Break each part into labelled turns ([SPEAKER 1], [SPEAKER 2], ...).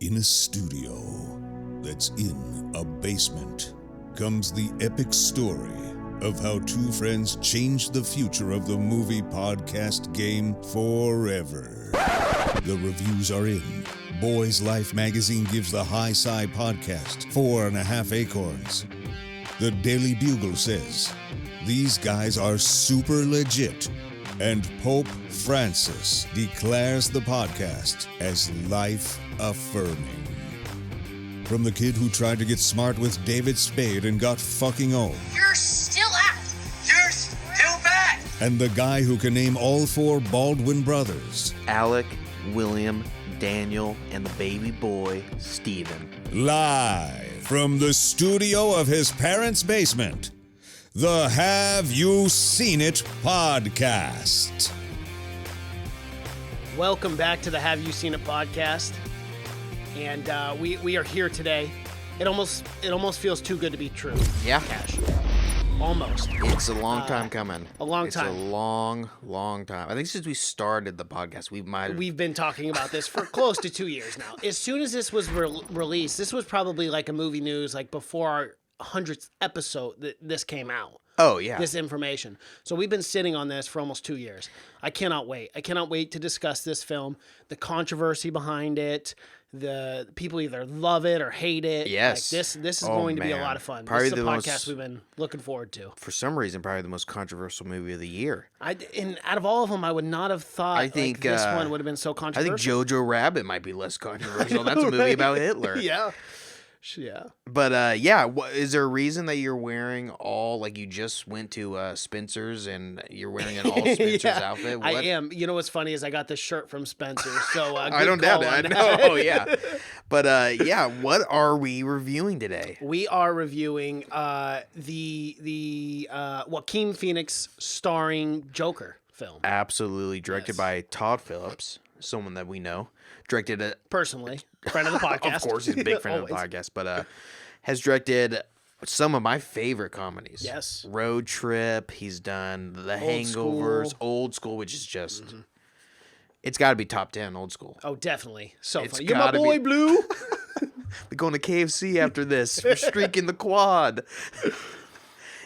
[SPEAKER 1] In a studio that's in a basement comes the epic story of how two friends changed the future of the movie podcast game forever. The reviews are in. Boys Life magazine gives the High Sci podcast 4.5 acorns. The Daily Bugle says, these guys are super legit. And Pope Francis declares the podcast as life-affirming. From the kid who tried to get smart with David Spade and got fucking old.
[SPEAKER 2] You're still out. You're still bad.
[SPEAKER 1] And the guy who can name all four Baldwin brothers.
[SPEAKER 3] Alec, William, Daniel, and the baby boy, Stephen.
[SPEAKER 1] Live from the studio of his parents' basement. The Have You Seen It podcast.
[SPEAKER 4] Welcome back to the Have You Seen It podcast. And we are here today. It almost feels too good to be true.
[SPEAKER 3] Yeah.
[SPEAKER 4] Cash. Almost.
[SPEAKER 3] It's a long time coming.
[SPEAKER 4] A long
[SPEAKER 3] it's
[SPEAKER 4] time.
[SPEAKER 3] It's a long time. I think since we started the podcast, we've
[SPEAKER 4] been talking about this for close to 2 years now. As soon as this was released, this was probably like a movie news, like before our 100th episode that this came out.
[SPEAKER 3] Oh, yeah.
[SPEAKER 4] This information. So we've been sitting on this for almost 2 years. I cannot wait. I cannot wait to discuss this film, the controversy behind it. The people either love it or hate it.
[SPEAKER 3] Yes.
[SPEAKER 4] Like this is going to be a lot of fun.
[SPEAKER 3] Probably
[SPEAKER 4] this is a
[SPEAKER 3] the
[SPEAKER 4] podcast we've been looking forward to.
[SPEAKER 3] For some reason, probably the most controversial movie of the year.
[SPEAKER 4] And out of all of them, I would not have thought this one would have been so controversial.
[SPEAKER 3] I think Jojo Rabbit might be less controversial. That's a movie about Hitler.
[SPEAKER 4] Yeah. Yeah.
[SPEAKER 3] But, is there a reason that you're wearing all, like you just went to Spencer's and you're wearing an all Spencer's outfit? What?
[SPEAKER 4] I am. You know what's funny is I got this shirt from Spencer's, so
[SPEAKER 3] I don't doubt it. I know, yeah. But, what are we reviewing today?
[SPEAKER 4] We are reviewing the Joaquin Phoenix starring Joker film.
[SPEAKER 3] Absolutely. Directed by Todd Phillips, someone that we know. Directed it
[SPEAKER 4] personally, friend of the podcast.
[SPEAKER 3] Of course, he's a big friend of the podcast, but has directed some of my favorite comedies.
[SPEAKER 4] Yes,
[SPEAKER 3] Road Trip. He's done The Hangovers, Old School, which is just it's got to be top 10. Old School.
[SPEAKER 4] Oh, definitely. So
[SPEAKER 3] it's
[SPEAKER 4] funny. You're my boy, Blue.
[SPEAKER 3] We're going to KFC after this. We're streaking the quad.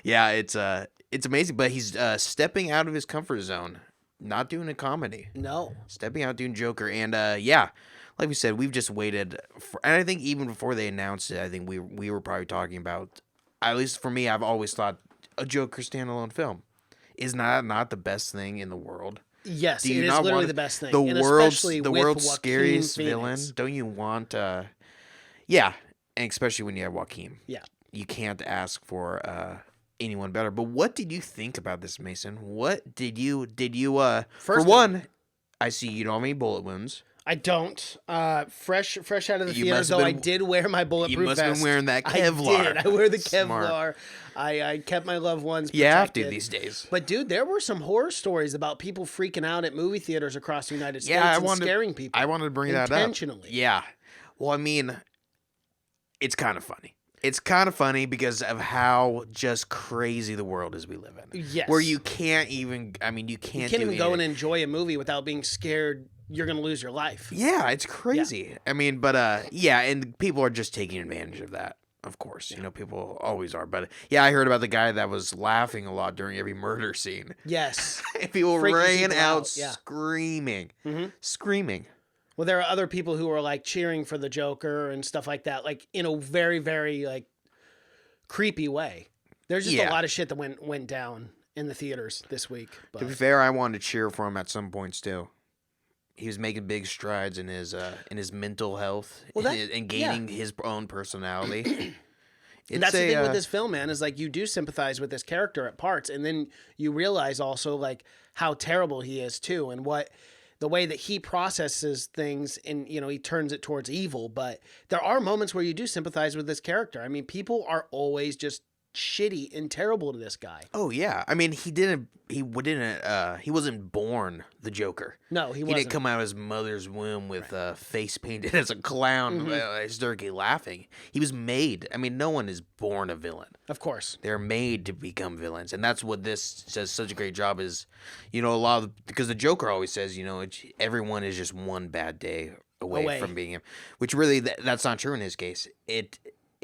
[SPEAKER 3] Yeah, it's amazing, but he's stepping out of his comfort zone. Not doing a comedy.
[SPEAKER 4] No.
[SPEAKER 3] Stepping out doing Joker. And, like we said, we've just waited. And I think even before they announced it, I think we were probably talking about, at least for me, I've always thought a Joker standalone film is not the best thing in the world.
[SPEAKER 4] Yes, it is literally the best thing.
[SPEAKER 3] The world's scariest villain. Don't you want, and especially when you have Joaquin.
[SPEAKER 4] Yeah.
[SPEAKER 3] You can't ask for, anyone better. But what did you think about this, Mason? What did you for one, I see you don't have any bullet wounds.
[SPEAKER 4] I don't. Fresh out of the theater, though I did wear my bulletproof vest.
[SPEAKER 3] You must have been wearing that Kevlar.
[SPEAKER 4] I did. I wear the Kevlar. I kept my loved ones protected.
[SPEAKER 3] You have to these days.
[SPEAKER 4] But dude, there were some horror stories about people freaking out at movie theaters across the United States and scaring people.
[SPEAKER 3] I wanted to bring that up.
[SPEAKER 4] Intentionally.
[SPEAKER 3] Yeah. Well, I mean, it's kind of funny. It's kind of funny because of how just crazy the world is we live in.
[SPEAKER 4] Yes.
[SPEAKER 3] Where you can't even, you can't
[SPEAKER 4] even go and enjoy a movie without being scared you're going to lose your life.
[SPEAKER 3] Yeah, it's crazy. Yeah. And people are just taking advantage of that, of course. Yeah. People always are. But, I heard about the guy that was laughing a lot during every murder scene.
[SPEAKER 4] Yes.
[SPEAKER 3] People ran out screaming. Mm-hmm. Screaming.
[SPEAKER 4] Well, there are other people who are like cheering for the Joker and stuff like that, like in a very, very like creepy way. There's just a lot of shit that went down in the theaters this week. But.
[SPEAKER 3] To be fair, I wanted to cheer for him at some points too. He was making big strides in his mental health and gaining his own personality.
[SPEAKER 4] And that's the thing with this film, man, is like you do sympathize with this character at parts, and then you realize also like how terrible he is too, and the way that he processes things, and he turns it towards evil. But there are moments where you do sympathize with this character. I mean, people are always just shitty and terrible to this guy.
[SPEAKER 3] Oh yeah, I mean he wasn't born the Joker.
[SPEAKER 4] No, he wasn't.
[SPEAKER 3] He didn't come out of his mother's womb with face painted as a clown, hysterically laughing. He was made. I mean, no one is born a villain.
[SPEAKER 4] Of course,
[SPEAKER 3] they're made to become villains, and that's what this does such a great job. Is because the Joker always says everyone is just one bad day away from being him, which really that's not true in his case. It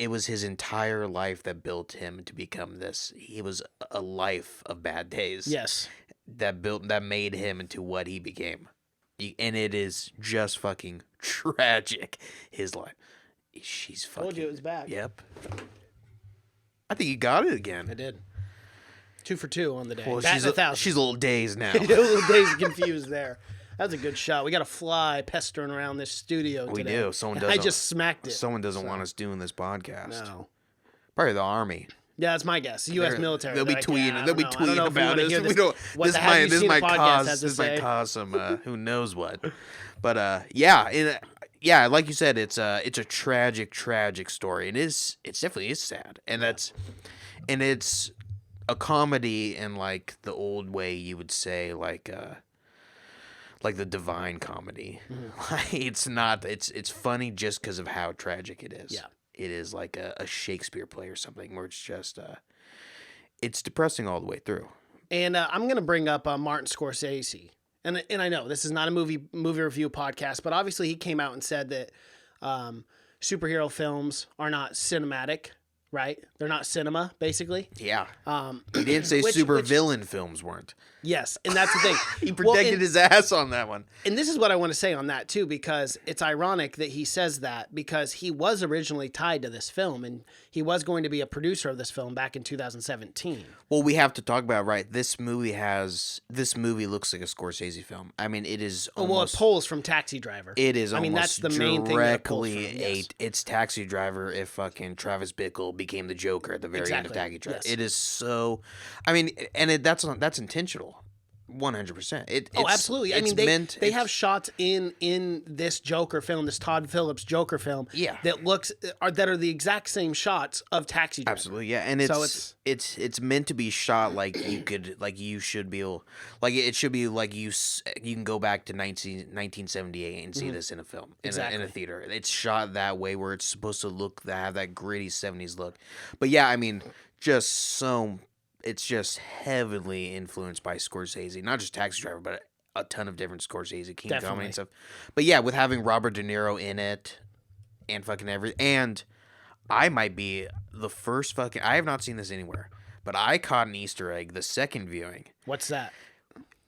[SPEAKER 3] was his entire life that built him to become this. He was a life of bad days.
[SPEAKER 4] Yes.
[SPEAKER 3] That made him into what he became. And it is just fucking tragic, his life. She's fucking...
[SPEAKER 4] Told you it was back.
[SPEAKER 3] Yep. I think you got it again.
[SPEAKER 4] I did. 2 for 2 on the day.
[SPEAKER 3] Well,
[SPEAKER 4] she's
[SPEAKER 3] a little dazed now.
[SPEAKER 4] A little dazed confused there. That was a good shot. We got a fly pestering around this studio today.
[SPEAKER 3] We do.
[SPEAKER 4] I just smacked it.
[SPEAKER 3] Someone doesn't want us doing this podcast.
[SPEAKER 4] No.
[SPEAKER 3] Probably the Army.
[SPEAKER 4] Yeah, that's my guess. U.S. military.
[SPEAKER 3] They'll be tweeting. They'll be tweeting about us.
[SPEAKER 4] This
[SPEAKER 3] might cause some who knows what. But yeah, like you said, it's a tragic story. It's definitely sad, and it's a comedy in like the old way you would say like the Divine Comedy. Mm-hmm. It's funny just because of how tragic it is.
[SPEAKER 4] Yeah.
[SPEAKER 3] It is like a Shakespeare play or something where it's just it's depressing all the way through.
[SPEAKER 4] And I'm going to bring up Martin Scorsese. And I know this is not a movie review podcast, but obviously he came out and said that superhero films are not cinematic, right? They're not cinema, basically.
[SPEAKER 3] Yeah. He didn't say villain films weren't.
[SPEAKER 4] Yes, and that's the thing.
[SPEAKER 3] He protected his ass on that one.
[SPEAKER 4] And this is what I want to say on that, too, because it's ironic that he says that because he was originally tied to this film, and he was going to be a producer of this film back in 2017.
[SPEAKER 3] Well, we have to talk about, right, this movie looks like a Scorsese film. I mean, it is almost...
[SPEAKER 4] Well, it pulls from Taxi Driver.
[SPEAKER 3] It is almost
[SPEAKER 4] that's the main thing that it pulls from,
[SPEAKER 3] it's Taxi Driver if fucking Travis Bickle became the Joker at the very end of Taxi Driver. Yes. It is so... I mean, and that's intentional. 100%.
[SPEAKER 4] Absolutely. I mean, they have shots in this Joker film, this Todd Phillips Joker film, that are the exact same shots of Taxi Driver.
[SPEAKER 3] Absolutely, yeah, and it's meant to be shot like you should be able, like it should be like you can go back to 1978 and see this in a film in a theater. It's shot that way where it's supposed to have that gritty 70s look. But yeah, I mean, it's just heavily influenced by Scorsese, not just Taxi Driver, but a ton of different Scorsese, King Comedy and stuff. But yeah, with having Robert De Niro in it and fucking everything. And I might be the first I have not seen this anywhere, but I caught an Easter egg the second viewing.
[SPEAKER 4] What's that?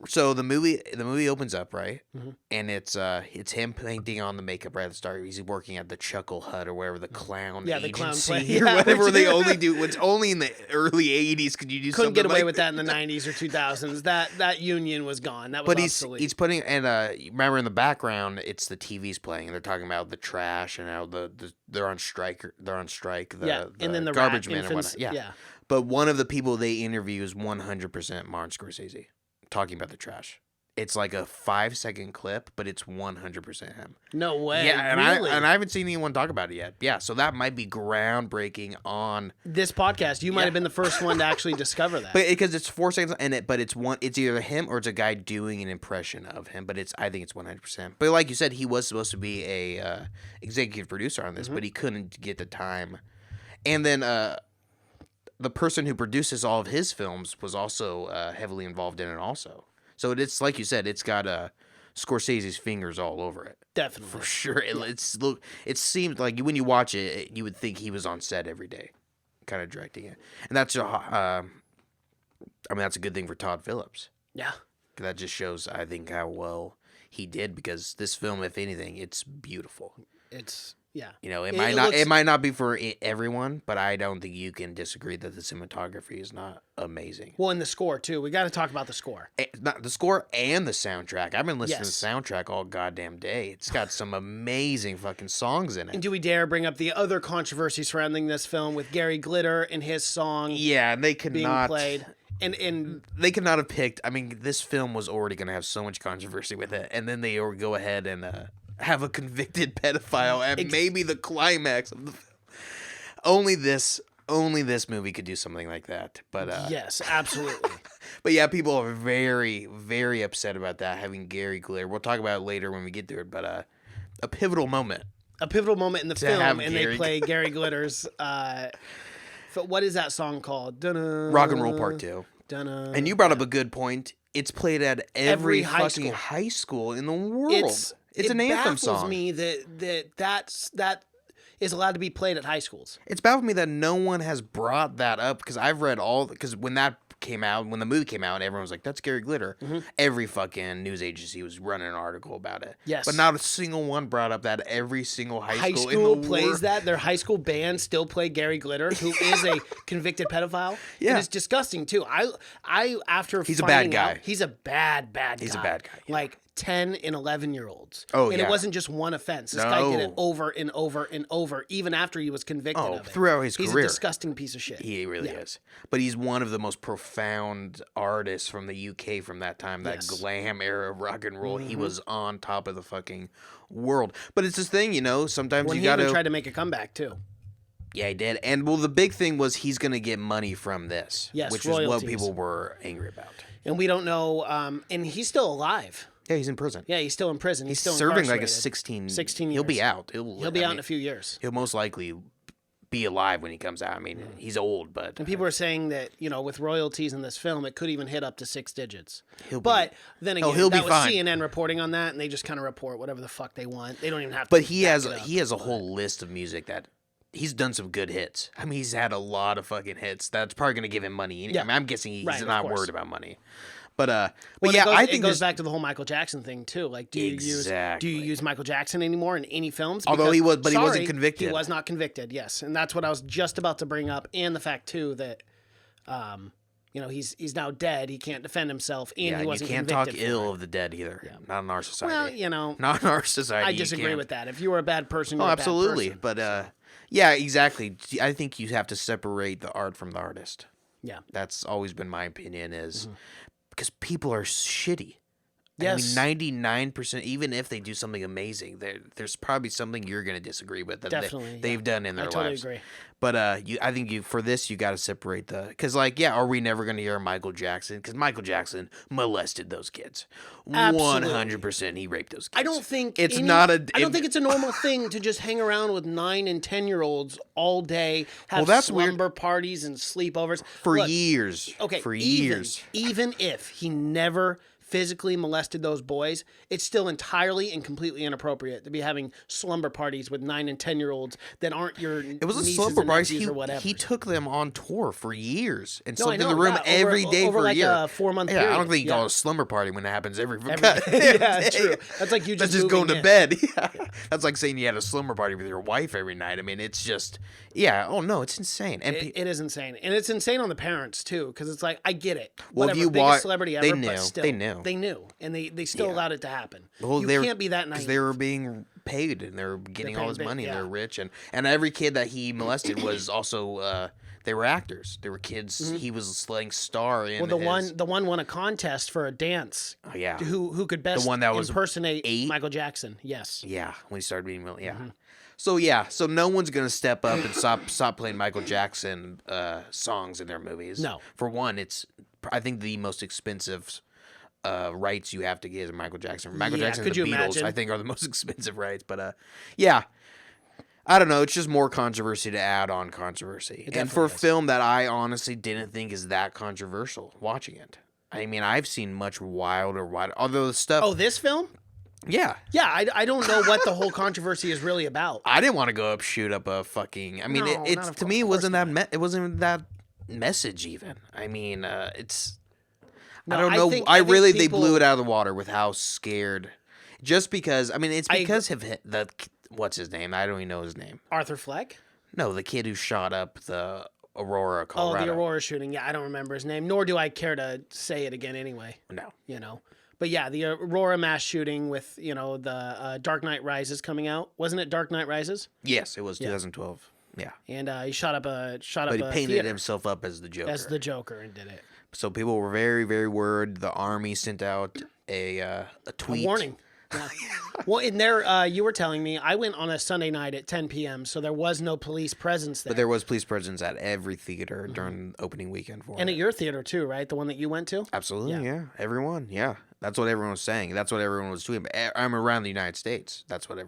[SPEAKER 3] So the movie opens up, right? Mm-hmm. And it's him painting on the makeup right at the start. He's working at the Chuckle Hut or wherever, the clown agency or whatever they only do. It's only in the early 80s could you do
[SPEAKER 4] couldn't
[SPEAKER 3] something
[SPEAKER 4] get away
[SPEAKER 3] like
[SPEAKER 4] with that in the 90s or 2000s. That union was gone. That was obsolete.
[SPEAKER 3] He's putting and remember in the background it's the TV's playing and they're talking about the trash and how they're on strike. And then the garbage men and whatnot. Yeah. But one of the people they interview is 100% Martin Scorsese. Talking about the trash. It's like a 5-second clip, but it's 100% him.
[SPEAKER 4] No way.
[SPEAKER 3] Yeah,
[SPEAKER 4] really?
[SPEAKER 3] I haven't seen anyone talk about it yet. Yeah, so that might be groundbreaking on
[SPEAKER 4] this podcast. You might have been the first one to actually discover that.
[SPEAKER 3] But because it's 4 seconds but it's either him or it's a guy doing an impression of him, but I think it's 100%. But like you said, he was supposed to be a executive producer on this, but he couldn't get the time. And then the person who produces all of his films was also heavily involved in it also. So it's like you said, it's got Scorsese's fingers all over it.
[SPEAKER 4] Definitely.
[SPEAKER 3] For sure. It seemed like when you watch it, you would think he was on set every day kind of directing it. And that's that's a good thing for Todd Phillips.
[SPEAKER 4] Yeah.
[SPEAKER 3] That just shows, I think, how well he did because this film, if anything, it's beautiful.
[SPEAKER 4] Yeah.
[SPEAKER 3] You know, it might not be for everyone, but I don't think you can disagree that the cinematography is not amazing.
[SPEAKER 4] Well, and the score too. We got to talk about the score.
[SPEAKER 3] The score and the soundtrack. I've been listening to the soundtrack all goddamn day. It's got some amazing fucking songs in it.
[SPEAKER 4] And do we dare bring up the other controversy surrounding this film with Gary Glitter and his song?
[SPEAKER 3] Yeah, and they could
[SPEAKER 4] being
[SPEAKER 3] not
[SPEAKER 4] played. And
[SPEAKER 3] they could not have picked. I mean, this film was already going to have so much controversy with it, and then they go ahead and have a convicted pedophile at maybe the climax of the film. Only this movie could do something like that. But
[SPEAKER 4] yes, absolutely.
[SPEAKER 3] But yeah, people are very, very upset about that, having Gary Glitter. We'll talk about it later when we get to it, but a pivotal moment.
[SPEAKER 4] A pivotal moment in the film, and they play Gary Glitter's what is that song called? Dun-na,
[SPEAKER 3] Rock and Roll Part 2.
[SPEAKER 4] And
[SPEAKER 3] you brought up a good point. It's played at every fucking high school in the world. It's an anthem song.
[SPEAKER 4] It baffles me that is allowed to be played at high schools.
[SPEAKER 3] It's baffled me that no one has brought that up because I've read because when that came out, when the movie came out, everyone was like, "That's Gary Glitter." Every fucking news agency was running an article about it.
[SPEAKER 4] Yes,
[SPEAKER 3] but not a single one brought up that every single high school in the
[SPEAKER 4] plays
[SPEAKER 3] world.
[SPEAKER 4] that. Their high school band still play Gary Glitter, who is a convicted pedophile.
[SPEAKER 3] Yeah,
[SPEAKER 4] and it's disgusting too. I after
[SPEAKER 3] he's a bad guy.
[SPEAKER 4] He's a bad guy.
[SPEAKER 3] He's a bad guy. Yeah.
[SPEAKER 4] Like 10 and 11-year-olds.
[SPEAKER 3] Oh,
[SPEAKER 4] and
[SPEAKER 3] yeah.
[SPEAKER 4] it wasn't just one offense. This guy did it over and over and over, even after he was convicted of it.
[SPEAKER 3] Throughout his
[SPEAKER 4] career.
[SPEAKER 3] He's
[SPEAKER 4] a disgusting piece of shit.
[SPEAKER 3] He really is. But he's one of the most profound artists from the UK from that time, that glam era of rock and roll. He was on top of the fucking world. But it's this thing, sometimes
[SPEAKER 4] when
[SPEAKER 3] you got to...
[SPEAKER 4] He even tried to make a comeback, too.
[SPEAKER 3] Yeah, he did. And, the big thing was he's going to get money from this.
[SPEAKER 4] Yes,
[SPEAKER 3] which
[SPEAKER 4] royalties.
[SPEAKER 3] is what people were angry about.
[SPEAKER 4] And we don't know... and he's still alive.
[SPEAKER 3] Yeah, he's in prison.
[SPEAKER 4] Yeah, he's still in prison. He's still
[SPEAKER 3] serving like a
[SPEAKER 4] 16 years.
[SPEAKER 3] He'll be out.
[SPEAKER 4] He'll be out in a few years.
[SPEAKER 3] He'll most likely be alive when he comes out. I mean, he's old, but...
[SPEAKER 4] And people are saying that, with royalties in this film, it could even hit up to 6 digits. Then again,
[SPEAKER 3] he'll
[SPEAKER 4] that
[SPEAKER 3] be
[SPEAKER 4] was
[SPEAKER 3] fine.
[SPEAKER 4] CNN reporting on that, and they just kind of report whatever the fuck they want. They don't even have to.
[SPEAKER 3] But he has a whole list of music that... He's done some good hits. I mean, he's had a lot of fucking hits. That's probably going to give him money. Yeah. I mean, I'm guessing he's not worried about money. But yeah, I think
[SPEAKER 4] it goes back to the whole Michael Jackson thing too. Like, do you use Michael Jackson anymore in any films?
[SPEAKER 3] Although he wasn't convicted.
[SPEAKER 4] He was not convicted. Yes, and that's what I was just about to bring up, and the fact too that, he's now dead. He can't defend himself, and he wasn't convicted.
[SPEAKER 3] You can't talk ill of the dead either. Yeah. Not in our society.
[SPEAKER 4] Well,
[SPEAKER 3] not in our society.
[SPEAKER 4] I disagree with that. If you were a bad person, you're
[SPEAKER 3] absolutely.
[SPEAKER 4] a bad person.
[SPEAKER 3] But yeah, exactly. I think you have to separate the art from the artist.
[SPEAKER 4] Yeah,
[SPEAKER 3] that's always been my opinion. Because people are shitty.
[SPEAKER 4] Yes.
[SPEAKER 3] I mean, 99%, even if they do something amazing, there's probably something you're going to disagree with that they've done in their lives. I totally agree. But I think for this, you got to separate because are we never going to hear Michael Jackson? Because Michael Jackson molested those kids.
[SPEAKER 4] Absolutely.
[SPEAKER 3] 100% he raped those kids.
[SPEAKER 4] I don't think
[SPEAKER 3] I
[SPEAKER 4] don't think it's a normal thing to just hang around with 9 and 10-year-olds all day, have slumber parties and sleepovers.
[SPEAKER 3] For years.
[SPEAKER 4] Okay.
[SPEAKER 3] For years.
[SPEAKER 4] Even if he never physically molested those boys, it's still entirely and completely inappropriate to be having slumber parties with 9 and 10-year-olds that aren't your
[SPEAKER 3] It was a
[SPEAKER 4] nieces
[SPEAKER 3] slumber
[SPEAKER 4] and
[SPEAKER 3] party.
[SPEAKER 4] or whatever.
[SPEAKER 3] He took them on tour for years and slept in the room every day
[SPEAKER 4] over
[SPEAKER 3] for
[SPEAKER 4] like
[SPEAKER 3] a year.
[SPEAKER 4] A 4-month period.
[SPEAKER 3] I don't think you call it a slumber party when it happens every
[SPEAKER 4] yeah,
[SPEAKER 3] day.
[SPEAKER 4] true. That's like you just
[SPEAKER 3] going to
[SPEAKER 4] in.
[SPEAKER 3] bed. Yeah. That's like saying you had a slumber party with your wife every night. I mean, it's just, oh no, it's insane. And
[SPEAKER 4] it is insane. And it's insane on the parents too, because it's like, I get it.
[SPEAKER 3] Well,
[SPEAKER 4] whatever,
[SPEAKER 3] if you
[SPEAKER 4] biggest celebrity ever,
[SPEAKER 3] they knew.
[SPEAKER 4] But still,
[SPEAKER 3] They
[SPEAKER 4] knew. And they still allowed it to happen.
[SPEAKER 3] Well,
[SPEAKER 4] you can't be that naive.
[SPEAKER 3] Because they were being paid and they were getting all this money and they're rich. And every kid that he molested was also, they were actors. They were kids. Mm-hmm. He was slaying star in
[SPEAKER 4] the one won a contest for a dance.
[SPEAKER 3] Oh, yeah.
[SPEAKER 4] Who could best impersonate Michael Jackson. Yes.
[SPEAKER 3] Yeah, when he started being really, So no one's gonna step up and stop playing Michael Jackson songs in their movies.
[SPEAKER 4] No.
[SPEAKER 3] For one, it's I think the most expensive rights you have to get is Michael Jackson. Michael Jackson and the Beatles, imagine? I think, are the most expensive rights. But I don't know. It's just more controversy to add on controversy. And for a film that I honestly didn't think is that controversial, watching it. I mean, I've seen much wilder. Although the stuff.
[SPEAKER 4] Oh, this film?
[SPEAKER 3] Yeah.
[SPEAKER 4] Yeah, I don't know what the whole controversy is really about.
[SPEAKER 3] I didn't want to go shoot up a fucking. I mean, it's to me it wasn't that. It wasn't that message even. I mean, it's. No, I don't know. I think they blew it out of the water with how scared. Just because, I mean, it's because of the what's his name? I don't even know his name.
[SPEAKER 4] Arthur Fleck?
[SPEAKER 3] No, the kid who shot up the Aurora, Colorado.
[SPEAKER 4] Oh, the Aurora shooting. Yeah, I don't remember his name, nor do I care to say it again anyway.
[SPEAKER 3] No.
[SPEAKER 4] But yeah, the Aurora mass shooting with, the Dark Knight Rises coming out. Wasn't it Dark Knight Rises?
[SPEAKER 3] Yes, it was 2012. Yeah.
[SPEAKER 4] And he shot up a
[SPEAKER 3] But he painted himself up as the Joker.
[SPEAKER 4] As the Joker and did it.
[SPEAKER 3] So people were very, very worried. The army sent out a tweet.
[SPEAKER 4] A warning. Yeah. Well, in there, you were telling me, I went on a Sunday night at 10 p.m., so there was no police presence there.
[SPEAKER 3] But there was police presence at every theater during opening weekend for it.
[SPEAKER 4] And at your theater, too, right? The one that you went to?
[SPEAKER 3] Absolutely, yeah. Everyone, yeah. That's what everyone was saying. That's what everyone was doing. But I'm around the United States. That's what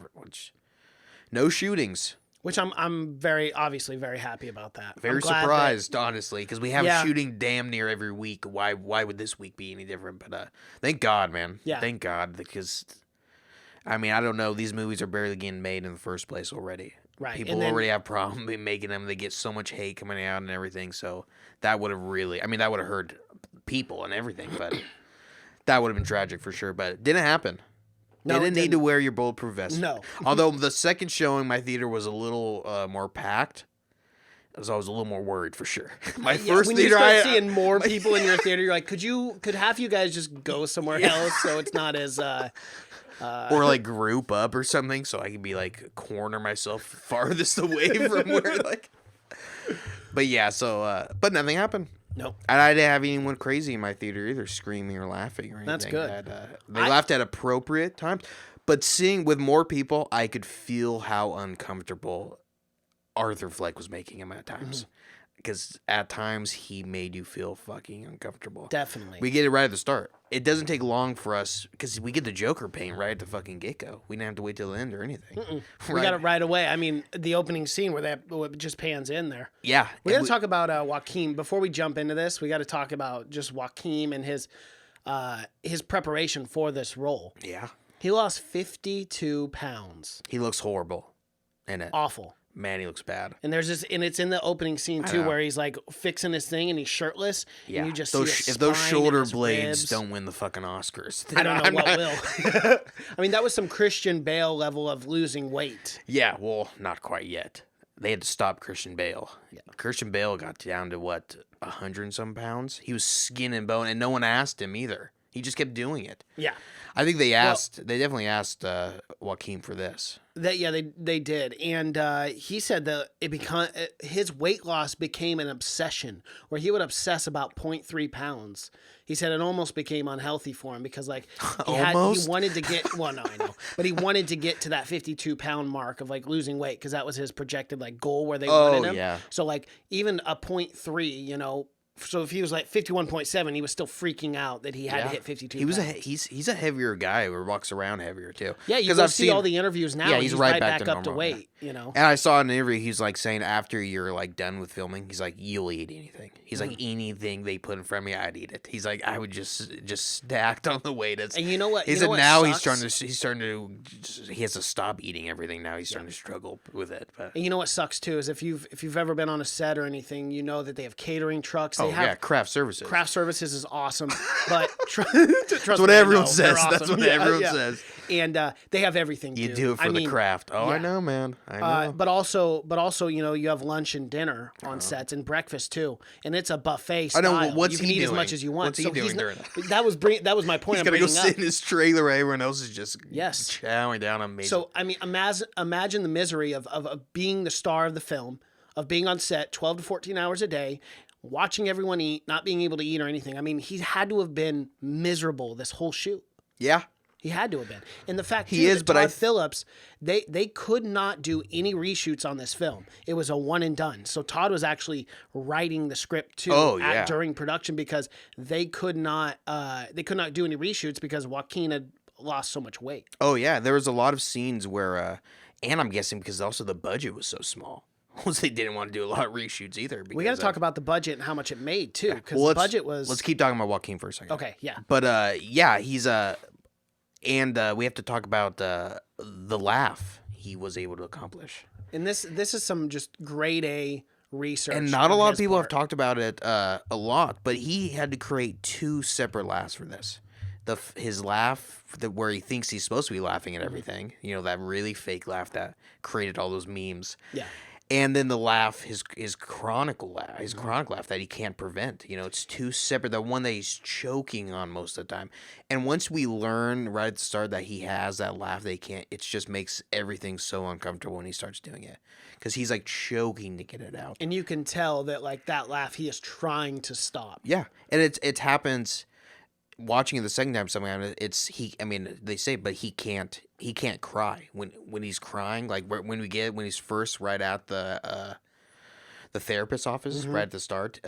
[SPEAKER 3] no shootings.
[SPEAKER 4] Which I'm obviously very happy about that.
[SPEAKER 3] Very surprised, honestly, because we have a shooting damn near every week. Why would this week be any different? But thank God, man.
[SPEAKER 4] Yeah.
[SPEAKER 3] Thank God, because I mean, I don't know. These movies are barely getting made in the first place already.
[SPEAKER 4] Right.
[SPEAKER 3] People already have problems making them. They get so much hate coming out and everything. So that would have really, I mean, that would have hurt people and everything. But that would have been tragic for sure. But it didn't happen.
[SPEAKER 4] No,
[SPEAKER 3] they didn't need to wear your bulletproof vest.
[SPEAKER 4] No.
[SPEAKER 3] Although the second showing, my theater was a little more packed. So I was a little more worried for sure. My first
[SPEAKER 4] when
[SPEAKER 3] theater,
[SPEAKER 4] you start seeing more people in your theater, you're like, could half you guys just go somewhere else so it's not as
[SPEAKER 3] or like group up or something, so I could be like corner myself farthest away from where like. But yeah, so but nothing happened.
[SPEAKER 4] Nope.
[SPEAKER 3] And I didn't have anyone crazy in my theater either, screaming or laughing or anything.
[SPEAKER 4] That's good.
[SPEAKER 3] They laughed at appropriate times, but seeing with more people, I could feel how uncomfortable Arthur Fleck was making him at times. Because at times he made you feel fucking uncomfortable.
[SPEAKER 4] Definitely.
[SPEAKER 3] We get it right at the start. It doesn't take long for us because we get the Joker paint right at the fucking get-go. We didn't have to wait till the end or anything.
[SPEAKER 4] Right. We got it right away. I mean, the opening scene where it just pans in there.
[SPEAKER 3] Yeah.
[SPEAKER 4] We got to talk about Joaquin. Before we jump into this, we got to talk about just Joaquin and his preparation for this role.
[SPEAKER 3] Yeah.
[SPEAKER 4] He lost 52 pounds.
[SPEAKER 3] He looks horrible in it.
[SPEAKER 4] Awful.
[SPEAKER 3] Man, he looks bad.
[SPEAKER 4] And it's in the opening scene too, where he's like fixing his thing and he's shirtless.
[SPEAKER 3] Yeah.
[SPEAKER 4] And you just
[SPEAKER 3] if those shoulder blades don't win the fucking Oscars,
[SPEAKER 4] I don't know what will. I mean, that was some Christian Bale level of losing weight.
[SPEAKER 3] Yeah, well, not quite yet. They had to stop Christian Bale. Yeah. Christian Bale got down to 100 and some pounds. He was skin and bone, and no one asked him either. He just kept doing it.
[SPEAKER 4] Yeah.
[SPEAKER 3] I think they definitely asked Joaquin for this.
[SPEAKER 4] They did, and he said that his weight loss became an obsession, where he would obsess about 0.3 pounds. He said it almost became unhealthy for him because he wanted to get I know, but he wanted to get to that 52-pound mark of losing weight because that was his projected goal where they wanted him.
[SPEAKER 3] Yeah.
[SPEAKER 4] So even a 0.3, so if he was 51.7, he was still freaking out that he had to hit 52.
[SPEAKER 3] He's a heavier guy who walks around heavier too.
[SPEAKER 4] Yeah, you can see all the interviews now.
[SPEAKER 3] Yeah,
[SPEAKER 4] he's right back up to weight. And
[SPEAKER 3] I saw in an interview he's saying after you're done with filming, he's you'll eat anything. He's anything they put in front of me, I'd eat it. He's I would just stacked on the weight. And
[SPEAKER 4] you know what?
[SPEAKER 3] He said now he's starting to he has to stop eating everything now. He's starting to struggle with it. But.
[SPEAKER 4] And you know what sucks too is if you've ever been on a set or anything, you know that they have catering trucks.
[SPEAKER 3] Craft services.
[SPEAKER 4] Craft services is awesome, but that's
[SPEAKER 3] what everyone says. Awesome. That's what everyone says.
[SPEAKER 4] And they have everything.
[SPEAKER 3] You do it for the craft. Oh, yeah. I know, man. I know.
[SPEAKER 4] But also, you have lunch and dinner on sets and breakfast too, and it's a buffet style.
[SPEAKER 3] I know. What's
[SPEAKER 4] you can
[SPEAKER 3] he
[SPEAKER 4] eat
[SPEAKER 3] doing?
[SPEAKER 4] as much as you want.
[SPEAKER 3] What's he doing during that?
[SPEAKER 4] That was my point.
[SPEAKER 3] He's gonna go sit in his trailer. Everyone else is just chowing down on me.
[SPEAKER 4] So I mean, imagine the misery of being the star of the film, of being on set 12 to 14 hours a day. Watching everyone eat, not being able to eat or anything. I mean, he had to have been miserable this whole shoot.
[SPEAKER 3] Yeah.
[SPEAKER 4] He had to have been. And the fact
[SPEAKER 3] Todd
[SPEAKER 4] Phillips, they could not do any reshoots on this film. It was a one and done. So Todd was actually writing the script too during production because they could not do any reshoots because Joaquin had lost so much weight.
[SPEAKER 3] Oh yeah, there was a lot of scenes where and I'm guessing because also the budget was so small. They didn't want to do a lot of reshoots either.
[SPEAKER 4] We got to talk about the budget and how much it made too, because the budget was.
[SPEAKER 3] Let's keep talking about Joaquin for a second.
[SPEAKER 4] Okay, yeah.
[SPEAKER 3] But he's and we have to talk about the laugh he was able to accomplish.
[SPEAKER 4] And this is some just grade A research.
[SPEAKER 3] And not a lot of people have talked about it a lot, but he had to create 2 separate laughs for this. His laugh where he thinks he's supposed to be laughing at everything, that really fake laugh that created all those memes.
[SPEAKER 4] Yeah.
[SPEAKER 3] And then the laugh, his chronic laugh that he can't prevent. It's 2 separate. The one that he's choking on most of the time. And once we learn right at the start that he has that laugh that he can't, it just makes everything so uncomfortable when he starts doing it. Because he's choking to get it out.
[SPEAKER 4] And you can tell that that laugh, he is trying to stop.
[SPEAKER 3] Yeah. And it happens. Watching it the second time, they say, but he can't cry when he's crying. When he's first right at the therapist's office right at the start,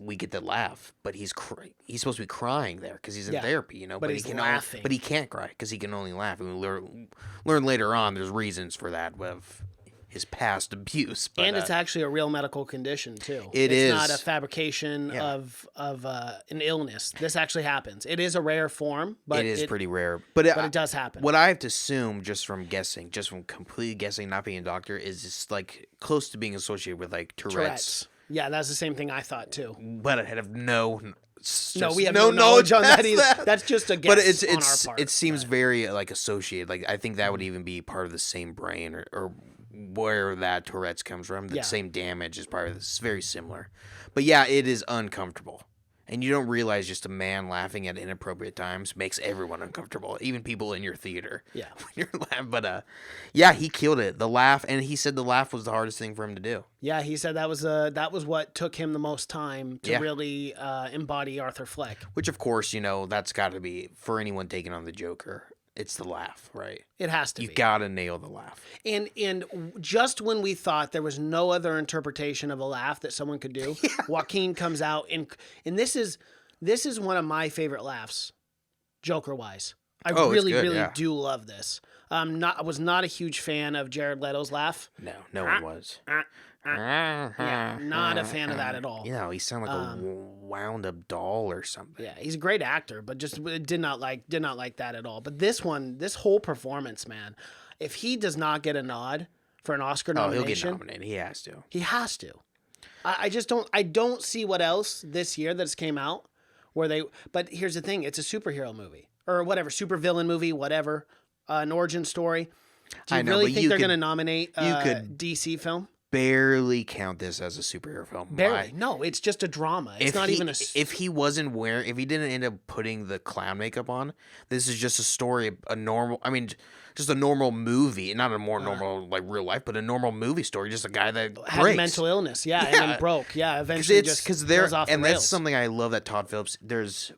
[SPEAKER 3] we get the laugh, but he's supposed to be crying there because he's in therapy,
[SPEAKER 4] but he's laughing.
[SPEAKER 3] But he can't cry because he can only laugh. And we learn later on there's reasons for that. his past abuse. But,
[SPEAKER 4] and it's actually a real medical condition too.
[SPEAKER 3] It's
[SPEAKER 4] is not a fabrication of an illness. This actually happens. It is a rare form, but
[SPEAKER 3] it is pretty rare. But
[SPEAKER 4] it does happen.
[SPEAKER 3] What I have to assume, just from completely guessing, not being a doctor, is it's like close to being associated with like Tourette's.
[SPEAKER 4] Yeah, that's the same thing I thought too.
[SPEAKER 3] But I have we have
[SPEAKER 4] no knowledge on that either. That's just a guess
[SPEAKER 3] but
[SPEAKER 4] on our part.
[SPEAKER 3] It seems very like associated. Like I think that would even be part of the same brain or where that Tourette's comes from. The same damage is part of this. It's very similar. But yeah, it is uncomfortable. And you don't realize just a man laughing at inappropriate times makes everyone uncomfortable, even people in your theater.
[SPEAKER 4] Yeah.
[SPEAKER 3] When you're laughing. But yeah, he killed it. The laugh, and he said the laugh was the hardest thing for him to do.
[SPEAKER 4] Yeah, he said that was what took him the most time to really embody Arthur Fleck.
[SPEAKER 3] Which, of course, that's got to be, for anyone taking on the Joker, it's the laugh, right?
[SPEAKER 4] It has to be.
[SPEAKER 3] You got to nail the laugh.
[SPEAKER 4] And just when we thought there was no other interpretation of a laugh that someone could do, Joaquin comes out and this is one of my favorite laughs, Joker-wise. I really do love this. I was not a huge fan of Jared Leto's laugh.
[SPEAKER 3] No one was.
[SPEAKER 4] Yeah, not a fan of that at all.
[SPEAKER 3] He sounded like a wound up doll or something.
[SPEAKER 4] Yeah, he's a great actor, but just did not like that at all. But this whole performance, man, if he does not get a nod for an Oscar nomination,
[SPEAKER 3] he'll get nominated. He has to.
[SPEAKER 4] He has to. I just don't. I don't see what else this year that's came out where they. But here's the thing: it's a superhero movie or whatever, supervillain movie, whatever, an origin story. Do you really think they're going to nominate a DC film?
[SPEAKER 3] Barely count this as a superhero film.
[SPEAKER 4] Barely. No, it's just a drama. It's not even a...
[SPEAKER 3] If he didn't end up putting the clown makeup on, this is just a story, just a normal movie, not a more normal, like real life, but a normal movie story, just a guy that
[SPEAKER 4] had mental illness, and then broke, eventually goes off the rails.
[SPEAKER 3] That's something I love that Todd Phillips, there's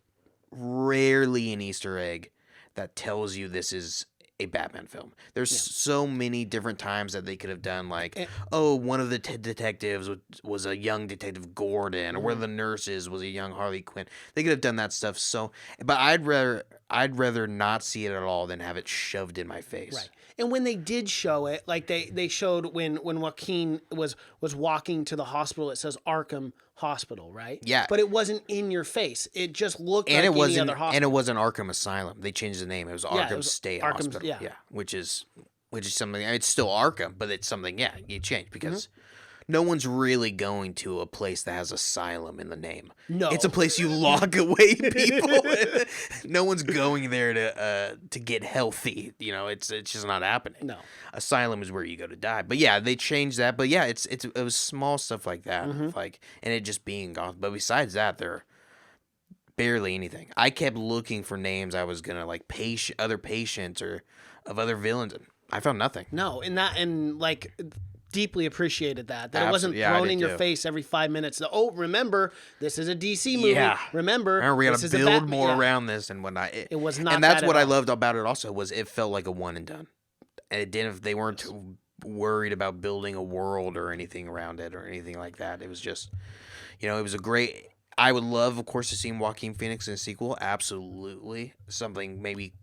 [SPEAKER 3] rarely an Easter egg that tells you this is a Batman film. There's so many different times that they could have done, like, one of the detectives was a young Detective Gordon, or one of the nurses was a young Harley Quinn. They could have done that stuff. But I'd rather not see it at all than have it shoved in my face.
[SPEAKER 4] Right. And when they did show it, like they showed when Joaquin was walking to the hospital, it says Arkham Hospital, right?
[SPEAKER 3] Yeah.
[SPEAKER 4] But it wasn't in your face. It just looked like any other hospital.
[SPEAKER 3] And it wasn't Arkham Asylum. They changed the name. It was Arkham State Hospital.
[SPEAKER 4] Yeah.
[SPEAKER 3] Which is something. It's still Arkham, but it's something. Yeah, you changed because no one's really going to a place that has asylum in the name.
[SPEAKER 4] No,
[SPEAKER 3] it's a place you lock away people. No one's going there to get healthy. It's just not happening.
[SPEAKER 4] No,
[SPEAKER 3] asylum is where you go to die. But yeah, they changed that. But yeah, it was small stuff like that, and it just being Gotham. But besides that, they're barely anything. I kept looking for names I was gonna like other patients or of other villains. I found nothing.
[SPEAKER 4] No, deeply appreciated that it wasn't thrown in your face every 5 minutes. Remember, this is a DC movie.
[SPEAKER 3] Yeah.
[SPEAKER 4] Remember
[SPEAKER 3] we got to build more around this and whatnot.
[SPEAKER 4] It was not,
[SPEAKER 3] and that's what I loved about it. Also, was it felt like a one and done, and it didn't. They weren't worried about building a world or anything around it or anything like that. It was just, it was a great. I would love, of course, to see Joaquin Phoenix in a sequel. Absolutely, something maybe.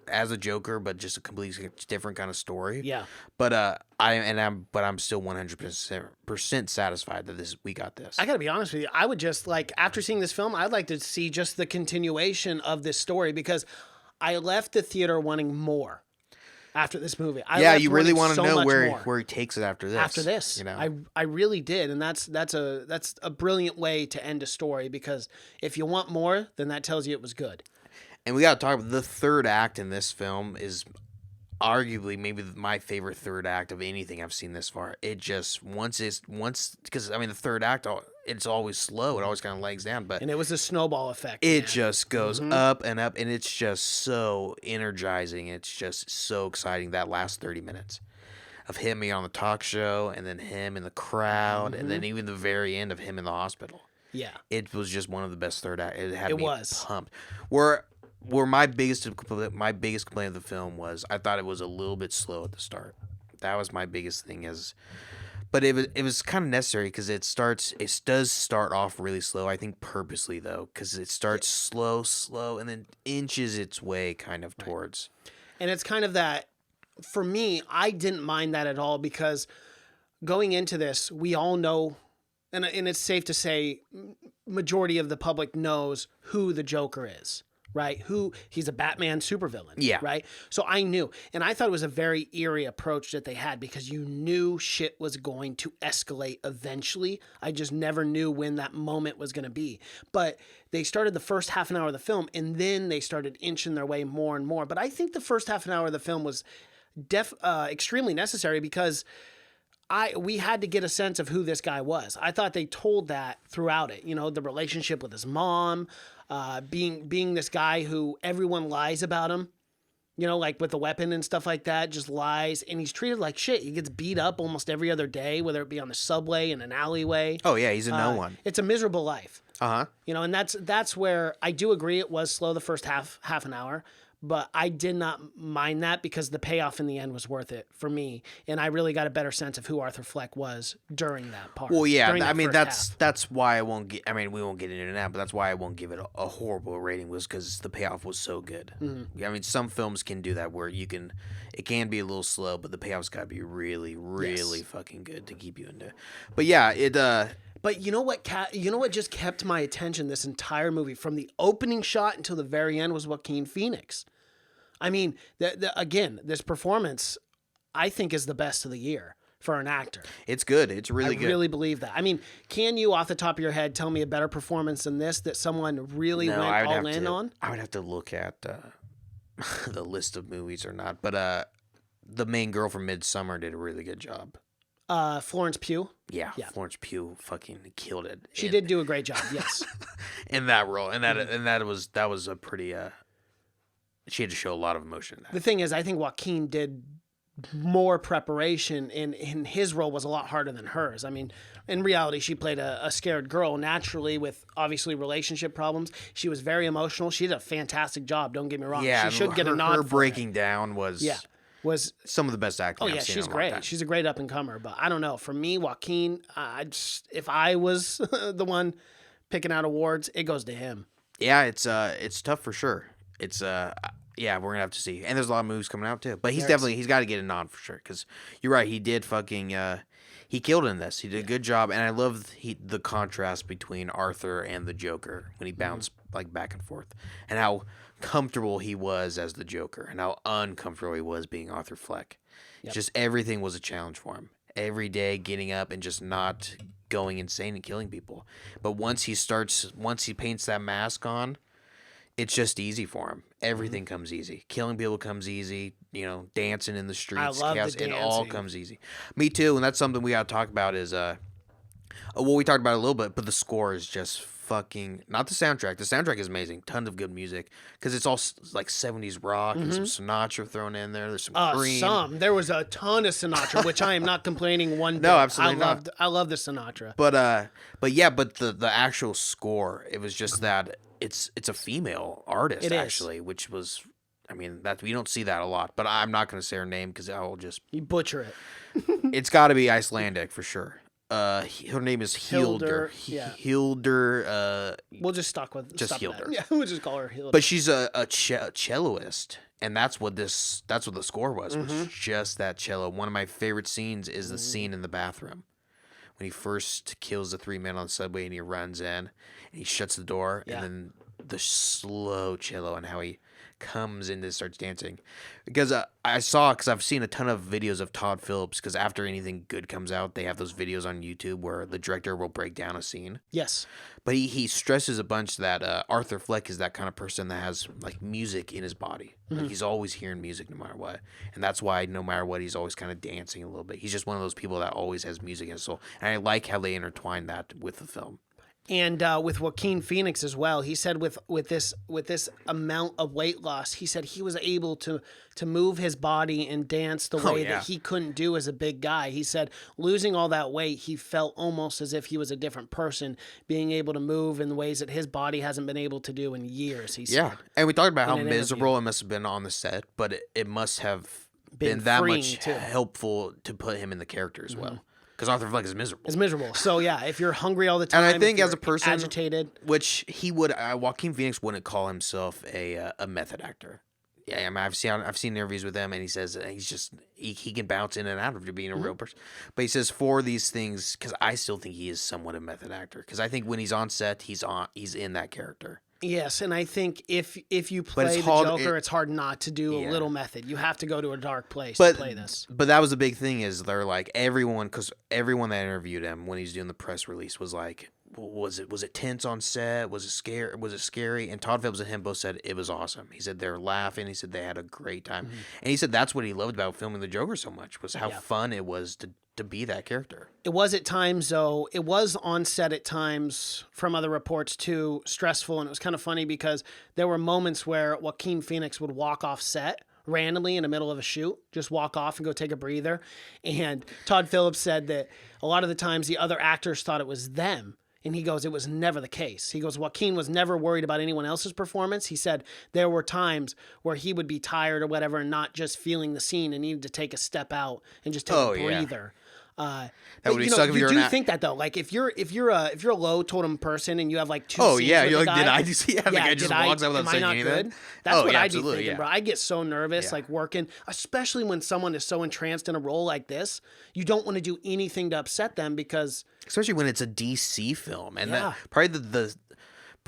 [SPEAKER 3] As a Joker, but just a completely different kind of story.
[SPEAKER 4] Yeah.
[SPEAKER 3] But I'm still 100% satisfied that we got this.
[SPEAKER 4] I gotta be honest with you. I would just after seeing this film, I'd like to see just the continuation of this story because I left the theater wanting more after this movie.
[SPEAKER 3] You really want to know where he takes it after this.
[SPEAKER 4] After this, I really did, and that's a brilliant way to end a story because if you want more, then that tells you it was good.
[SPEAKER 3] And we got to talk about the third act in this film is arguably maybe my favorite third act of anything I've seen this far. It just because the third act it's always slow. It always kind of lags down, and
[SPEAKER 4] it was a snowball effect.
[SPEAKER 3] It just goes up and up, and it's just so energizing. It's just so exciting. That last 30 minutes of him being on the talk show, and then him in the crowd, and then even the very end of him in the hospital.
[SPEAKER 4] Yeah,
[SPEAKER 3] it was just one of the best third acts. It had me pumped. Where my biggest complaint of the film was, I thought it was a little bit slow at the start. That was my biggest thing. But it was kind of necessary because it does start off really slow. I think purposely though, because it starts slow, and then inches its way kind of towards.
[SPEAKER 4] And it's kind of that for me, I didn't mind that at all because going into this, we all know, and it's safe to say, majority of the public knows who the Joker is, right? He's a Batman supervillain,
[SPEAKER 3] Yeah.
[SPEAKER 4] right? So I knew, and I thought it was a very eerie approach that they had because you knew shit was going to escalate eventually. I just never knew when that moment was going to be. But they started the first half an hour of the film, and then they started inching their way more and more. But I think the first half an hour of the film was extremely necessary because we had to get a sense of who this guy was. I thought they told that throughout it. You know, the relationship with his mom, being this guy who everyone lies about him. You know, like with the weapon and stuff like that, just lies, and he's treated like shit. He gets beat up almost every other day, whether it be on the subway, in an alleyway.
[SPEAKER 3] Oh yeah, he's a no one.
[SPEAKER 4] It's a miserable life. You know, and that's where I do agree it was slow the first half an hour. But I did not mind that because the payoff in the end was worth it for me, and I really got a better sense of who Arthur Fleck was during that part.
[SPEAKER 3] Well, yeah,
[SPEAKER 4] I mean
[SPEAKER 3] that's why I won't get. I mean, we won't get into it now, but that's why I won't give it a horrible rating, was because the payoff was so good. I mean, some films can do that where it can be a little slow, but the payoff's got to be really, really fucking good to keep you into. But yeah,
[SPEAKER 4] But you know what? You know what just kept my attention this entire movie from the opening shot until the very end was Joaquin Phoenix. I mean, again, this performance, I think, is the best of the year for an actor.
[SPEAKER 3] It's good. It's really good.
[SPEAKER 4] I really believe that. I mean, can you, off the top of your head, tell me a better performance than this that someone really went all in on?
[SPEAKER 3] I would have to look at the list of movies or not. But the main girl from Midsommar did a really good job.
[SPEAKER 4] Florence Pugh?
[SPEAKER 3] Yeah, Florence Pugh fucking killed it.
[SPEAKER 4] She did do a great job, yes.
[SPEAKER 3] In that role. And that was a pretty... she had to show a lot of emotion in that.
[SPEAKER 4] The thing is, I think Joaquin did more preparation, and his role was a lot harder than hers. I mean, in reality, she played a scared girl naturally with obviously relationship problems. She was very emotional. She did a fantastic job. Don't get me wrong.
[SPEAKER 3] Yeah,
[SPEAKER 4] she should get a nod.
[SPEAKER 3] Her breaking down was some of the best acting. I've seen
[SPEAKER 4] she's great. She's a great up and comer. But I don't know. For me, Joaquin, if I was the one picking out awards, it goes to him.
[SPEAKER 3] Yeah, it's tough for sure. It's we're gonna have to see, and there's a lot of movies coming out too. But he's got to get a nod for sure, because you're right. He did fucking he killed in this. He did a good job, and I love the contrast between Arthur and the Joker when he bounced like back and forth, and how comfortable he was as the Joker, and how uncomfortable he was being Arthur Fleck. Just everything was a challenge for him. Every day getting up and just not going insane and killing people. But once he paints that mask on, it's just easy for him. Everything comes easy. Killing people comes easy. You know, dancing in the streets, chaos, it all comes easy. Me too, and that's something we got to talk about is, well, we talked about it a little bit, but the score is just fucking, not the soundtrack. The soundtrack is amazing. Tons of good music, because it's all like 70s rock and some Sinatra thrown in there. There's some Cream.
[SPEAKER 4] There was a ton of Sinatra, which I am not complaining one bit.
[SPEAKER 3] No, absolutely not.
[SPEAKER 4] I love the Sinatra.
[SPEAKER 3] But the actual score, it was just that it's a female artist actually, which was, I mean, that we don't see that a lot. But I'm not going to say her name because I'll just
[SPEAKER 4] butcher it.
[SPEAKER 3] It's got to be Icelandic for sure. Her name is Hildur. Hildur.
[SPEAKER 4] We'll just stop with
[SPEAKER 3] Hildur.
[SPEAKER 4] Yeah, we'll just call her Hildur.
[SPEAKER 3] But she's a celloist, and that's what the score was. Was just that cello. One of my favorite scenes is the scene in the bathroom when he first kills the three men on the subway, and he runs in and he shuts the door, and then the slow cello and how he comes in and starts dancing. Because I've seen a ton of videos of Todd Phillips, because after anything good comes out, they have those videos on YouTube where the director will break down a scene.
[SPEAKER 4] Yes.
[SPEAKER 3] But he stresses a bunch that Arthur Fleck is that kind of person that has like music in his body. Like he's always hearing music no matter what. And that's why no matter what, he's always kind of dancing a little bit. He's just one of those people that always has music in his soul. And I like how they intertwine that with the film.
[SPEAKER 4] And with Joaquin Phoenix as well, he said with this amount of weight loss, he said he was able to move his body and dance the way that he couldn't do as a big guy. He said losing all that weight, he felt almost as if he was a different person, being able to move in ways that his body hasn't been able to do in years. He said.
[SPEAKER 3] Yeah, and we talked about how miserable it must have been on the set, but it must have been that much helpful to put him in the character as well. Because Arthur Fleck is miserable.
[SPEAKER 4] It's miserable. So, yeah, if you're hungry all the time,
[SPEAKER 3] and I think as a person,
[SPEAKER 4] agitated.
[SPEAKER 3] Which he would, Joaquin Phoenix wouldn't call himself a method actor. Yeah, I mean, I've seen interviews with him, and he says he's just he can bounce in and out of being a real person. But he says for these things, because I still think he is somewhat a method actor. Because I think when he's on set, he's in that character.
[SPEAKER 4] Yes, and I think if you play the Joker, it's hard not to do a little method. You have to go to a dark place to play this.
[SPEAKER 3] But that was the big thing is they're like everyone that interviewed him when he's doing the press release was like, was it tense on set? Was it scary? And Todd Phillips and him both said it was awesome. He said they're laughing. He said they had a great time, and he said that's what he loved about filming the Joker so much was how fun it was to be that character.
[SPEAKER 4] It was at times, though. It was on set at times, from other reports too, stressful, and it was kind of funny because there were moments where Joaquin Phoenix would walk off set randomly in the middle of a shoot, just walk off and go take a breather. And Todd Phillips said that a lot of the times the other actors thought it was them. And he goes, it was never the case. He goes, Joaquin was never worried about anyone else's performance. He said there were times where he would be tired or whatever and not just feeling the scene and needed to take a step out and just take a breather.
[SPEAKER 3] That would be suck if you're
[SPEAKER 4] do think that though, like if you're a low totem person and you have like two. Oh scenes
[SPEAKER 3] yeah,
[SPEAKER 4] with
[SPEAKER 3] you're
[SPEAKER 4] the
[SPEAKER 3] like,
[SPEAKER 4] guy,
[SPEAKER 3] did I just the guy just walks out without saying anything?
[SPEAKER 4] That's what I'd be thinking, bro. I get so nervous, like working, especially when someone is so entranced in a role like this. You don't want to do anything to upset them because,
[SPEAKER 3] especially when it's a DC film, and that probably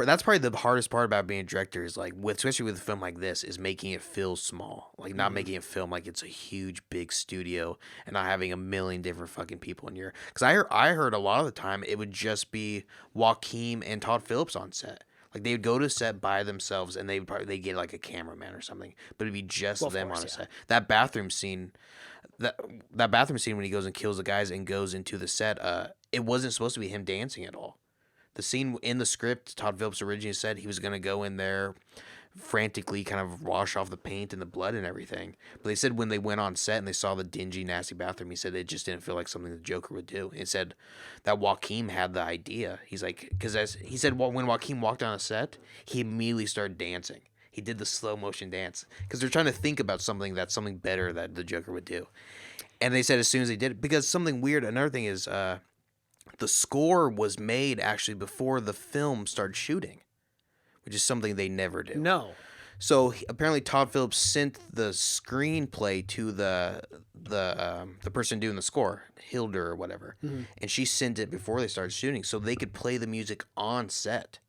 [SPEAKER 3] that's probably the hardest part about being a director is like especially with a film like this is making it feel small, like not making it feel like it's a huge big studio and not having a million different fucking people in your. Because I heard a lot of the time it would just be Joaquin and Todd Phillips on set. Like they would go to set by themselves and they'd get like a cameraman or something, but it'd be just them on a set. That bathroom scene. That bathroom scene when he goes and kills the guys and goes into the set, it wasn't supposed to be him dancing at all. The scene in the script, Todd Phillips originally said he was going to go in there frantically kind of wash off the paint and the blood and everything. But they said when they went on set and they saw the dingy, nasty bathroom, he said it just didn't feel like something the Joker would do. He said that Joaquin had the idea. He's like, because as he said, when Joaquin walked on a set, he immediately started dancing. He did the slow motion dance because they're trying to think about something better that the Joker would do. And they said as soon as they did it, because something weird, another thing is the score was made actually before the film started shooting, which is something they never do.
[SPEAKER 4] No.
[SPEAKER 3] So apparently Todd Phillips sent the screenplay to the person doing the score, Hilder or whatever, and she sent it before they started shooting so they could play the music on set.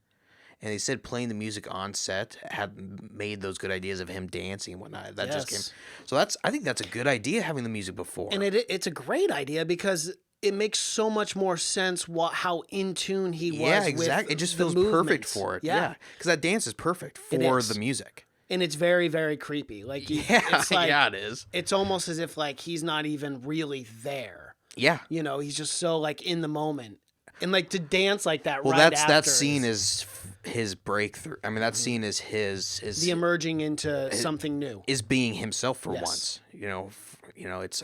[SPEAKER 3] And they said playing the music on set had made those good ideas of him dancing and whatnot. That just came. So I think that's a good idea, having the music before.
[SPEAKER 4] And it's a great idea because it makes so much more sense how in tune he was.
[SPEAKER 3] Yeah, exactly.
[SPEAKER 4] With
[SPEAKER 3] it just feels perfect for it. Yeah, because that dance is perfect for the music.
[SPEAKER 4] And it's very, very creepy. Like it's like,
[SPEAKER 3] yeah, it is.
[SPEAKER 4] It's almost as if like he's not even really there.
[SPEAKER 3] Yeah,
[SPEAKER 4] he's just so like in the moment. And like to dance like that.
[SPEAKER 3] Well, that scene is his breakthrough. I mean, that scene is his
[SPEAKER 4] the emerging into something new.
[SPEAKER 3] Is being himself for once. It's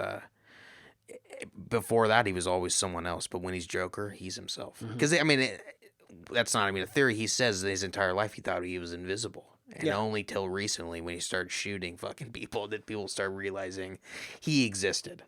[SPEAKER 3] before that he was always someone else, but when he's Joker, he's himself. Because that's not. I mean, a theory he says that his entire life he thought he was invisible, and only till recently when he started shooting fucking people did people start realizing he existed.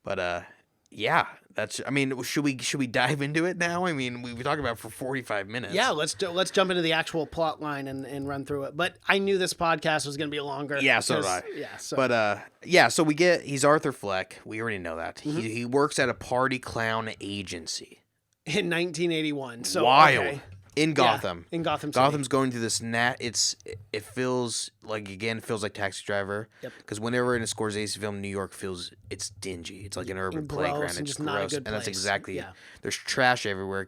[SPEAKER 3] But yeah, that's. I mean, should we dive into it now? I mean, we talked about it for 45 minutes.
[SPEAKER 4] Yeah, let's jump into the actual plot line and run through it. But I knew this podcast was going to be longer.
[SPEAKER 3] Yeah, so did I.
[SPEAKER 4] Yeah, so.
[SPEAKER 3] But so he's Arthur Fleck. We already know that. He works at a party clown agency
[SPEAKER 4] in 1981. So
[SPEAKER 3] wild.
[SPEAKER 4] Okay.
[SPEAKER 3] In Gotham.
[SPEAKER 4] In Gotham City.
[SPEAKER 3] Gotham's going through this it feels like Taxi Driver.
[SPEAKER 4] Yep.
[SPEAKER 3] Because whenever in a Scorsese film, New York it's dingy. It's like an urban playground. It's
[SPEAKER 4] just not a good
[SPEAKER 3] and that's
[SPEAKER 4] place.
[SPEAKER 3] exactly it. There's trash everywhere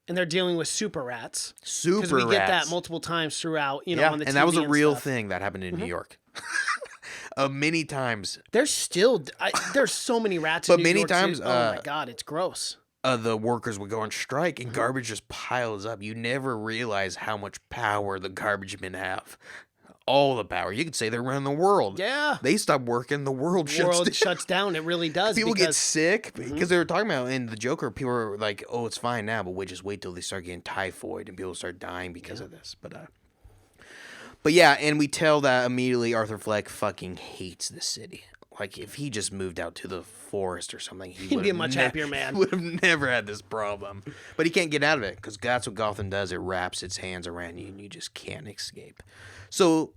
[SPEAKER 4] and they're dealing with super rats.
[SPEAKER 3] Because
[SPEAKER 4] we get that multiple times throughout, on the TV
[SPEAKER 3] and that was a real
[SPEAKER 4] stuff.
[SPEAKER 3] thing that happened in New York. Many times.
[SPEAKER 4] There's so many rats in New York City. Oh my God, it's gross.
[SPEAKER 3] The workers would go on strike and garbage just piles up. You never realize how much power the garbage men have. All the power. You could say they're running the world.
[SPEAKER 4] Yeah.
[SPEAKER 3] They stop working, the world
[SPEAKER 4] shuts down. It really does.
[SPEAKER 3] People get sick because they were talking about in the Joker, people were like, oh, it's fine now, but just wait till they start getting typhoid and people start dying because of this. But yeah, and we tell that immediately Arthur Fleck fucking hates the city. Like, if he just moved out to the forest or something,
[SPEAKER 4] he'd be a much happier man.
[SPEAKER 3] Would have never had this problem. But he can't get out of it, because that's what Gotham does. It wraps its hands around you, and you just can't escape. So,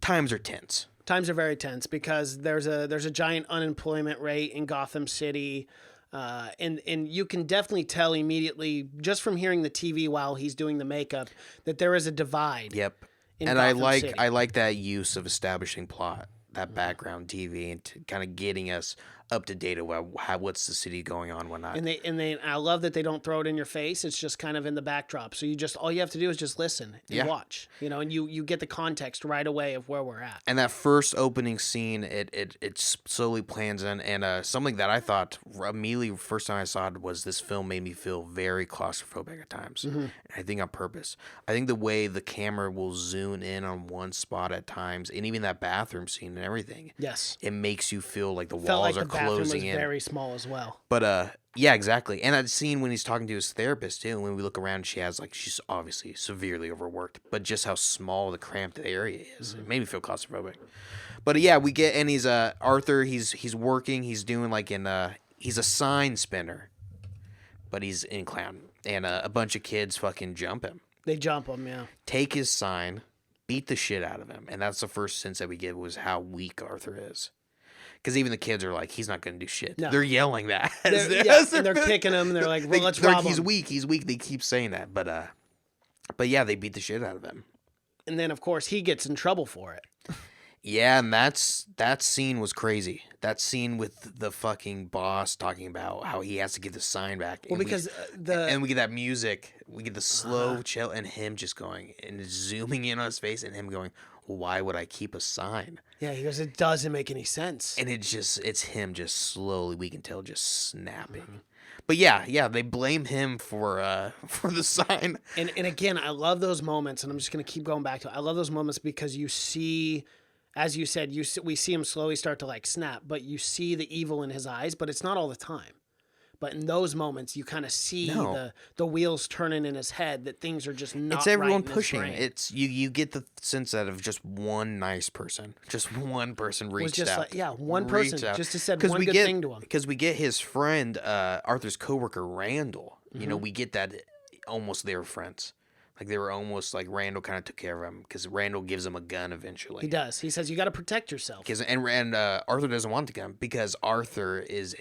[SPEAKER 3] times are tense.
[SPEAKER 4] Times are very tense because there's a giant unemployment rate in Gotham City. And you can definitely tell immediately just from hearing the TV while he's doing the makeup that there is a divide.
[SPEAKER 3] Yep.
[SPEAKER 4] In
[SPEAKER 3] And
[SPEAKER 4] Gotham City.
[SPEAKER 3] I like that use of establishing plot, that background TV, and kind of getting us up to date about what's the city going on, whatnot.
[SPEAKER 4] And I love that they don't throw it in your face. It's just kind of in the backdrop. So all you have to do is just listen and watch, and you get the context right away of where we're at.
[SPEAKER 3] And that first opening scene, it slowly plans in, and something that I thought immediately first time I saw it was this film made me feel very claustrophobic at times. Mm-hmm. And I think on purpose. I think the way the camera will zoom in on one spot at times, and even that bathroom scene and everything.
[SPEAKER 4] Yes,
[SPEAKER 3] it makes you feel like the walls are closing in.
[SPEAKER 4] Very small as well.
[SPEAKER 3] But yeah, exactly. And that scene when he's talking to his therapist too, when we look around, she's obviously severely overworked, but just how small the cramped area is, it made me feel claustrophobic. But yeah, we get, and he's Arthur. He's working. He's doing he's a sign spinner, but he's in clown, and a bunch of kids fucking jump him.
[SPEAKER 4] They jump him, yeah.
[SPEAKER 3] Take his sign, beat the shit out of him, and that's the first sense that we get was how weak Arthur is. Because even the kids are like, he's not going to do shit. No. They're yelling that.
[SPEAKER 4] And they're kicking him. And they're like, well, let's rob him.
[SPEAKER 3] He's weak. He's weak. They keep saying that. But yeah, they beat the shit out of him.
[SPEAKER 4] And then, of course, he gets in trouble for it.
[SPEAKER 3] Yeah, and that scene was crazy. That scene with the fucking boss talking about how he has to get the sign back.
[SPEAKER 4] Well, because
[SPEAKER 3] and we get that music. We get the slow chill and him just going and zooming in on his face and him going, why would I keep a sign?
[SPEAKER 4] Yeah, he goes, it doesn't make any sense.
[SPEAKER 3] And it's him just slowly, we can tell, just snapping. Mm-hmm. But yeah, they blame him for the sign.
[SPEAKER 4] And again, I love those moments, and I'm just going to keep going back to it. I love those moments because you see, as you said, we see him slowly start to snap, but you see the evil in his eyes, but it's not all the time. But in those moments, you kind of see the wheels turning in his head, that things are just not.
[SPEAKER 3] It's everyone
[SPEAKER 4] right in
[SPEAKER 3] pushing.
[SPEAKER 4] His brain.
[SPEAKER 3] It's you get the sense that of just one nice person, just one person reached out.
[SPEAKER 4] One person just said one good thing to him.
[SPEAKER 3] Because we get his friend, Arthur's coworker Randall. Mm-hmm. We get that almost they were friends. Like they were almost like Randall kind of took care of him because Randall gives him a gun eventually.
[SPEAKER 4] He does. He says you got to protect yourself.
[SPEAKER 3] And Arthur doesn't want the gun because Arthur is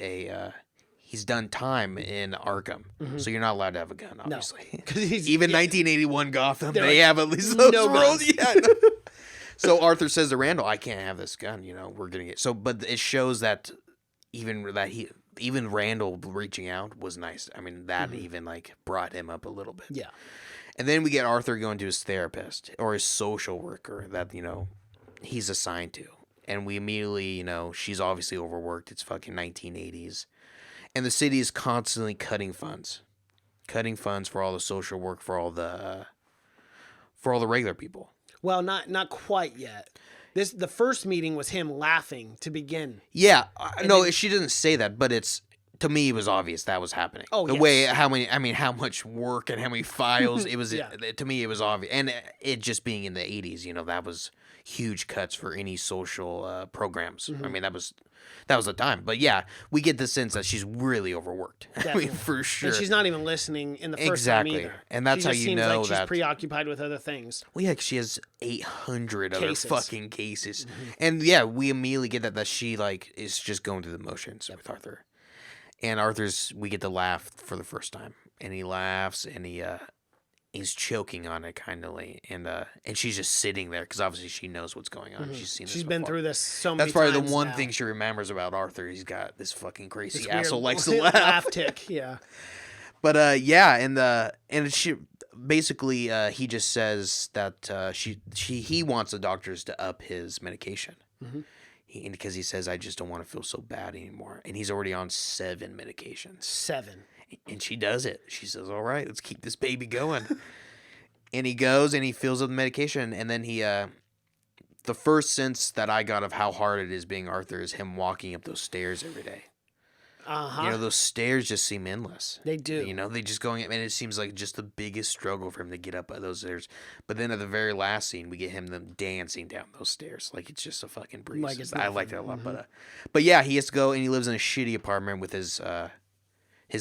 [SPEAKER 3] he's done time in Arkham, so you're not allowed to have a gun, obviously.
[SPEAKER 4] No,
[SPEAKER 3] even 1981 Gotham, they have at least those rules. Yeah. So Arthur says to Randall, "I can't have this gun. We're gonna get." So, but it shows that even Randall reaching out was nice. I mean, that even brought him up a little bit.
[SPEAKER 4] Yeah.
[SPEAKER 3] And then we get Arthur going to his therapist or his social worker that he's assigned to, and we immediately she's obviously overworked. It's fucking 1980s. And the city is constantly cutting funds for all the social work, for all the regular people.
[SPEAKER 4] Well, not quite yet. The first meeting was him laughing to begin.
[SPEAKER 3] Yeah, she doesn't say that, but to me it was obvious that was happening.
[SPEAKER 4] Oh,
[SPEAKER 3] way how much work and how many files it was. To me it was obvious, and it just being in the 80s, that was huge cuts for any social programs. Mm-hmm. I mean that was the time. But yeah, we get the sense that she's really overworked.
[SPEAKER 4] Definitely.
[SPEAKER 3] I mean, for sure.
[SPEAKER 4] And she's not even listening in the first time either.
[SPEAKER 3] And that's how you know
[SPEAKER 4] she's preoccupied with other things.
[SPEAKER 3] Well, yeah, 'cause she has 800 other fucking cases. Mm-hmm. And yeah, we immediately get that she is just going through the motions with Arthur. And we get to laugh for the first time. And he laughs and he's choking on it kindly, and she's just sitting there because obviously she knows what's going on. Mm-hmm.
[SPEAKER 4] She's been through this so many times.
[SPEAKER 3] That's probably the one thing she remembers about Arthur. He's got this fucking crazy asshole likes to
[SPEAKER 4] laugh tick. Yeah.
[SPEAKER 3] But yeah, and she basically he just says that he wants the doctors to up his medication. Mm-hmm. Because he says, I just don't want to feel so bad anymore. And he's already on 7 medications.
[SPEAKER 4] 7.
[SPEAKER 3] And she does it. She says, all right, let's keep this baby going. And he goes and he fills up the medication. And then the first sense that I got of how hard it is being Arthur is him walking up those stairs every day.
[SPEAKER 4] Uh-huh.
[SPEAKER 3] Those stairs just seem endless.
[SPEAKER 4] They do.
[SPEAKER 3] They just going, and it seems like just the biggest struggle for him to get up those stairs. But then at the very last scene, we get him dancing down those stairs. Like it's just a fucking breeze. I like that a lot. Mm-hmm. But yeah, he has to go and he lives in a shitty apartment with his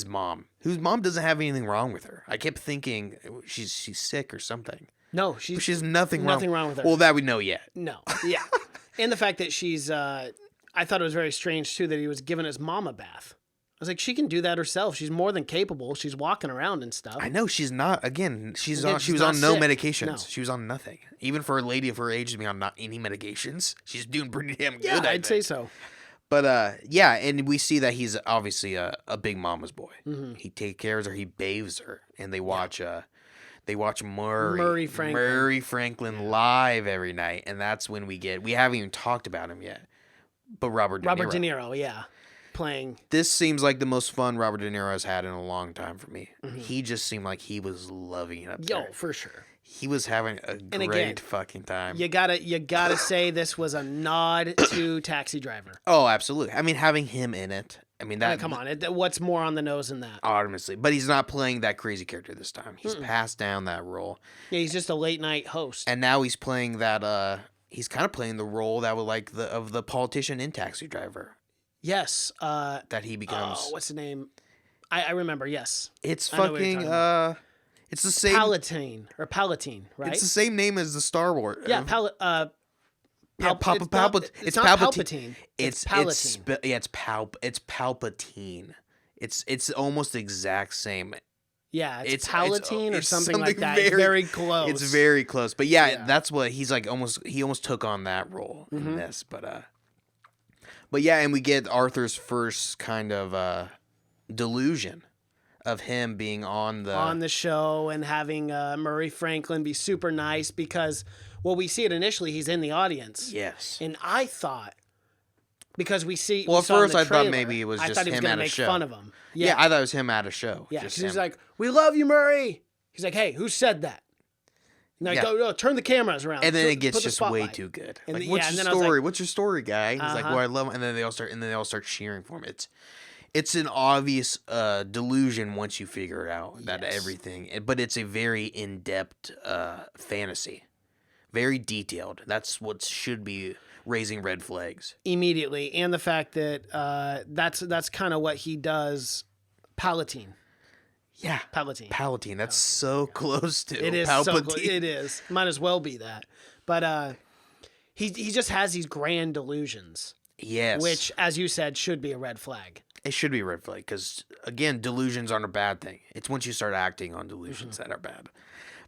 [SPEAKER 3] mom, whose mom doesn't have anything wrong with her. I kept thinking she's sick or something.
[SPEAKER 4] No,
[SPEAKER 3] she's nothing
[SPEAKER 4] wrong with her.
[SPEAKER 3] Well, that we know yet.
[SPEAKER 4] No, yeah, and the fact that she's, I thought it was very strange too that he was giving his mom a bath. I was like, she can do that herself. She's more than capable. She's walking around and stuff.
[SPEAKER 3] I know she's not. Again, she was on
[SPEAKER 4] sick.
[SPEAKER 3] no medications.
[SPEAKER 4] No.
[SPEAKER 3] She was on nothing. Even for a lady of her age to be on not any medications, she's doing pretty damn good.
[SPEAKER 4] Yeah, I'd say so.
[SPEAKER 3] But yeah, and we see that he's obviously a big mama's boy.
[SPEAKER 4] Mm-hmm.
[SPEAKER 3] He takes care of her. He bathes her, and they watch
[SPEAKER 4] Murray
[SPEAKER 3] Franklin live every night, and that's when we haven't even talked about him yet. But Robert De
[SPEAKER 4] Niro, yeah. Playing.
[SPEAKER 3] This seems like the most fun Robert De Niro has had in a long time for me. Mm-hmm. He just seemed like he was loving it up there.
[SPEAKER 4] Yo, for sure.
[SPEAKER 3] He was having a great fucking time.
[SPEAKER 4] You gotta say this was a nod to Taxi Driver.
[SPEAKER 3] Oh, absolutely. I mean, having him in it. I mean, that.
[SPEAKER 4] Come on, what's more on the nose than that?
[SPEAKER 3] Honestly, but he's not playing that crazy character this time. He's passed down that role.
[SPEAKER 4] Yeah, he's just a late night host.
[SPEAKER 3] And now he's playing that. He's kind of playing the role that would of the politician in Taxi Driver.
[SPEAKER 4] Yes.
[SPEAKER 3] That he becomes.
[SPEAKER 4] Oh, what's the name? I remember. Yes.
[SPEAKER 3] It's fucking. It's the same.
[SPEAKER 4] Palatine, right?
[SPEAKER 3] It's the same name as the Star Wars.
[SPEAKER 4] Yeah,
[SPEAKER 3] It's Palpatine.
[SPEAKER 4] It's Palpatine.
[SPEAKER 3] It's Palpatine. It's almost the exact same.
[SPEAKER 4] Yeah, it's Palatine or something like that. Very close.
[SPEAKER 3] It's very close. But yeah, that's what he's like. He almost took on that role in this. But yeah, and we get Arthur's first kind of delusion of him being on the
[SPEAKER 4] show and having Murray Franklin be super nice because, well, we see it initially. He's in the audience.
[SPEAKER 3] Yes.
[SPEAKER 4] And I thought, because we see.
[SPEAKER 3] Well,
[SPEAKER 4] at
[SPEAKER 3] first I thought maybe it was just him at a show.
[SPEAKER 4] Fun of him.
[SPEAKER 3] Yeah, I thought it was him at a show.
[SPEAKER 4] Yeah, because he's like, "We love you, Murray." He's like, "Hey, who said that?" And I go, turn the cameras around.
[SPEAKER 3] And then it gets just way too good.
[SPEAKER 4] And
[SPEAKER 3] like, what's your story? What's your story, guy? He's like, well, I love him. And then they all start cheering for him. It's an obvious delusion once you figure it out that everything, but it's a very in-depth fantasy, very detailed. That's what should be raising red flags
[SPEAKER 4] immediately, and the fact that that's kind of what he does. Palatine.
[SPEAKER 3] Yeah,
[SPEAKER 4] Palatine.
[SPEAKER 3] That's so close to
[SPEAKER 4] it is.
[SPEAKER 3] Palpatine.
[SPEAKER 4] It is. Might as well be that. But he just has these grand delusions.
[SPEAKER 3] Yes.
[SPEAKER 4] Which, as you said, should be a red flag.
[SPEAKER 3] It should be a red flag because, again, delusions aren't a bad thing. It's once you start acting on delusions that are bad.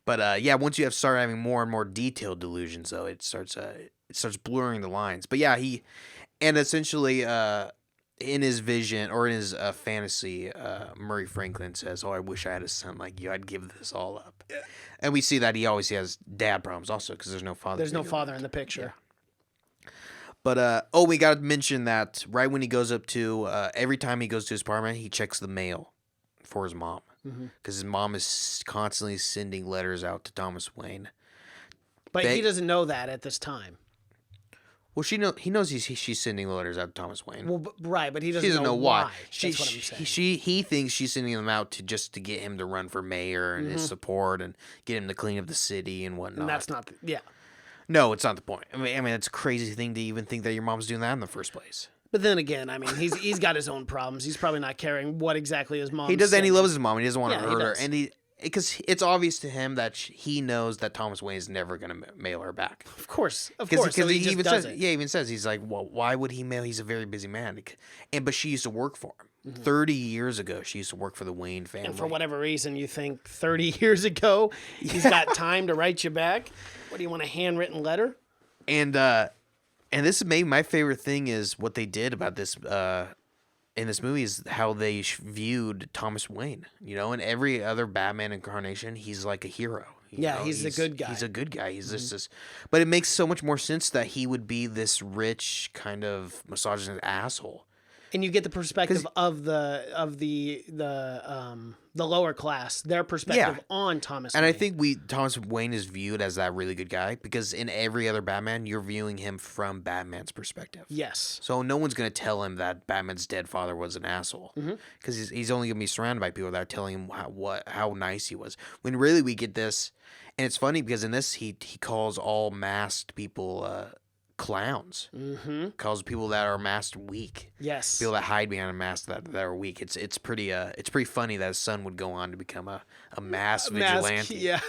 [SPEAKER 3] But yeah, once you start having more and more detailed delusions, though, it starts blurring the lines. But yeah, essentially in his vision or in his fantasy, Murray Franklin says, "Oh, I wish I had a son like you. I'd give this all up." Yeah. And we see that he always has dad problems also because there's no father.
[SPEAKER 4] There's no father in the picture.
[SPEAKER 3] Yeah. But we got to mention that right when he goes up to every time he goes to his apartment, he checks the mail for his mom because his mom is constantly sending letters out to Thomas Wayne.
[SPEAKER 4] But he doesn't know that at this time.
[SPEAKER 3] Well, he knows she's sending letters out to Thomas Wayne.
[SPEAKER 4] Well, right, but he doesn't know why. That's what I'm saying.
[SPEAKER 3] He thinks she's sending them out to get him to run for mayor and his support and get him to clean up the city and whatnot.
[SPEAKER 4] And that's not
[SPEAKER 3] No, it's not the point. I mean, it's a crazy thing to even think that your mom's doing that in the first place.
[SPEAKER 4] But then again, I mean, he's got his own problems. He's probably not caring what exactly his mom.
[SPEAKER 3] He does, and he loves his mom. And he doesn't want to hurt her,
[SPEAKER 4] does.
[SPEAKER 3] and because it's obvious to him that he knows that Thomas Wayne is never going to mail her back.
[SPEAKER 4] Of course,
[SPEAKER 3] because
[SPEAKER 4] so
[SPEAKER 3] he even says, he even says he's like, well, why would he mail? He's a very busy man, but she used to work for him. 30 years ago, she used to work for the Wayne family.
[SPEAKER 4] And for whatever reason, you think 30 years ago he's got time to write you back? What do you want, a handwritten letter?
[SPEAKER 3] And this is maybe my favorite thing is what they did about this in this movie is how they viewed Thomas Wayne. You know, in every other Batman incarnation, he's like a hero.
[SPEAKER 4] He's a good guy.
[SPEAKER 3] He's a good guy. He's just this, but it makes so much more sense that he would be this rich kind of misogynist asshole.
[SPEAKER 4] And you get the perspective of the lower class, their perspective on Thomas Wayne.
[SPEAKER 3] And I think Thomas Wayne is viewed as that really good guy because in every other Batman, you're viewing him from Batman's perspective.
[SPEAKER 4] Yes.
[SPEAKER 3] So no one's going to tell him that Batman's dead father was an asshole because he's only going to be surrounded by people that are telling him how nice he was. When really we get this, and it's funny because in this he calls all masked people clowns. Calls people that are masked weak.
[SPEAKER 4] Yes.
[SPEAKER 3] People that hide behind a mask that are weak. It's pretty funny that his son would go on to become a masked vigilante.
[SPEAKER 4] Yeah.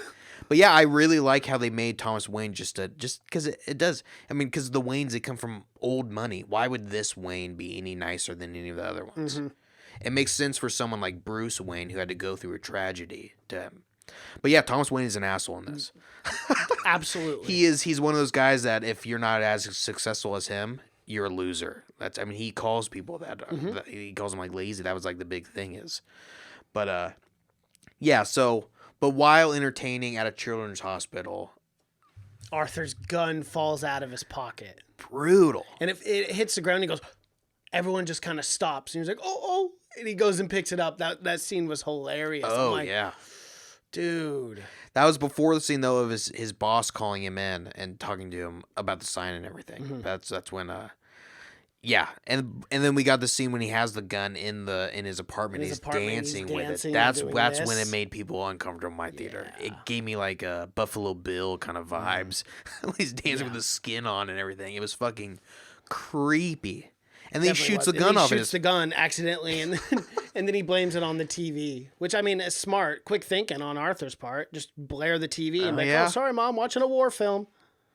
[SPEAKER 3] But yeah, I really like how they made Thomas Wayne just because it does. I mean, because the Waynes, they come from old money. Why would this Wayne be any nicer than any of the other ones? Mm-hmm. It makes sense for someone like Bruce Wayne who had to go through a tragedy to him. But yeah, Thomas Wayne is an asshole in this.
[SPEAKER 4] Absolutely.
[SPEAKER 3] He's one of those guys that if you're not as successful as him, you're a loser. He calls people that, he calls them like lazy. That was like the big thing is. But yeah, but while entertaining at a children's hospital,
[SPEAKER 4] Arthur's gun falls out of his pocket.
[SPEAKER 3] Brutal.
[SPEAKER 4] And if it hits the ground, he goes, everyone just kind of stops. And he's like, oh, and he goes and picks it up. That scene was hilarious.
[SPEAKER 3] Oh, yeah.
[SPEAKER 4] Dude.
[SPEAKER 3] That was before the scene, though, of his boss calling him in and talking to him about the sign and everything. Mm-hmm. That's when, yeah. And then we got the scene when he has the gun in his apartment. He's dancing with it. That's when it made people uncomfortable in my theater. It gave me like a Buffalo Bill kind of vibes. He's dancing with the skin on and everything. It was fucking creepy. And then he shoots the gun off. He shoots
[SPEAKER 4] the gun accidentally, and then he blames it on the TV. Which, I mean, is smart, quick thinking on Arthur's part. Just blare the TV and oh, sorry, Mom, watching a war film.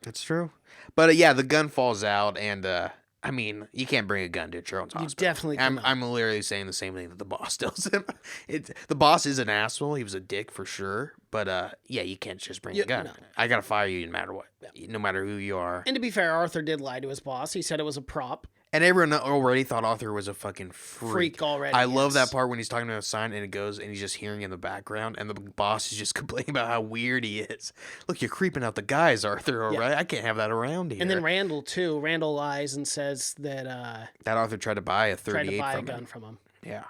[SPEAKER 3] That's true. But yeah, the gun falls out, and I mean, you can't bring a gun to a children's hospital.
[SPEAKER 4] You definitely cannot.
[SPEAKER 3] I'm literally saying the same thing that the boss tells him. The boss is an asshole. He was a dick for sure. But yeah, you can't just bring a gun. No. I gotta fire you no matter what, no matter who you are.
[SPEAKER 4] And to be fair, Arthur did lie to his boss. He said it was a prop.
[SPEAKER 3] And everyone already thought Arthur was a fucking freak
[SPEAKER 4] already.
[SPEAKER 3] I love that part when he's talking to a sign and it goes and he's just hearing in the background and the boss is just complaining about how weird he is. Look, you're creeping out the guys, Arthur, all right? I can't have that around here.
[SPEAKER 4] And then Randall, too. Randall lies and says that...
[SPEAKER 3] that Arthur tried to buy a .38
[SPEAKER 4] gun from him.
[SPEAKER 3] Yeah.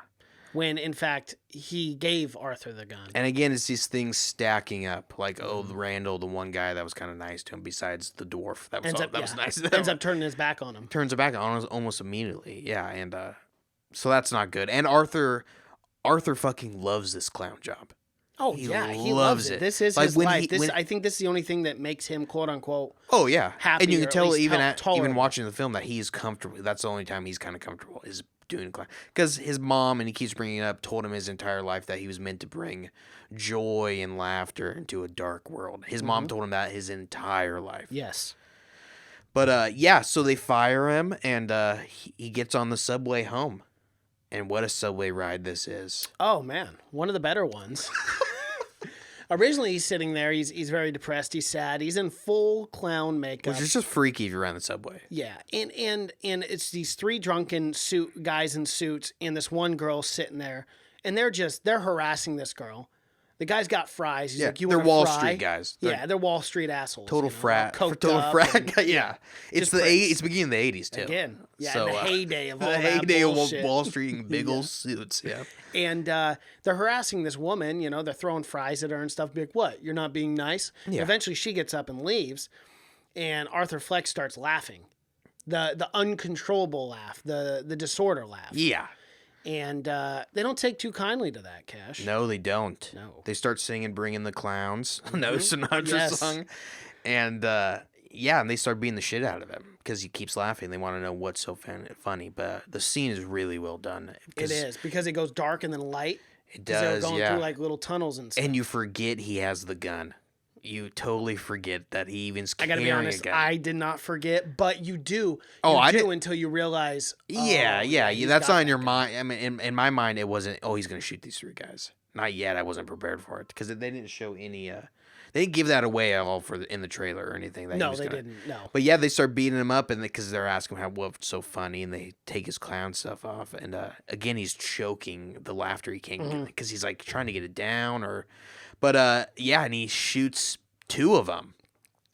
[SPEAKER 4] When, in fact, he gave Arthur the gun.
[SPEAKER 3] And again, it's these things stacking up. Like, Randall, the one guy that was kind of nice to him, besides the dwarf. That was nice to him.
[SPEAKER 4] Ends up turning his back on him.
[SPEAKER 3] Turns it back on him almost immediately. Yeah, and so that's not good. And Arthur fucking loves this clown job.
[SPEAKER 4] Oh, he loves it. This is his life. I think this is the only thing that makes him, quote unquote,
[SPEAKER 3] oh, yeah.
[SPEAKER 4] happy.
[SPEAKER 3] And you can tell even watching the film that he's comfortable. That's the only time he's kind of comfortable is doing clown. Because his mom, and he keeps bringing it up, told him his entire life that he was meant to bring joy and laughter into a dark world. His mom told him that his entire life.
[SPEAKER 4] Yes.
[SPEAKER 3] But yeah, so they fire him, and he gets on the subway home. And what a subway ride this is.
[SPEAKER 4] Oh, man. One of the better ones. Originally, he's sitting there. He's very depressed. He's sad. He's in full clown makeup.
[SPEAKER 3] Which is just freaky if you're on the subway.
[SPEAKER 4] Yeah. And it's these three drunken guys in suits and this one girl sitting there. And they're harassing this girl. The guy's got fries. He's like, they're
[SPEAKER 3] Wall Street guys.
[SPEAKER 4] They're Wall Street assholes.
[SPEAKER 3] Total frat.
[SPEAKER 4] Total frat.
[SPEAKER 3] Yeah. It's it's beginning of the 80s, too.
[SPEAKER 4] Again. Yeah, so, the heyday of all that
[SPEAKER 3] of Wall Street and big old suits. Yeah.
[SPEAKER 4] And they're harassing this woman. They're throwing fries at her and stuff. Be like, what? You're not being nice? Yeah. Eventually, she gets up and leaves. And Arthur Fleck starts laughing. The uncontrollable laugh. The disorder laugh.
[SPEAKER 3] Yeah.
[SPEAKER 4] And they don't take too kindly to that, Cash.
[SPEAKER 3] No, they don't.
[SPEAKER 4] No.
[SPEAKER 3] They start singing Bring in the Clowns, another Sinatra song. And, and they start beating the shit out of him because he keeps laughing. They want to know what's so funny. But the scene is really well done.
[SPEAKER 4] It is, because it goes dark and then light.
[SPEAKER 3] It does,
[SPEAKER 4] they're going through like little tunnels and stuff.
[SPEAKER 3] And you forget he has the gun. You totally forget that he even's carrying a gun. I gotta be honest,
[SPEAKER 4] I did not forget, but you do. I do until you realize.
[SPEAKER 3] Yeah. That's not in your mind. I mean, in my mind, it wasn't. Oh, he's gonna shoot these three guys. Not yet. I wasn't prepared for it because they didn't show any. They didn't give that away at all in the trailer or anything.
[SPEAKER 4] No, they didn't. No.
[SPEAKER 3] But yeah, they start beating him up, and because they're asking him what's so funny, and they take his clown stuff off, and again he's choking the laughter he can't get because he's like trying to get it down But and he shoots two of them.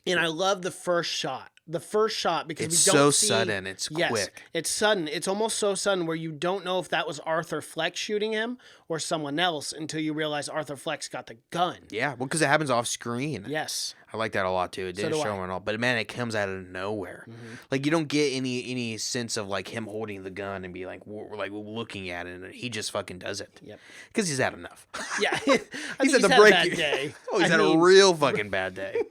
[SPEAKER 4] And I love the first shot. Because
[SPEAKER 3] it's
[SPEAKER 4] we don't
[SPEAKER 3] see... sudden. It's quick.
[SPEAKER 4] It's sudden. It's almost so sudden where you don't know if that was Arthur Fleck shooting him or someone else until you realize Arthur Fleck's got the gun.
[SPEAKER 3] Yeah, well, because it happens off screen.
[SPEAKER 4] Yes.
[SPEAKER 3] I like that a lot, too. It didn't show him at all. But, man, it comes out of nowhere. Mm-hmm. Like, you don't get any sense of, like, him holding the gun and be, like looking at it. And he just fucking does it.
[SPEAKER 4] Yep.
[SPEAKER 3] Because he's had enough.
[SPEAKER 4] Yeah.
[SPEAKER 3] he's had a bad day. He's had a real fucking bad day.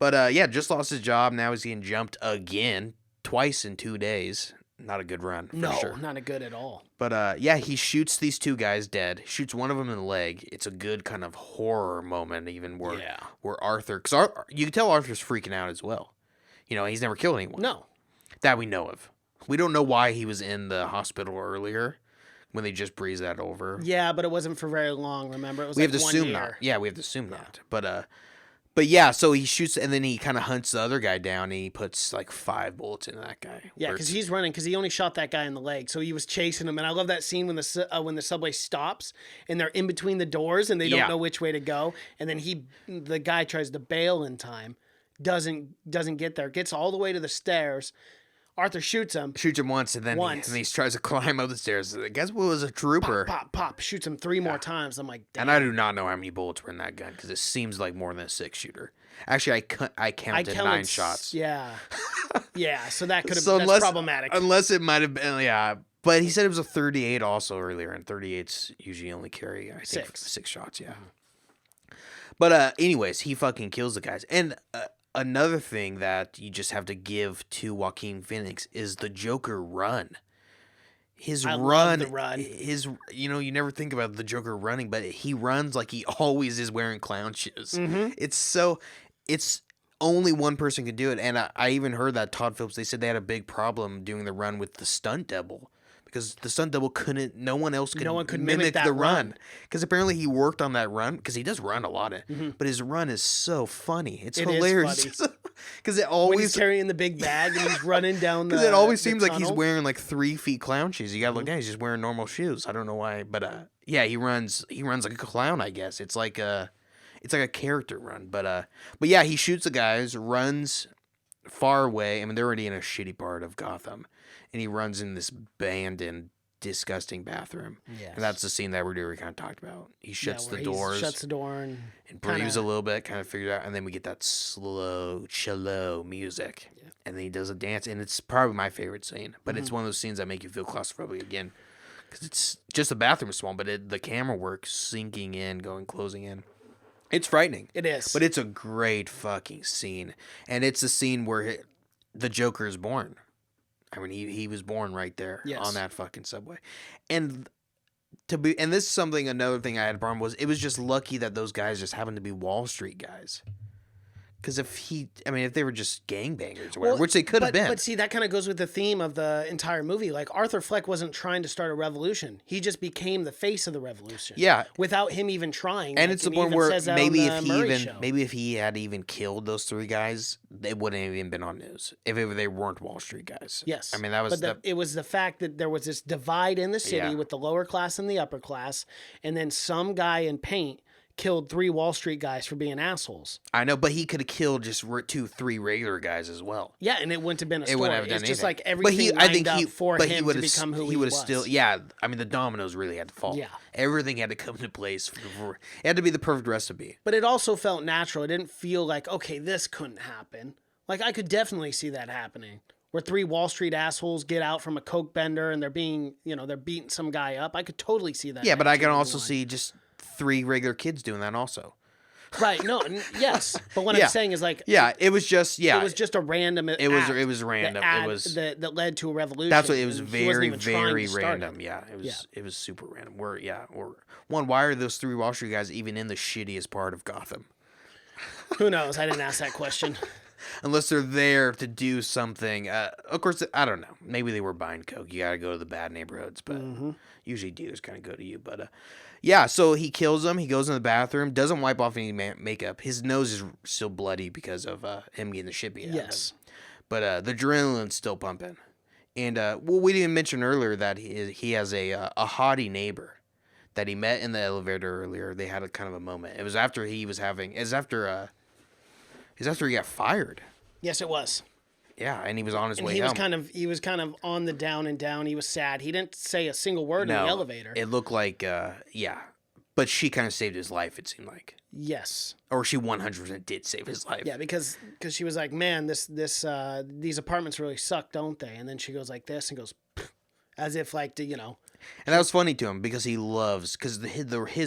[SPEAKER 3] But, just lost his job. Now he's getting jumped again, twice in 2 days. Not a good run.
[SPEAKER 4] No,
[SPEAKER 3] sure.
[SPEAKER 4] not a good at all.
[SPEAKER 3] But yeah, he shoots these two guys dead. Shoots one of them in the leg. It's a good kind of horror moment, even where Arthur, because you can tell Arthur's freaking out as well. You know, he's never killed anyone.
[SPEAKER 4] No,
[SPEAKER 3] that we know of. We don't know why he was in the hospital earlier when they just breezed that over.
[SPEAKER 4] Yeah, but it wasn't for very long. Remember, it was
[SPEAKER 3] we
[SPEAKER 4] like
[SPEAKER 3] have to
[SPEAKER 4] 1
[SPEAKER 3] assume
[SPEAKER 4] year.
[SPEAKER 3] that. Yeah, we have to assume that. But yeah, so he shoots and then he kind of hunts the other guy down and he puts like 5 bullets into that guy.
[SPEAKER 4] Yeah, because he's running because he only shot that guy in the leg, so he was chasing him. And I love that scene when the subway stops and they're in between the doors and they don't know which way to go. And then the guy tries to bail in time, doesn't get there, gets all the way to the stairs. Arthur shoots him
[SPEAKER 3] once and then he tries to climb up the stairs. I guess it was a trooper.
[SPEAKER 4] Pop, shoots him 3 more times. I'm like, damn.
[SPEAKER 3] And I do not know how many bullets were in that gun because it seems like more than a 6-shooter. Actually, I counted 9 shots.
[SPEAKER 4] Yeah, yeah. So that could have that's problematic.
[SPEAKER 3] Unless it might have been, yeah. But he said it was a 38 also earlier, and 38s usually only carry I think 6 shots. Yeah. But anyways, he fucking kills the guys. And another thing that you just have to give to Joaquin Phoenix is the Joker run.
[SPEAKER 4] Love the run.
[SPEAKER 3] You never think about the Joker running, but he runs like he always is wearing clown shoes.
[SPEAKER 4] Mm-hmm.
[SPEAKER 3] It's only one person could do it. And I even heard that Todd Phillips, they said they had a big problem doing the run with the stunt double. Because the stunt double no one could mimic the run. Because apparently he worked on that run. Because he does run a lot. But his run is so funny. It's hilarious. Because it always...
[SPEAKER 4] When he's carrying the big bag and he's running down the
[SPEAKER 3] Because it always seems like he's wearing like 3 feet clown shoes. You gotta look down. He's just wearing normal shoes. I don't know why. But yeah, he runs like a clown, I guess. It's like a character run. But yeah, he shoots the guys, runs far away. I mean, they're already in a shitty part of Gotham. And he runs in this abandoned, disgusting bathroom. Yes. And that's the scene that we kind of talked about. He shuts the doors.
[SPEAKER 4] Shuts the door and
[SPEAKER 3] breathes a little bit, kind of figures out. And then we get that slow, cello music. Yeah. And then he does a dance. And it's probably my favorite scene. But it's one of those scenes that make you feel claustrophobic again. Because it's just the bathroom is small, but the camera work sinking in, closing in. It's frightening.
[SPEAKER 4] It is.
[SPEAKER 3] But it's a great fucking scene. And it's the scene where the Joker is born. I mean, he was born right there on that fucking subway. And this is another thing I had a problem was, it was just lucky that those guys just happened to be Wall Street guys. Because if they were just gangbangers or whatever, which they could have been.
[SPEAKER 4] But see, that kind of goes with the theme of the entire movie. Like, Arthur Fleck wasn't trying to start a revolution. He just became the face of the revolution.
[SPEAKER 3] Yeah.
[SPEAKER 4] Without him even trying.
[SPEAKER 3] And it's the point where maybe if he had even killed those 3 guys, they wouldn't have even been on news. If they weren't Wall Street guys.
[SPEAKER 4] Yes.
[SPEAKER 3] I mean, that was
[SPEAKER 4] it was the fact that there was this divide in the city with the lower class and the upper class. And then some guy in paint killed 3 Wall Street guys for being assholes.
[SPEAKER 3] I know, but he could have killed just 2-3 regular guys as well.
[SPEAKER 4] Yeah, and it wouldn't have been a story.
[SPEAKER 3] It wouldn't have done
[SPEAKER 4] it's
[SPEAKER 3] anything.
[SPEAKER 4] just like everything lined up for him to become who he was.
[SPEAKER 3] I mean, the dominoes really had to fall.
[SPEAKER 4] Yeah.
[SPEAKER 3] Everything had to come into place. It had to be the perfect recipe.
[SPEAKER 4] But it also felt natural. It didn't feel like, okay, this couldn't happen. Like, I could definitely see that happening. Where 3 Wall Street assholes get out from a coke bender and they're beating some guy up. I could totally see that.
[SPEAKER 3] Yeah, but I can also see just 3 regular kids doing that also.
[SPEAKER 4] Right. No. Yes. But what I'm saying is like.
[SPEAKER 3] Yeah. It was just. Yeah.
[SPEAKER 4] It was just a random.
[SPEAKER 3] It was random.
[SPEAKER 4] That led to a revolution.
[SPEAKER 3] That's what it was. Very random. Yeah. It was super random. Why are those 3 Wall Street guys even in the shittiest part of Gotham?
[SPEAKER 4] Who knows? I didn't ask that question.
[SPEAKER 3] Unless they're there to do something. Of course, I don't know. Maybe they were buying coke. You got to go to the bad neighborhoods, but usually dealers kind of go to you. But yeah, so he kills him. He goes in the bathroom, doesn't wipe off any makeup. His nose is still bloody because of him getting the shit beat out of him. But the adrenaline's still pumping. And we didn't mention earlier that he has a haughty neighbor that he met in the elevator earlier. They had a kind of a moment. It was after he got fired.
[SPEAKER 4] Yes, it was.
[SPEAKER 3] Yeah, and he was on his way
[SPEAKER 4] home.
[SPEAKER 3] He
[SPEAKER 4] was kind of on the down and down. He was sad. He didn't say a single word in the elevator.
[SPEAKER 3] It looked like, but she kind of saved his life. It seemed like.
[SPEAKER 4] Yes.
[SPEAKER 3] Or she 100% did save his life.
[SPEAKER 4] Yeah, because she was like, man, these apartments really suck, don't they? And then she goes like this and goes, as if like to.
[SPEAKER 3] And that was funny to him because his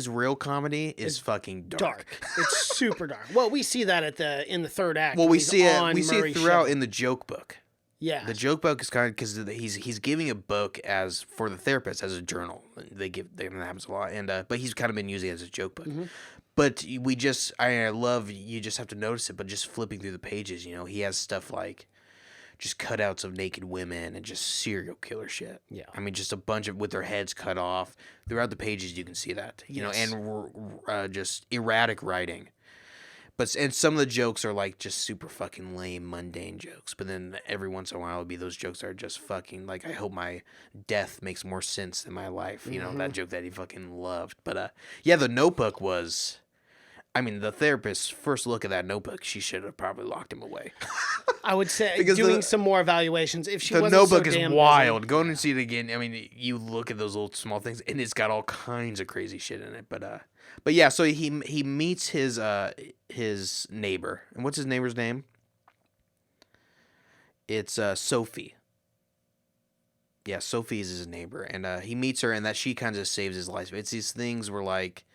[SPEAKER 3] real comedy is fucking dark.
[SPEAKER 4] It's super dark. Well, we see that in the 3rd act.
[SPEAKER 3] Well, we see it throughout in the joke book.
[SPEAKER 4] Yeah.
[SPEAKER 3] The joke book is kind of because he's giving a book as for the therapist as a journal. That happens a lot, and but he's kind of been using it as a joke book. But I love you just have to notice it. But just flipping through the pages, he has stuff like just cutouts of naked women and just serial killer shit.
[SPEAKER 4] Yeah.
[SPEAKER 3] I mean, just a bunch of with their heads cut off throughout the pages. You can see that, and just erratic writing. And some of the jokes are like just super fucking lame, mundane jokes. But then every once in a while, it'll be those jokes that are just fucking like, I hope my death makes more sense than my life. That joke that he fucking loved. But the Notebook was, I mean, the therapist's first look at that Notebook, she should have probably locked him away.
[SPEAKER 4] I would say because doing some more evaluations. If she
[SPEAKER 3] the
[SPEAKER 4] wasn't
[SPEAKER 3] Notebook
[SPEAKER 4] so
[SPEAKER 3] is
[SPEAKER 4] damn
[SPEAKER 3] wild.
[SPEAKER 4] busy.
[SPEAKER 3] Go and see it again. I mean, you look at those little small things, and it's got all kinds of crazy shit in it. But yeah, so he meets his neighbor, and what's his neighbor's name? It's Sophie. Yeah, Sophie is his neighbor, and he meets her, and that she kind of saves his life. It's these things where like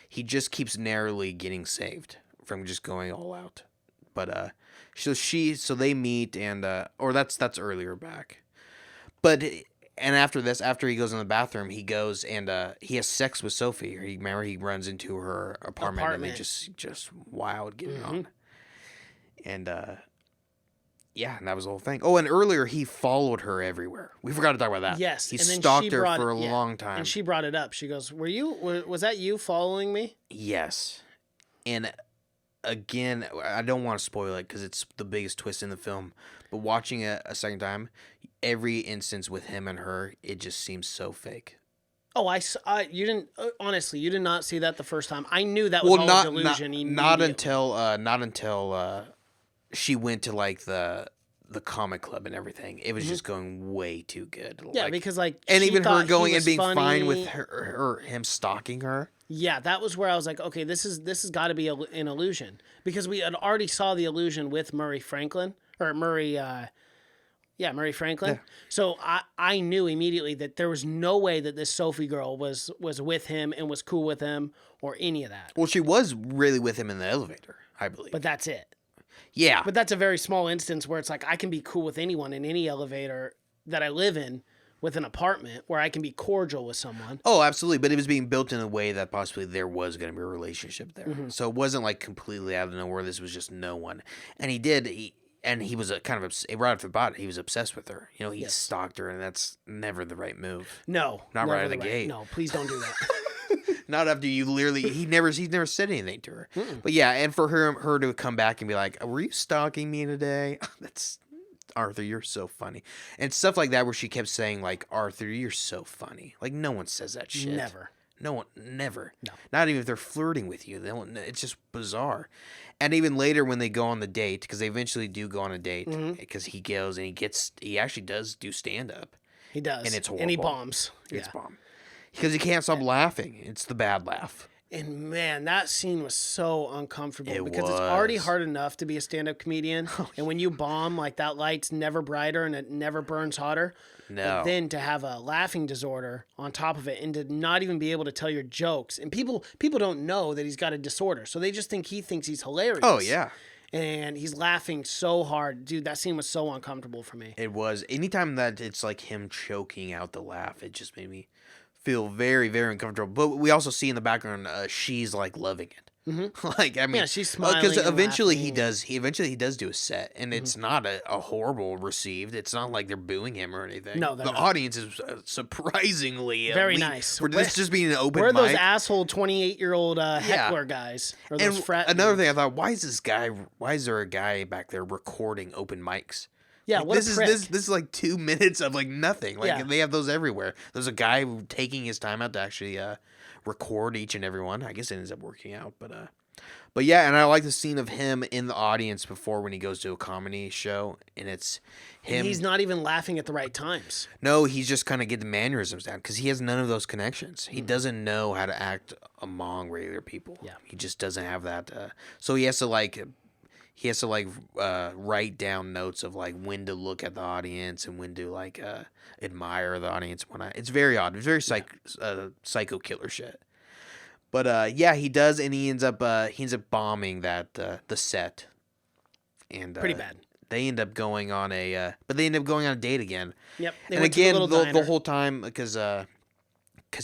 [SPEAKER 3] he just keeps narrowly getting saved from just going all out. But so they meet, and or that's earlier back. But and after this, after he goes in the bathroom, he goes and he has sex with Sophie. He runs into her apartment. And they just wild getting on. And and that was the whole thing. Oh, and earlier he followed her everywhere. We forgot to talk about that.
[SPEAKER 4] Yes,
[SPEAKER 3] he
[SPEAKER 4] and then
[SPEAKER 3] stalked her for a long time.
[SPEAKER 4] And she brought it up. She goes, was that you following me?"
[SPEAKER 3] Yes, and again, I don't want to spoil it because it's the biggest twist in the film. But watching it a second time, every instance with him and her, it just seems so fake.
[SPEAKER 4] Oh, you didn't honestly. You did not see that the first time. I knew that was all a delusion.
[SPEAKER 3] Not until she went to like the comic club and everything. It was just going way too good.
[SPEAKER 4] Yeah, because and
[SPEAKER 3] even her going and being fine with him stalking her.
[SPEAKER 4] Yeah, that was where I was like, okay, this has got to be an illusion, because we had already saw the illusion with Murray Franklin. Murray Franklin. Yeah. So I knew immediately that there was no way that this Sophie girl was with him and was cool with him or any of that.
[SPEAKER 3] Well, she was really with him in the elevator, I believe.
[SPEAKER 4] But that's it.
[SPEAKER 3] Yeah.
[SPEAKER 4] But that's a very small instance where it's like I can be cool with anyone in any elevator that I live in with an apartment where I can be cordial with someone.
[SPEAKER 3] Oh, absolutely. But it was being built in a way that possibly there was going to be a relationship there. Mm-hmm. So it wasn't like completely out of nowhere. This was just no one. And he was kind of right off the bat. He was obsessed with her. He stalked her, and that's never the right move.
[SPEAKER 4] No,
[SPEAKER 3] not right out of the gate.
[SPEAKER 4] No, please don't do that.
[SPEAKER 3] Not after you literally. He's never said anything to her. Mm-mm. But yeah, and for her to come back and be like, "Were you stalking me today?" That's Arthur. You're so funny, and stuff like that where she kept saying like, "Arthur, you're so funny." Like no one says that shit.
[SPEAKER 4] Never.
[SPEAKER 3] No one, never.
[SPEAKER 4] No.
[SPEAKER 3] Not even if they're flirting with you. It's just bizarre. And even later when they go on the date, because they eventually do go on a date, because he goes and he actually does do stand up.
[SPEAKER 4] He does.
[SPEAKER 3] And it's horrible.
[SPEAKER 4] And he bombs.
[SPEAKER 3] It's bomb. Because he can't stop laughing. It's the bad laugh.
[SPEAKER 4] And man, that scene was so uncomfortable because it's already hard enough to be a stand-up comedian. And when you bomb, like that light's never brighter and it never burns hotter.
[SPEAKER 3] No.
[SPEAKER 4] But then to have a laughing disorder on top of it and to not even be able to tell your jokes. And people don't know that he's got a disorder. So they just think he thinks he's hilarious.
[SPEAKER 3] Oh, yeah.
[SPEAKER 4] And he's laughing so hard. Dude, that scene was so uncomfortable for me.
[SPEAKER 3] It was. Anytime that it's like him choking out the laugh, it just made me feel very, very uncomfortable. But we also see in the background, she's like loving it. Mm-hmm. Like, I mean,
[SPEAKER 4] yeah, she's smiling.
[SPEAKER 3] Because eventually he does do a set, and it's not a horrible received. It's not like they're booing him or anything.
[SPEAKER 4] No,
[SPEAKER 3] the audience is surprisingly
[SPEAKER 4] very nice.
[SPEAKER 3] For this just being an open
[SPEAKER 4] mic.
[SPEAKER 3] We're
[SPEAKER 4] those asshole 28-year-old heckler guys. Or those frat
[SPEAKER 3] another thing I thought, why is there a guy back there recording open mics?
[SPEAKER 4] Yeah,
[SPEAKER 3] like,
[SPEAKER 4] what
[SPEAKER 3] this
[SPEAKER 4] a prick.
[SPEAKER 3] This is like 2 minutes of like nothing. Like they have those everywhere. There's a guy taking his time out to actually record each and every one. I guess it ends up working out, but yeah, and I like the scene of him in the audience before when he goes to a comedy show, and it's him.
[SPEAKER 4] And he's not even laughing at the right times.
[SPEAKER 3] No, he's just kind of getting the mannerisms down because he has none of those connections. He doesn't know how to act among regular people. Yeah, he just doesn't have that. So he has to write down notes of like when to look at the audience and when to like admire the audience. It's very odd. It's very psycho killer shit. But he does, and he ends up bombing that the set, and
[SPEAKER 4] pretty bad.
[SPEAKER 3] they end up going on a date again.
[SPEAKER 4] Yep. They
[SPEAKER 3] And
[SPEAKER 4] went to
[SPEAKER 3] again,
[SPEAKER 4] little
[SPEAKER 3] the
[SPEAKER 4] diner.
[SPEAKER 3] whole time because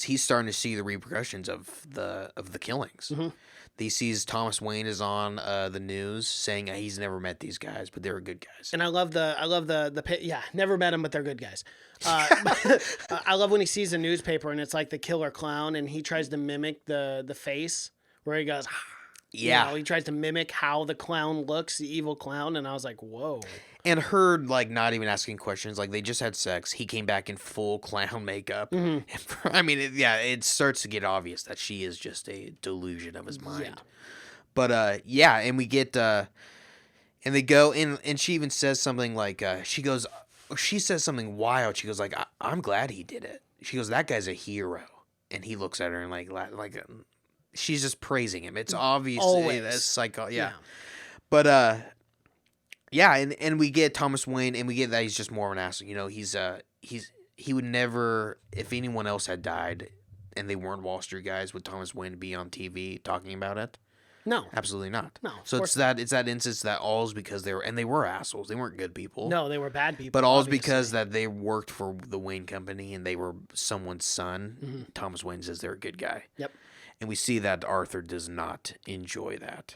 [SPEAKER 3] he's starting to see the repercussions of the killings.
[SPEAKER 4] Mm-hmm.
[SPEAKER 3] He sees Thomas Wayne is on the news saying he's never met these guys, but they're good guys.
[SPEAKER 4] And I love never met them, but they're good guys. I love when he sees a newspaper and it's like the killer clown, and he tries to mimic the face where he goes,
[SPEAKER 3] Yeah.
[SPEAKER 4] he tries to mimic how the clown looks, the evil clown, and I was like, whoa.
[SPEAKER 3] And her, like, not even asking questions. Like, they just had sex. He came back in full clown makeup. Mm-hmm. I mean, it starts to get obvious that she is just a delusion of his mind.
[SPEAKER 4] Yeah.
[SPEAKER 3] But, and we get, and they go, and she even says something like, she says something wild. She goes, like, I'm glad he did it. She goes, that guy's a hero. And he looks at her and, like she's just praising him. It's obvious.
[SPEAKER 4] Always.
[SPEAKER 3] It's psycho. Yeah. But, yeah, and we get Thomas Wayne, and we get that he's just more of an asshole. You know, he would never, if anyone else had died, and they weren't Wall Street guys, would Thomas Wayne be on TV talking about it?
[SPEAKER 4] No,
[SPEAKER 3] Absolutely not.
[SPEAKER 4] No.
[SPEAKER 3] So it's that instance that all's because they were assholes. They weren't good people.
[SPEAKER 4] No, they were bad people.
[SPEAKER 3] But all's
[SPEAKER 4] obviously.
[SPEAKER 3] because that they worked for the Wayne Company and they were someone's son. Mm-hmm. Thomas Wayne says they're a good guy.
[SPEAKER 4] Yep.
[SPEAKER 3] And we see that Arthur does not enjoy that.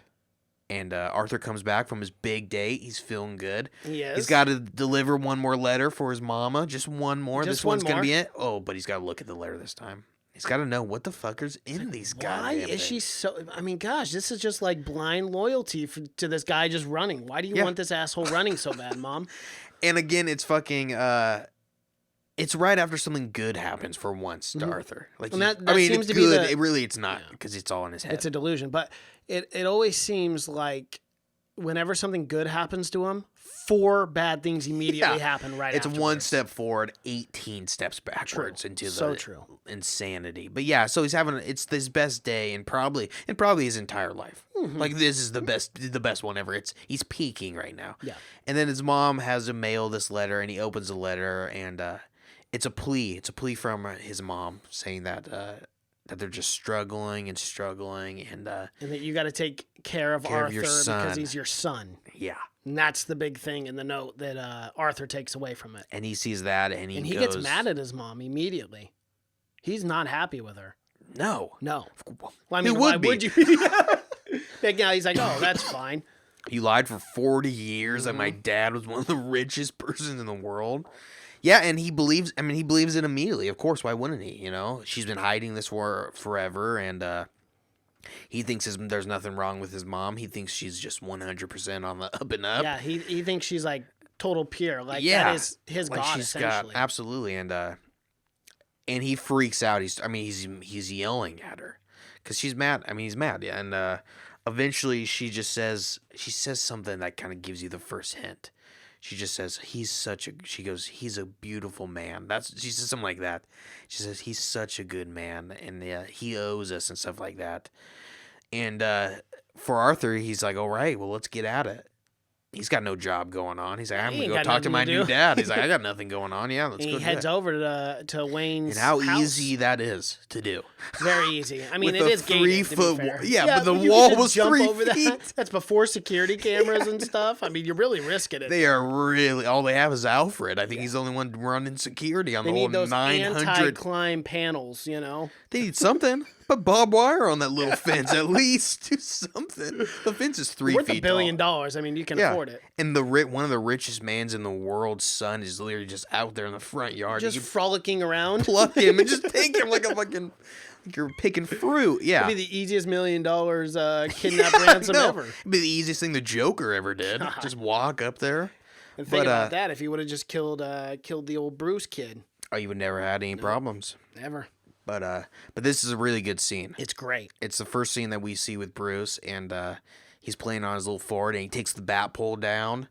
[SPEAKER 3] And Arthur comes back from his big date. He's feeling good.
[SPEAKER 4] Yes.
[SPEAKER 3] He's got to deliver one more letter for his mama. Just one more.
[SPEAKER 4] Just
[SPEAKER 3] this one's
[SPEAKER 4] one
[SPEAKER 3] going to
[SPEAKER 4] more.
[SPEAKER 3] be it. Oh, but he's got to look at the letter this time. He's got to know what the fucker's in these guys.
[SPEAKER 4] Why is she so... I mean, gosh, this is just like blind loyalty to this guy just running. Why do you want this asshole running so bad, Mom?
[SPEAKER 3] And again, it's fucking... it's right after something good happens for once to Arthur. Like,
[SPEAKER 4] And that
[SPEAKER 3] it's
[SPEAKER 4] seems to be
[SPEAKER 3] good.
[SPEAKER 4] the-
[SPEAKER 3] It's not, because it's all in his head.
[SPEAKER 4] It's a delusion. But it always seems like whenever something good happens to him, 4 bad things immediately happen right
[SPEAKER 3] It's
[SPEAKER 4] afterwards.
[SPEAKER 3] one step forward, 18 steps backwards into the
[SPEAKER 4] true.
[SPEAKER 3] insanity. But yeah, so he's having it's his best day and probably his entire life.
[SPEAKER 4] Mm-hmm.
[SPEAKER 3] Like, this is the best one ever. He's peaking right now.
[SPEAKER 4] Yeah.
[SPEAKER 3] And then his mom has him mail this letter, and he opens the letter, and it's a plea. It's a plea from his mom saying that they're just struggling, and
[SPEAKER 4] that you got to take care of
[SPEAKER 3] Care of
[SPEAKER 4] Arthur
[SPEAKER 3] your son.
[SPEAKER 4] because he's your son.
[SPEAKER 3] yeah.
[SPEAKER 4] And that's the big thing in the note that Arthur takes away from it.
[SPEAKER 3] And he sees that, and he
[SPEAKER 4] gets mad at his mom immediately. He's not happy with her.
[SPEAKER 3] No.
[SPEAKER 4] No. Well, I mean,
[SPEAKER 3] Who
[SPEAKER 4] why
[SPEAKER 3] would be?
[SPEAKER 4] would you? Big now he's like, oh, that's fine.
[SPEAKER 3] You lied for 40 years that my dad was one of the richest persons in the world. Yeah, and he believes it immediately. Of course, why wouldn't he? You know, she's been hiding this for forever, and he thinks there's nothing wrong with his mom. He thinks she's just 100% on the up and up.
[SPEAKER 4] Yeah, he thinks she's like total pure. Like,
[SPEAKER 3] Yeah.
[SPEAKER 4] that is his
[SPEAKER 3] Like,
[SPEAKER 4] god,
[SPEAKER 3] she's
[SPEAKER 4] essentially.
[SPEAKER 3] absolutely, and he freaks out. He's yelling at her because she's mad. I mean, he's mad. Yeah, and eventually she says something that kind of gives you the first hint. She just says, he's a beautiful man. She says something like that. She says, he's such a good man, and he owes us and stuff like that. And for Arthur, he's like, all right, well, let's get at it. He's got no job going on. He's like, I'm going to go talk to my new dad. He's like, I got nothing going on. Yeah, let's
[SPEAKER 4] and
[SPEAKER 3] go
[SPEAKER 4] he
[SPEAKER 3] do
[SPEAKER 4] heads
[SPEAKER 3] that.
[SPEAKER 4] over to Wayne's
[SPEAKER 3] And how
[SPEAKER 4] house.
[SPEAKER 3] easy that is to do.
[SPEAKER 4] Very easy. I mean,
[SPEAKER 3] With
[SPEAKER 4] it
[SPEAKER 3] a
[SPEAKER 4] is gated, to be
[SPEAKER 3] 3-foot
[SPEAKER 4] fair.
[SPEAKER 3] wall. Yeah, but the
[SPEAKER 4] you can
[SPEAKER 3] wall
[SPEAKER 4] just
[SPEAKER 3] was
[SPEAKER 4] jump
[SPEAKER 3] 3
[SPEAKER 4] over
[SPEAKER 3] feet.
[SPEAKER 4] That. That's before security cameras and stuff. I mean, you're really risking it.
[SPEAKER 3] They are really, all they have is Alfred. I think he's the only one running security on
[SPEAKER 4] They
[SPEAKER 3] the whole
[SPEAKER 4] need those
[SPEAKER 3] 900.
[SPEAKER 4] anti-climb panels, you know?
[SPEAKER 3] They need something. Put barbed wire on that little fence at least. Do something. The fence is 3
[SPEAKER 4] Worth
[SPEAKER 3] feet
[SPEAKER 4] $1 billion.
[SPEAKER 3] tall.
[SPEAKER 4] I mean, you can afford it.
[SPEAKER 3] And one of the richest mans in the world's son is literally just out there in the front yard.
[SPEAKER 4] Just
[SPEAKER 3] You can
[SPEAKER 4] frolicking around.
[SPEAKER 3] pluck him and just take him like you're picking fruit. Yeah.
[SPEAKER 4] It'd be the easiest $1 million kidnap ransom
[SPEAKER 3] No,
[SPEAKER 4] ever.
[SPEAKER 3] It'd be the easiest thing the Joker ever did. Just walk up there.
[SPEAKER 4] And think
[SPEAKER 3] But,
[SPEAKER 4] about that if he would have just killed the old Bruce kid.
[SPEAKER 3] Oh, you would never had any problems.
[SPEAKER 4] Never.
[SPEAKER 3] But this is a really good scene.
[SPEAKER 4] It's great.
[SPEAKER 3] It's the first scene that we see with Bruce, and he's playing on his little Ford, and he takes the bat pole down,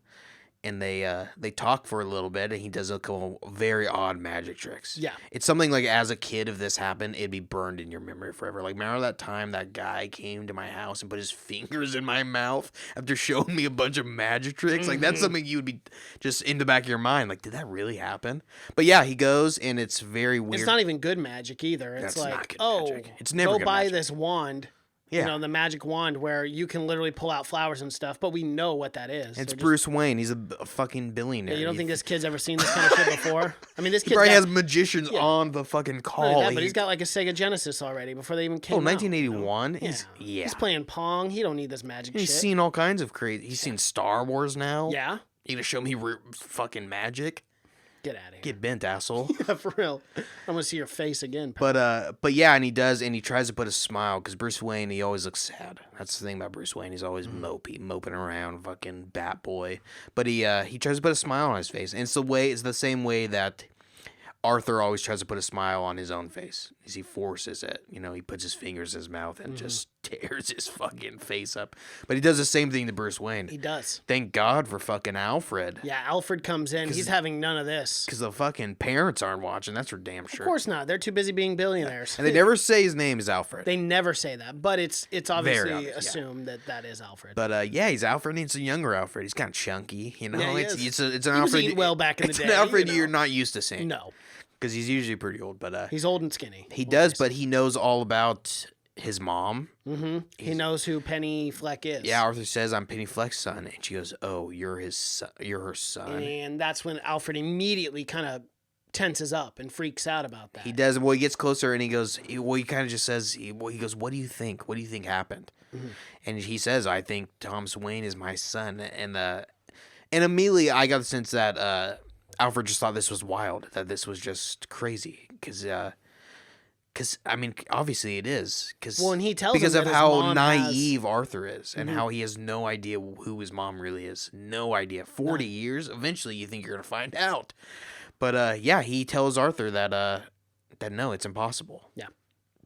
[SPEAKER 3] and they talk for a little bit, and he does a couple very odd magic tricks.
[SPEAKER 4] Yeah.
[SPEAKER 3] It's something like, as a kid, if this happened, it'd be burned in your memory forever. Like, remember that time that guy came to my house and put his fingers in my mouth after showing me a bunch of magic tricks? Like, that's something you would be just in the back of your mind. Like, did that really happen? But yeah, he goes, and it's very weird.
[SPEAKER 4] It's not even good magic either. It's
[SPEAKER 3] That's not
[SPEAKER 4] like,
[SPEAKER 3] good
[SPEAKER 4] oh,
[SPEAKER 3] magic. It's never
[SPEAKER 4] go
[SPEAKER 3] good
[SPEAKER 4] buy
[SPEAKER 3] magic.
[SPEAKER 4] this wand
[SPEAKER 3] Yeah.
[SPEAKER 4] You know, the magic wand where you can literally pull out flowers and stuff, but we know what that is.
[SPEAKER 3] It's Bruce Wayne. He's a fucking billionaire.
[SPEAKER 4] Yeah, you don't think this kid's ever seen this kind of shit before? I mean, this kid
[SPEAKER 3] probably has magicians on the fucking call.
[SPEAKER 4] But he's got like a Sega Genesis already before they even came out.
[SPEAKER 3] 1981?
[SPEAKER 4] You know? He's playing Pong. He don't need this magic shit.
[SPEAKER 3] He's seen all kinds of crazy. He's seen Star Wars now.
[SPEAKER 4] Yeah.
[SPEAKER 3] You gonna show me fucking magic?
[SPEAKER 4] Get out of here.
[SPEAKER 3] Get bent, asshole.
[SPEAKER 4] Yeah, for real. I'm gonna see your face again.
[SPEAKER 3] Pal. But yeah, and he does, and he tries to put a smile because Bruce Wayne, he always looks sad. That's the thing about Bruce Wayne. He's always moping around, fucking bat boy. But he tries to put a smile on his face, and it's the same way that Arthur always tries to put a smile on his own face. As he forces it, you know, he puts his fingers in his mouth and just tears his fucking face up. But he does the same thing to Bruce Wayne.
[SPEAKER 4] He does.
[SPEAKER 3] Thank God for fucking Alfred.
[SPEAKER 4] Yeah, Alfred comes in. He's having none of this.
[SPEAKER 3] Because the fucking parents aren't watching. That's for damn sure.
[SPEAKER 4] Of course not. They're too busy being billionaires.
[SPEAKER 3] And they never say his name is Alfred.
[SPEAKER 4] They never say that, but it's obviously
[SPEAKER 3] obvious,
[SPEAKER 4] assumed that is Alfred.
[SPEAKER 3] But yeah, he's Alfred. And it's a younger Alfred. He's kind of chunky, you know.
[SPEAKER 4] Yeah,
[SPEAKER 3] It's an
[SPEAKER 4] he
[SPEAKER 3] Alfred.
[SPEAKER 4] was eating well back in the day.
[SPEAKER 3] It's an Alfred
[SPEAKER 4] you know.
[SPEAKER 3] you're not used to seeing.
[SPEAKER 4] No,
[SPEAKER 3] because he's usually pretty old. But
[SPEAKER 4] he's old and skinny.
[SPEAKER 3] He does, but he knows all about his mom.
[SPEAKER 4] Mm-hmm. He knows who Penny Fleck is.
[SPEAKER 3] Yeah, Arthur says, "I'm Penny Fleck's son," and she goes, "Oh, you're his son. You're her son."
[SPEAKER 4] And that's when Alfred immediately kind of tenses up and freaks out about that.
[SPEAKER 3] He does. Well, he gets closer and he goes. He kind of just says. He goes, "What do you think? What do you think happened?"
[SPEAKER 4] Mm-hmm.
[SPEAKER 3] And he says, "I think Thomas Wayne is my son." And immediately I got the sense that Alfred just thought this was wild. That this was just crazy. Because I mean, obviously it is.
[SPEAKER 4] And he tells
[SPEAKER 3] because
[SPEAKER 4] him
[SPEAKER 3] of
[SPEAKER 4] that
[SPEAKER 3] how
[SPEAKER 4] his mom
[SPEAKER 3] naive Arthur is, and how he has no idea who his mom really is. No idea. 40 years. Eventually, you think you're gonna find out. But yeah, he tells Arthur that no, it's impossible.
[SPEAKER 4] Yeah.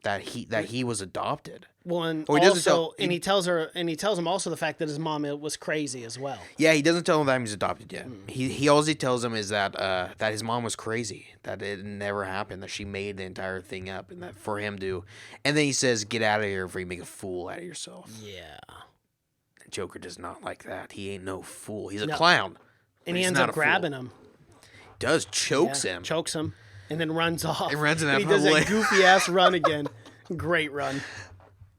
[SPEAKER 3] That he was adopted.
[SPEAKER 4] Well, and
[SPEAKER 3] he
[SPEAKER 4] he tells him also the fact that his mom was crazy as well.
[SPEAKER 3] Yeah, he doesn't tell him that he's adopted yet. He all he tells him is that his mom was crazy, that it never happened, that she made the entire thing up, and that for him to, and then he says, "Get out of here before you make a fool out of yourself."
[SPEAKER 4] Yeah.
[SPEAKER 3] Joker does not like that. He ain't no fool. He's a clown.
[SPEAKER 4] And he ends up grabbing him.
[SPEAKER 3] Does chokes him,
[SPEAKER 4] and then runs off.
[SPEAKER 3] He runs in that.
[SPEAKER 4] He does that goofy ass run again. Great run.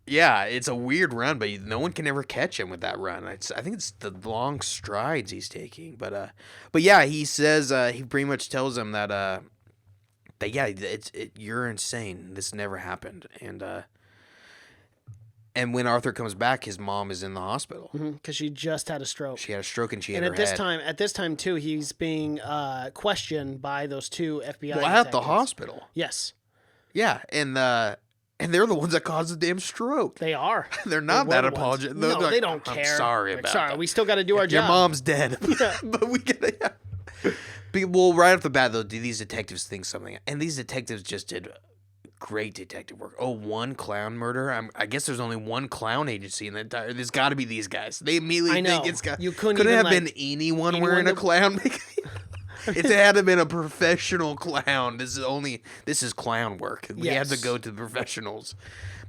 [SPEAKER 3] Yeah, it's a weird run, but no one can ever catch him with that run. I think it's the long strides he's taking. But yeah, he says he pretty much tells him that yeah, you're insane. This never happened. And when Arthur comes back, his mom is in the hospital
[SPEAKER 4] because she just had a stroke.
[SPEAKER 3] She had a stroke and she had
[SPEAKER 4] her
[SPEAKER 3] head.
[SPEAKER 4] At this time too, he's being questioned by those two FBI.
[SPEAKER 3] Well, at the hospital.
[SPEAKER 4] Yes.
[SPEAKER 3] Yeah, and they're the ones that caused the damn stroke.
[SPEAKER 4] They are.
[SPEAKER 3] They're not that apologetic.
[SPEAKER 4] No,
[SPEAKER 3] like,
[SPEAKER 4] they don't care.
[SPEAKER 3] I'm sorry about that.
[SPEAKER 4] We still got to do our job.
[SPEAKER 3] Your mom's dead. But we gotta. Well, right off the bat, though, do these detectives think something? And these detectives just did great detective work. Oh, one clown murder? I guess there's only one clown agency in the entire... There's got to be these guys. They immediately think it's got...
[SPEAKER 4] You couldn't
[SPEAKER 3] have
[SPEAKER 4] even,
[SPEAKER 3] been anyone wearing a clown makeup. It had to have been a professional clown. This is clown work. We had to go to the professionals.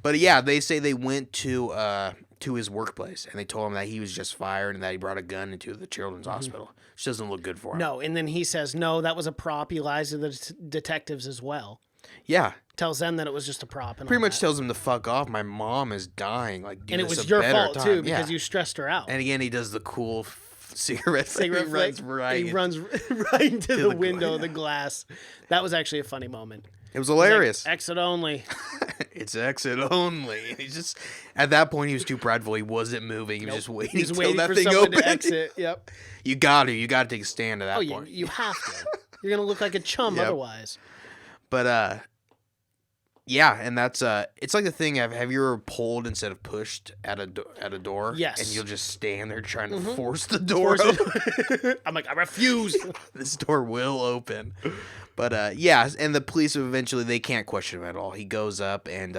[SPEAKER 3] But yeah, they say they went to his workplace and they told him that he was just fired and that he brought a gun into the children's hospital. Which doesn't look good for him.
[SPEAKER 4] No, and then he says, no, that was a prop. He lies to the detectives as well.
[SPEAKER 3] Yeah.
[SPEAKER 4] Tells them that it was just a prop. And
[SPEAKER 3] pretty much tells them to fuck off. My mom is dying. Like,
[SPEAKER 4] and it was your fault too because you stressed her out.
[SPEAKER 3] And again, he does the cool cigarette flick.
[SPEAKER 4] He runs right into the window, the glass. That was actually a funny moment.
[SPEAKER 3] It was hilarious.
[SPEAKER 4] Like, exit only.
[SPEAKER 3] It's exit only. He's just at that point he was too prideful. He wasn't moving. He was just waiting.
[SPEAKER 4] He's waiting
[SPEAKER 3] that
[SPEAKER 4] for
[SPEAKER 3] thing
[SPEAKER 4] someone
[SPEAKER 3] opened.
[SPEAKER 4] to exit. Yep.
[SPEAKER 3] You got to take a stand at that point.
[SPEAKER 4] You have to. You're gonna look like a chum otherwise.
[SPEAKER 3] But yeah, and that's it's like the thing. Have you ever pulled instead of pushed at a door?
[SPEAKER 4] Yes.
[SPEAKER 3] And you'll just stand there trying to force the door open.
[SPEAKER 4] I'm like, I refuse.
[SPEAKER 3] This door will open. But yeah, and the police eventually they can't question him at all. He goes up and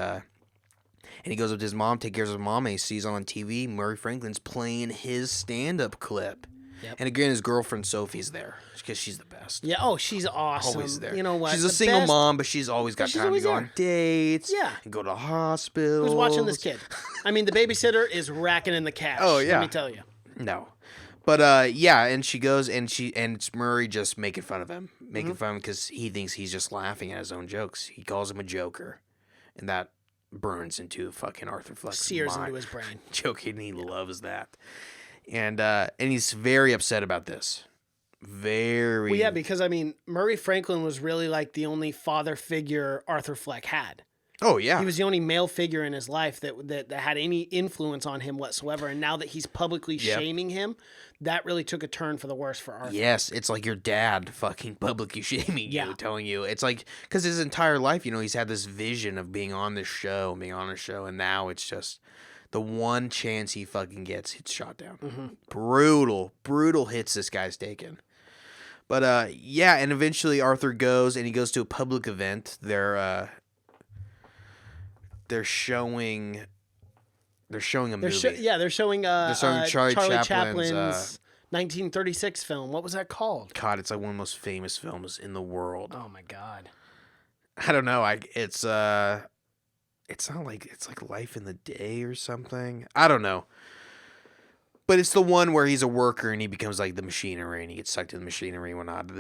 [SPEAKER 3] he goes up to his mom, takes care of his mom, and he sees on TV Murray Franklin's playing his stand-up clip. Yep. And again, his girlfriend Sophie's there because she's the best.
[SPEAKER 4] Yeah. Oh, she's awesome.
[SPEAKER 3] Always there.
[SPEAKER 4] You know what?
[SPEAKER 3] She's a single mom, but she's always got time to go on dates.
[SPEAKER 4] Yeah.
[SPEAKER 3] And go to hospitals.
[SPEAKER 4] Who's watching this kid? I mean, the babysitter is racking in the cash.
[SPEAKER 3] Oh yeah.
[SPEAKER 4] Let me tell you.
[SPEAKER 3] No. But yeah, and she goes and it's Murray just making fun of him, because he thinks he's just laughing at his own jokes. He calls him a joker, and that burns into fucking Arthur Fleck's
[SPEAKER 4] Sears
[SPEAKER 3] mind.
[SPEAKER 4] into his brain.
[SPEAKER 3] Joking, he loves that. And he's very upset about this. Very.
[SPEAKER 4] Well, yeah, because I mean, Murray Franklin was really like the only father figure Arthur Fleck had.
[SPEAKER 3] Oh yeah,
[SPEAKER 4] he was the only male figure in his life that had any influence on him whatsoever. And now that he's publicly shaming him, that really took a turn for the worse for Arthur.
[SPEAKER 3] Yes, it's like your dad fucking publicly shaming you, telling you. It's like, because his entire life, you know, he's had this vision of being on this show, and now it's just the one chance he fucking gets, it's shot down.
[SPEAKER 4] Mm-hmm.
[SPEAKER 3] Brutal hits this guy's taken. But yeah, and eventually Arthur goes to a public event. They're showing a movie.
[SPEAKER 4] They're showing
[SPEAKER 3] Charlie Chaplin's
[SPEAKER 4] 1936 film. What was that called?
[SPEAKER 3] God, it's like one of the most famous films in the world.
[SPEAKER 4] Oh my God.
[SPEAKER 3] I don't know. It's not like, it's like Life in the Day or something. I don't know. But it's the one where he's a worker and he becomes like the machinery and he gets sucked in the machinery and whatnot.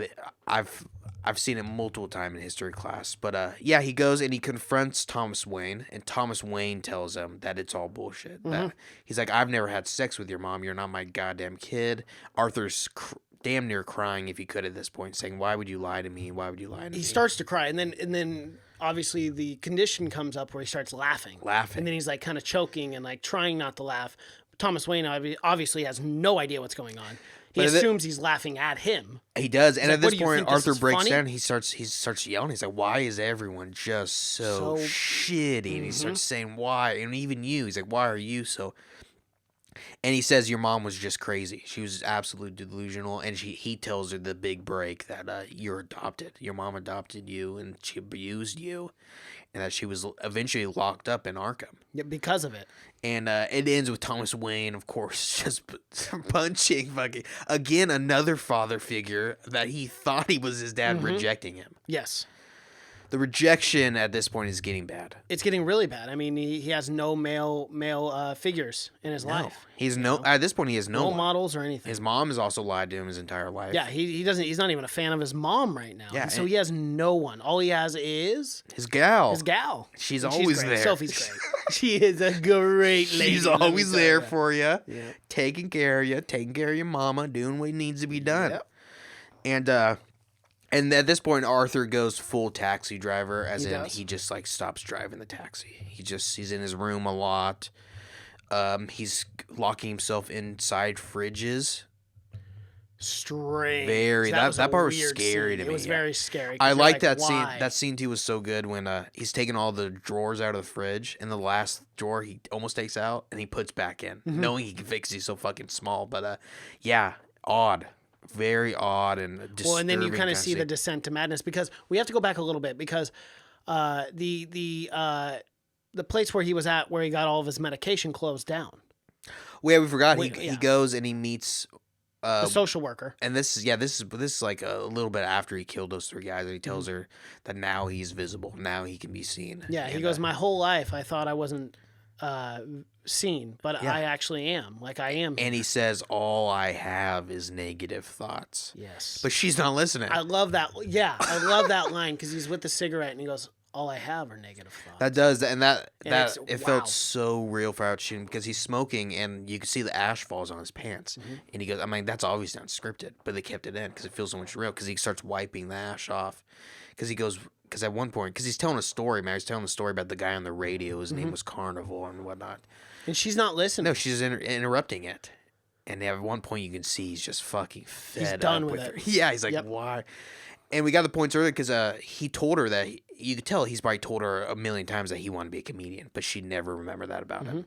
[SPEAKER 3] I've seen it multiple times in history class. But yeah, he goes and he confronts Thomas Wayne, and Thomas Wayne tells him that it's all bullshit. That he's like, I've never had sex with your mom. You're not my goddamn kid. Arthur's damn near crying if he could at this point, saying, why would you lie to me? Why would you lie to me?
[SPEAKER 4] He starts to cry, and then obviously the condition comes up where he starts laughing. And then he's like kind of choking and like trying not to laugh. Thomas Wayne obviously has no idea what's going on. He assumes he's laughing at him.
[SPEAKER 3] He does, and
[SPEAKER 4] like,
[SPEAKER 3] at this point, Arthur breaks
[SPEAKER 4] funny?
[SPEAKER 3] down. He starts yelling. He's like, "Why is everyone just so shitty?" And he starts saying, "Why?" And even you. He's like, "Why are you so?" And he says, "Your mom was just crazy. She was absolutely delusional." And he tells her the big break that you're adopted. Your mom adopted you, and she abused you, and that she was eventually locked up in Arkham.
[SPEAKER 4] Yeah, because of it.
[SPEAKER 3] And it ends with Thomas Wayne, of course, just punching fucking, again, another father figure that he thought he was his dad, rejecting him.
[SPEAKER 4] Yes.
[SPEAKER 3] The rejection at this point is getting bad.
[SPEAKER 4] It's getting really bad. I mean, he has no male figures in his life.
[SPEAKER 3] At this point he has no
[SPEAKER 4] models or anything.
[SPEAKER 3] His mom has also lied to him his entire life.
[SPEAKER 4] Yeah, he's not even a fan of his mom right now. Yeah, so he has no one. All he has is
[SPEAKER 3] his gal.
[SPEAKER 4] She's
[SPEAKER 3] always there.
[SPEAKER 4] Sophie's great. She is a great lady.
[SPEAKER 3] She's always there for you, taking care of you, taking care of your mama, doing what needs to be done. Yep. And at this point, Arthur goes full taxi driver, he just like stops driving the taxi. He's in his room a lot. He's locking himself inside fridges.
[SPEAKER 4] Strange.
[SPEAKER 3] Very. That part was scary to me.
[SPEAKER 4] It was very scary.
[SPEAKER 3] I like that scene. That scene too was so good when he's taking all the drawers out of the fridge, and the last drawer he almost takes out and he puts back in, knowing he can fix. He's so fucking small, but yeah, odd. Very odd and disturbing.
[SPEAKER 4] Well, and then you kind of see the descent to madness, because we have to go back a little bit, because the place where he was at, where he got all of his medication, closed down.
[SPEAKER 3] Well, yeah, we forgot. He goes and he meets
[SPEAKER 4] the social worker.
[SPEAKER 3] And this is like a little bit after he killed those three guys, and he tells her that now he's visible, now he can be seen.
[SPEAKER 4] Yeah, he goes, my whole life I thought I wasn't seen, but I actually am. Like, I am.
[SPEAKER 3] And he says, all I have is negative thoughts.
[SPEAKER 4] Yes.
[SPEAKER 3] But she's not listening.
[SPEAKER 4] I love that. Yeah, I love that line, because he's with the cigarette and he goes, all I have are negative thoughts.
[SPEAKER 3] That does, and it felt so real for out shooting, because he's smoking and you can see the ash falls on his pants. And he goes, I mean, that's obviously not scripted, but they kept it in because it feels so much real, because he starts wiping the ash off. Because at one point, because he's telling a story, man. He's telling a story about the guy on the radio. His name was Carnival and whatnot.
[SPEAKER 4] And she's not listening.
[SPEAKER 3] No, she's interrupting it. And at one point, you can see he's just fucking fed up with her. Yeah, he's like, why? And we got the points earlier because he told her that you could tell he's probably told her a million times that he wanted to be a comedian, but she'd never remember that about him.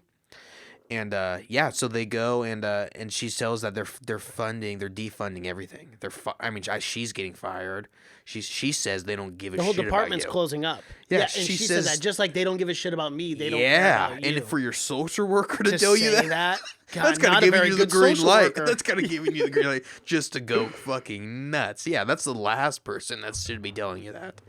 [SPEAKER 3] And so they go and she tells that they're defunding everything. She's getting fired. She says they don't give a shit about you.
[SPEAKER 4] The whole department's closing up.
[SPEAKER 3] Yeah,
[SPEAKER 4] and she says that, just like they don't give a shit about me. They don't care about you.
[SPEAKER 3] And for your social worker to tell you that
[SPEAKER 4] God,
[SPEAKER 3] that's kind of giving you the green light.
[SPEAKER 4] Worker.
[SPEAKER 3] That's kind of giving you the green light just to go fucking nuts. Yeah, that's the last person that should be telling you that.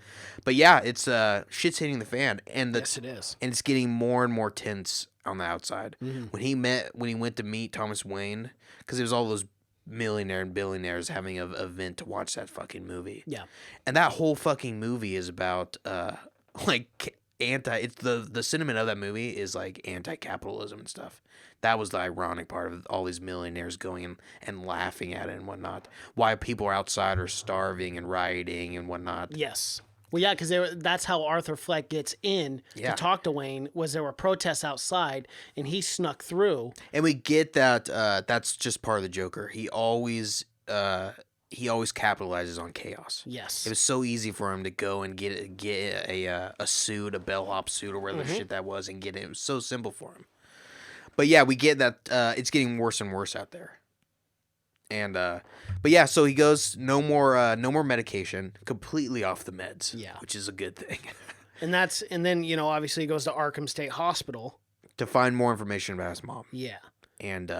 [SPEAKER 3] But yeah, it's shit's hitting the fan, and
[SPEAKER 4] yes, it is,
[SPEAKER 3] and it's getting more and more tense on the outside. When he went to meet Thomas Wayne, because it was all those millionaire and billionaires having an event to watch that fucking movie.
[SPEAKER 4] Yeah,
[SPEAKER 3] and that whole fucking movie is about it's the sentiment of that movie is like anti-capitalism and stuff. That was the ironic part of all these millionaires going and laughing at it and whatnot. Why people outside are starving and rioting and whatnot.
[SPEAKER 4] Yes. Well, yeah, because that's how Arthur Fleck gets in to talk to Wayne. Was there were protests outside, and he snuck through.
[SPEAKER 3] And we get that that's just part of the Joker. He always capitalizes on chaos.
[SPEAKER 4] Yes.
[SPEAKER 3] It was so easy for him to go and get a suit, a bellhop suit, or whatever the shit that was, and get it. It was so simple for him. But yeah, we get that it's getting worse and worse out there. And but yeah, so he goes no more medication, completely off the meds.
[SPEAKER 4] Yeah,
[SPEAKER 3] which is a good thing.
[SPEAKER 4] and then obviously he goes to Arkham State Hospital
[SPEAKER 3] to find more information about his mom.
[SPEAKER 4] Yeah,
[SPEAKER 3] and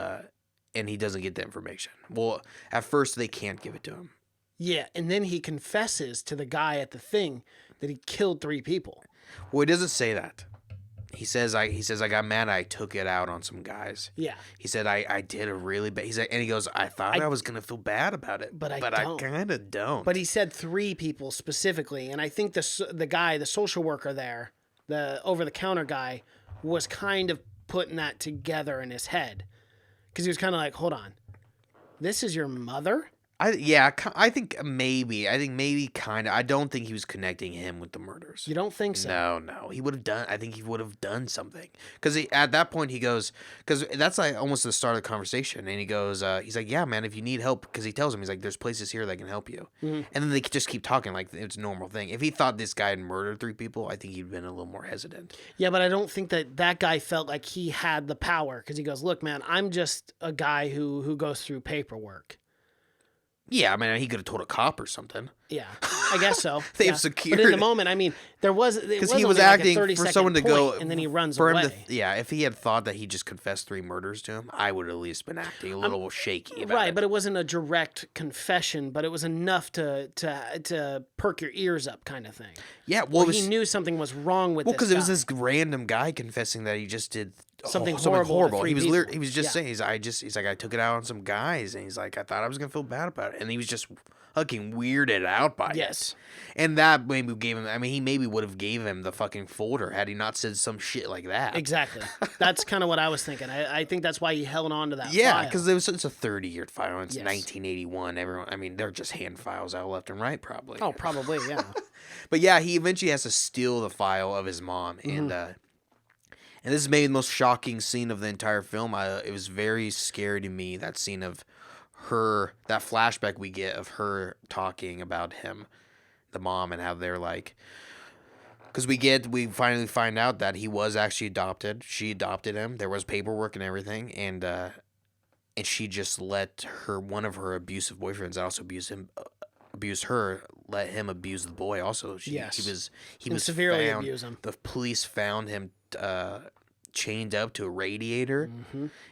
[SPEAKER 3] he doesn't get the information. Well, at first they can't give it to him.
[SPEAKER 4] Yeah, and then he confesses to the guy at the thing that he killed 3 people.
[SPEAKER 3] Well, he doesn't say that. He says I got mad. I took it out on some guys.
[SPEAKER 4] Yeah.
[SPEAKER 3] He said I did a really bad. He's like, and he goes, I thought I was gonna feel bad about it, but I kind of don't.
[SPEAKER 4] But he said 3 people specifically, and I think the guy, the social worker there, the over the counter guy, was kind of putting that together in his head, because he was kind of like, hold on, this is your mother.
[SPEAKER 3] I think maybe kind of. I don't think he was connecting him with the murders.
[SPEAKER 4] You don't think so?
[SPEAKER 3] No. He would have done. I think he would have done something, because at that point he goes, because that's like almost the start of the conversation, and he goes, he's like, yeah, man, if you need help, because he tells him, he's like, there's places here that can help you, and then they just keep talking like it's a normal thing. If he thought this guy had murdered 3 people, I think he'd been a little more hesitant.
[SPEAKER 4] Yeah, but I don't think that guy felt like he had the power, because he goes, look, man, I'm just a guy who goes through paperwork.
[SPEAKER 3] Yeah, I mean, he could have told a cop or something.
[SPEAKER 4] Yeah, I guess so.
[SPEAKER 3] They have security.
[SPEAKER 4] But in the moment, I mean, because
[SPEAKER 3] he was acting for someone to go,
[SPEAKER 4] and then he runs
[SPEAKER 3] for
[SPEAKER 4] away.
[SPEAKER 3] Him to, yeah, if he had thought that he just confessed 3 murders to him, I would have at least been acting a little shaky about it.
[SPEAKER 4] Right, but it wasn't a direct confession, but it was enough to perk your ears up, kind of thing.
[SPEAKER 3] Yeah, well,
[SPEAKER 4] he knew something was wrong with. Well,
[SPEAKER 3] because it was this random guy confessing that he just did
[SPEAKER 4] something horrible.
[SPEAKER 3] He was just saying, he's like, I took it out on some guys, and he's like, I thought I was gonna feel bad about it, and he was just fucking weirded out by it.
[SPEAKER 4] Yes.
[SPEAKER 3] And that maybe gave him, I mean, he maybe would have gave him the fucking folder had he not said some shit like that.
[SPEAKER 4] Exactly. That's kind of what I was thinking. I think that's why he held on to that file.
[SPEAKER 3] Yeah, because it's a 30-year file. It's 1981. Everyone, I mean, they're just hand files out left and right, probably.
[SPEAKER 4] Oh, probably, yeah.
[SPEAKER 3] But yeah, he eventually has to steal the file of his mom. And this is maybe the most shocking scene of the entire film. It was very scary to me, that scene of her, that flashback we get of her talking about him, the mom, and how they're like, because we finally find out that he was actually adopted. She adopted him. There was paperwork and everything, and she just let one of her abusive boyfriends that also abused her, let him abuse the boy also. He was
[SPEAKER 4] severely
[SPEAKER 3] found,
[SPEAKER 4] abuse him. The
[SPEAKER 3] police found him chained up to a radiator.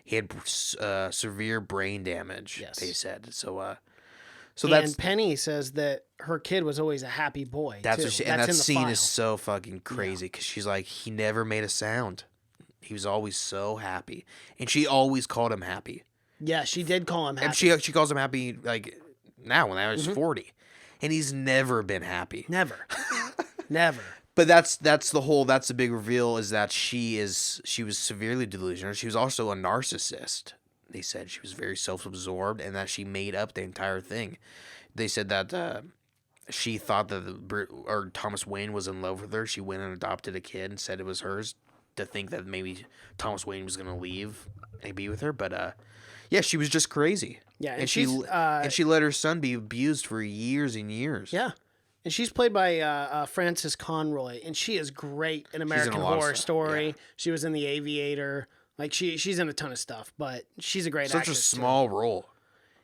[SPEAKER 3] He had severe brain damage. Yes. They said so. And
[SPEAKER 4] Penny says that her kid was always a happy boy.
[SPEAKER 3] That's
[SPEAKER 4] too.
[SPEAKER 3] what and that scene is so fucking crazy, because she's like, he never made a sound. He was always so happy, and she always called him happy.
[SPEAKER 4] Yeah, she did call him happy.
[SPEAKER 3] And she calls him happy like now when I was 40, and he's never been happy.
[SPEAKER 4] Never. Never.
[SPEAKER 3] But that's the big reveal, is that she was severely delusional. She was also a narcissist. They said she was very self-absorbed, and that she made up the entire thing. They said that she thought that Thomas Wayne was in love with her. She went and adopted a kid and said it was hers, to think that maybe Thomas Wayne was going to leave and be with her. But yeah, she was just crazy.
[SPEAKER 4] Yeah,
[SPEAKER 3] and she let her son be abused for years and years.
[SPEAKER 4] Yeah. And she's played by Frances Conroy, and she is great in American Horror Story. Yeah. She was in The Aviator. Like, she's in a ton of stuff, but she's a great actress.
[SPEAKER 3] Such a small role.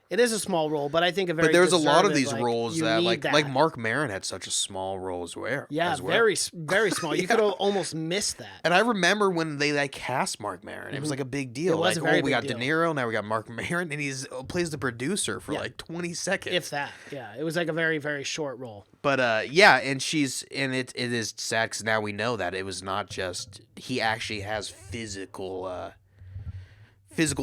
[SPEAKER 4] It is a small role, but I think a very.
[SPEAKER 3] But there's a lot of these roles that like Mark Maron had such a small role as well.
[SPEAKER 4] Yeah, very small. You could almost miss that.
[SPEAKER 3] And I remember when they cast Mark Maron, it was like a big deal.
[SPEAKER 4] It was a very big
[SPEAKER 3] we got
[SPEAKER 4] deal.
[SPEAKER 3] De Niro, now we got Mark Maron, and he plays the producer for like 20 seconds,
[SPEAKER 4] if that. Yeah, it was like a very, very short role.
[SPEAKER 3] But yeah, and it is sad, because now we know that it was not just, he actually has physical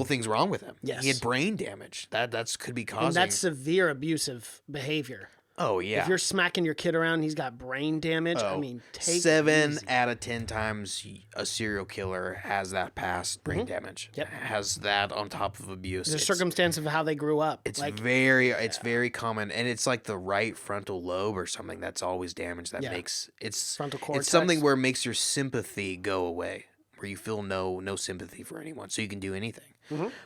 [SPEAKER 3] things wrong with him.
[SPEAKER 4] Yes.
[SPEAKER 3] He had brain damage. That could be causing.
[SPEAKER 4] And that's severe abusive behavior.
[SPEAKER 3] Oh, yeah.
[SPEAKER 4] If you're smacking your kid around and he's got brain damage, I mean, take
[SPEAKER 3] 7
[SPEAKER 4] it easy.
[SPEAKER 3] out of 10 times a serial killer has that past brain damage.
[SPEAKER 4] Yep.
[SPEAKER 3] Has that on top of abuse.
[SPEAKER 4] The circumstance of how they grew up.
[SPEAKER 3] It's very common, and it's like the right frontal lobe or something that's always damaged. That makes
[SPEAKER 4] frontal cortex.
[SPEAKER 3] It's something where it makes your sympathy go away, where you feel no sympathy for anyone, so you can do anything.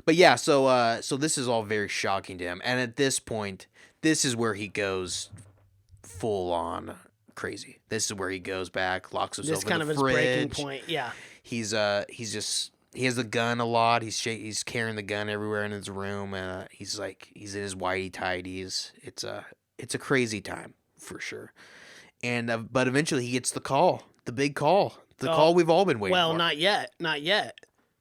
[SPEAKER 3] But yeah, so this is all very shocking to him, and at this point, this is where he goes full on crazy. This is where he goes back, locks himself in the fridge. This kind of his breaking point. Yeah. He has the gun a lot. He's carrying the gun everywhere in his room, and he's in his whitey tighties. It's a crazy time for sure. And but eventually he gets the call, the big call, call we've all been waiting for.
[SPEAKER 4] Well, not yet.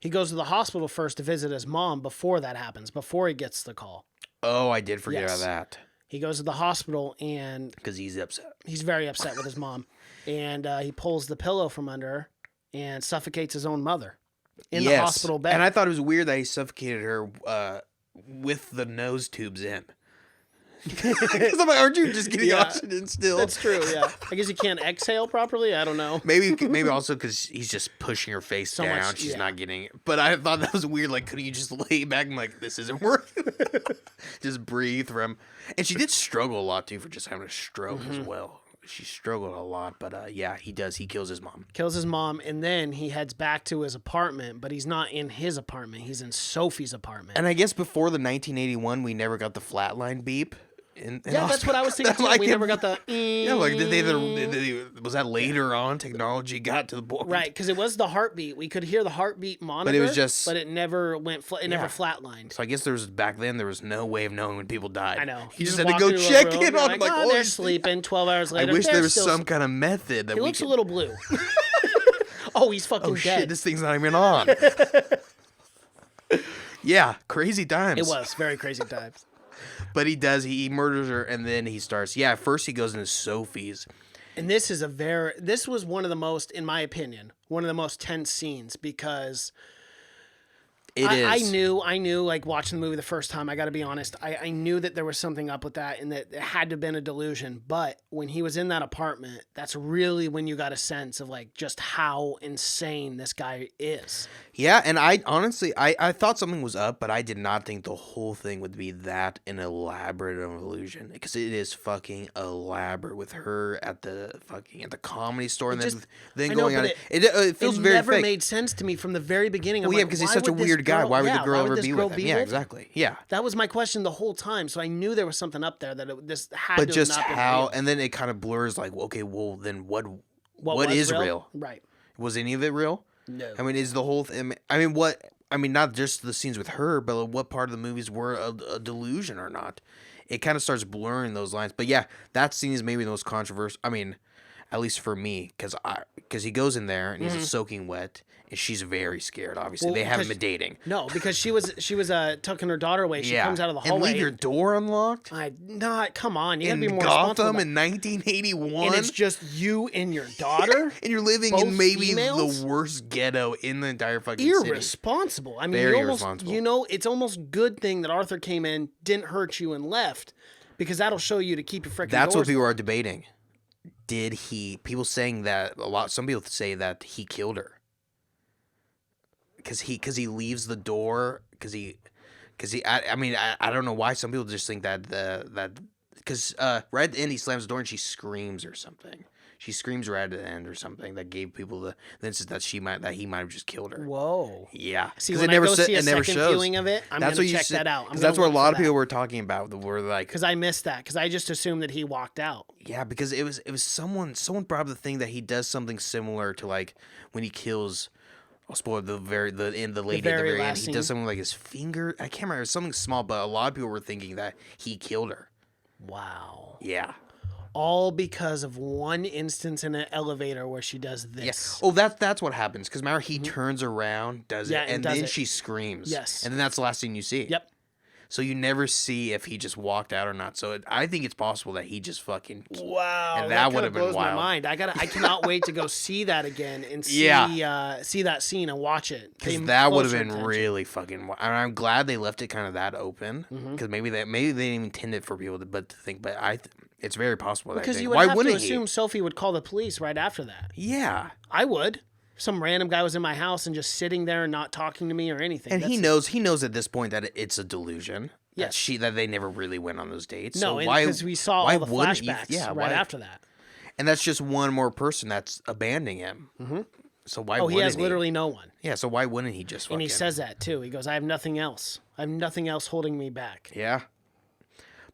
[SPEAKER 4] He goes to the hospital first to visit his mom before that happens, before he gets the call.
[SPEAKER 3] Oh, I did forget about that.
[SPEAKER 4] He goes to the hospital and...
[SPEAKER 3] Because he's upset.
[SPEAKER 4] He's very upset with his mom. And he pulls the pillow from under her and suffocates his own mother in the hospital bed.
[SPEAKER 3] And I thought it was weird that he suffocated her with the nose tubes in. Because I'm like, aren't you just getting oxygen still?
[SPEAKER 4] That's true, yeah. I guess you can't exhale properly. I don't know.
[SPEAKER 3] Maybe also because he's just pushing her face down. She's not getting it. But I thought that was weird. Like, couldn't you just lay back and like, this isn't working? Just breathe through him. And she did struggle a lot, too, for just having a stroke as well. She struggled a lot. But yeah, he does. He kills his mom. Kills his mom.
[SPEAKER 4] And then he heads back to his apartment. But he's not in his apartment. He's in Sophie's apartment.
[SPEAKER 3] And I guess before the 1981, we never got the flatline beep.
[SPEAKER 4] That's what I was thinking too. We never got the.
[SPEAKER 3] Yeah, like was that later on? Technology got to the point,
[SPEAKER 4] right? Because it was the heartbeat. We could hear the heartbeat monitor, but it never went. Never flatlined.
[SPEAKER 3] So I guess back then there was no way of knowing when people died.
[SPEAKER 4] I know.
[SPEAKER 3] You just had to go check in on them.
[SPEAKER 4] Like, oh, they're sleeping. 12 hours later.
[SPEAKER 3] I wish there was some kind of method that
[SPEAKER 4] he looks a little blue. Oh, he's fucking dead.
[SPEAKER 3] Shit, this thing's not even on. Yeah, crazy times.
[SPEAKER 4] It was very crazy times.
[SPEAKER 3] But he murders her, and then he starts. Yeah, first he goes into Sophie's,
[SPEAKER 4] and this was one of the most, in my opinion, one of the most tense scenes because I knew, like watching the movie the first time. I got to be honest, I knew that there was something up with that, and that it had to have been a delusion. But when he was in that apartment, that's really when you got a sense of like just how insane this guy is.
[SPEAKER 3] Yeah, and I honestly, I thought something was up, but I did not think the whole thing would be that an elaborate illusion, because it is fucking elaborate with her at the comedy store, and then going on. It feels very fake.
[SPEAKER 4] It never made sense to me from the very beginning.
[SPEAKER 3] Well, yeah, because he's such a weird guy. Why would the girl ever be with him? Yeah, exactly. Yeah,
[SPEAKER 4] that was my question the whole time. So I knew there was something up there that this had.
[SPEAKER 3] But just how, and then it kind of blurs. Like, okay, well, then what is real?
[SPEAKER 4] Right.
[SPEAKER 3] Was any of it real?
[SPEAKER 4] No.
[SPEAKER 3] I mean, is the whole thing? I mean, not just the scenes with her, but what part of the movies were a delusion or not? It kind of starts blurring those lines. But yeah, that scene is maybe the most controversial. I mean, at least for me, because he goes in there and he's soaking wet, and she's very scared. Obviously, they haven't been dating.
[SPEAKER 4] No, because she was tucking her daughter away. She comes out of the hallway.
[SPEAKER 3] And leave your door unlocked.
[SPEAKER 4] Come on, you gotta be more
[SPEAKER 3] Gotham in 1981,
[SPEAKER 4] and it's just you and your daughter,
[SPEAKER 3] and you're living in maybe the worst ghetto in the entire fucking city.
[SPEAKER 4] Irresponsible. I mean, irresponsible. It's almost good thing that Arthur came in, didn't hurt you, and left, because that'll show you to keep your freaking.
[SPEAKER 3] That's what people are debating. Did he? People saying that a lot. Some people say that he killed her. Because he leaves the door. I don't know why. Some people just think that because right at the end he slams the door and she screams or something. She screams right at the end or something that gave people the sense that he might have just killed her.
[SPEAKER 4] Whoa.
[SPEAKER 3] Yeah.
[SPEAKER 4] See, when I go see a second viewing of it, I'm going to check that out.
[SPEAKER 3] That's what a lot of people were talking about. Were like,
[SPEAKER 4] because I missed that. Because I just assumed that he walked out.
[SPEAKER 3] Yeah, because it was someone brought up the thing that he does something similar to like when he kills. I'll spoil the lady at the very end. He does something like his finger. I can't remember. It was something small, but a lot of people were thinking that he killed her.
[SPEAKER 4] Wow.
[SPEAKER 3] Yeah.
[SPEAKER 4] All because of one instance in an elevator where she does this.
[SPEAKER 3] Yes. Yeah. Oh, that's what happens. Because remember, he turns around, does it, and then she screams.
[SPEAKER 4] Yes.
[SPEAKER 3] And then that's the last thing you see.
[SPEAKER 4] Yep.
[SPEAKER 3] So you never see if he just walked out or not. So I think it's possible that he just fucking.
[SPEAKER 4] Wow.
[SPEAKER 3] And that would have been
[SPEAKER 4] blows
[SPEAKER 3] wild.
[SPEAKER 4] My mind. I cannot wait to go see that again and see that scene and watch it.
[SPEAKER 3] Because that would have been really fucking wild. And I'm glad they left it kind of that open. Because maybe they didn't even intend it for people to think. But It's very possible.
[SPEAKER 4] Because
[SPEAKER 3] I think.
[SPEAKER 4] you would
[SPEAKER 3] Why
[SPEAKER 4] have
[SPEAKER 3] wouldn't
[SPEAKER 4] to assume Sophie would call the police right after that.
[SPEAKER 3] Yeah.
[SPEAKER 4] I would. Some random guy was in my house and just sitting there and not talking to me or anything.
[SPEAKER 3] And he knows at this point that it's a delusion.
[SPEAKER 4] Yes.
[SPEAKER 3] That they never really went on those dates.
[SPEAKER 4] No,
[SPEAKER 3] so
[SPEAKER 4] because we saw all the flashbacks right after that.
[SPEAKER 3] And that's just one more person that's abandoning him. Mm-hmm. So why?
[SPEAKER 4] Oh, he has literally no one.
[SPEAKER 3] Yeah. So why wouldn't he just?
[SPEAKER 4] And he says that too. He goes, "I have nothing else. I have nothing else holding me back."
[SPEAKER 3] Yeah.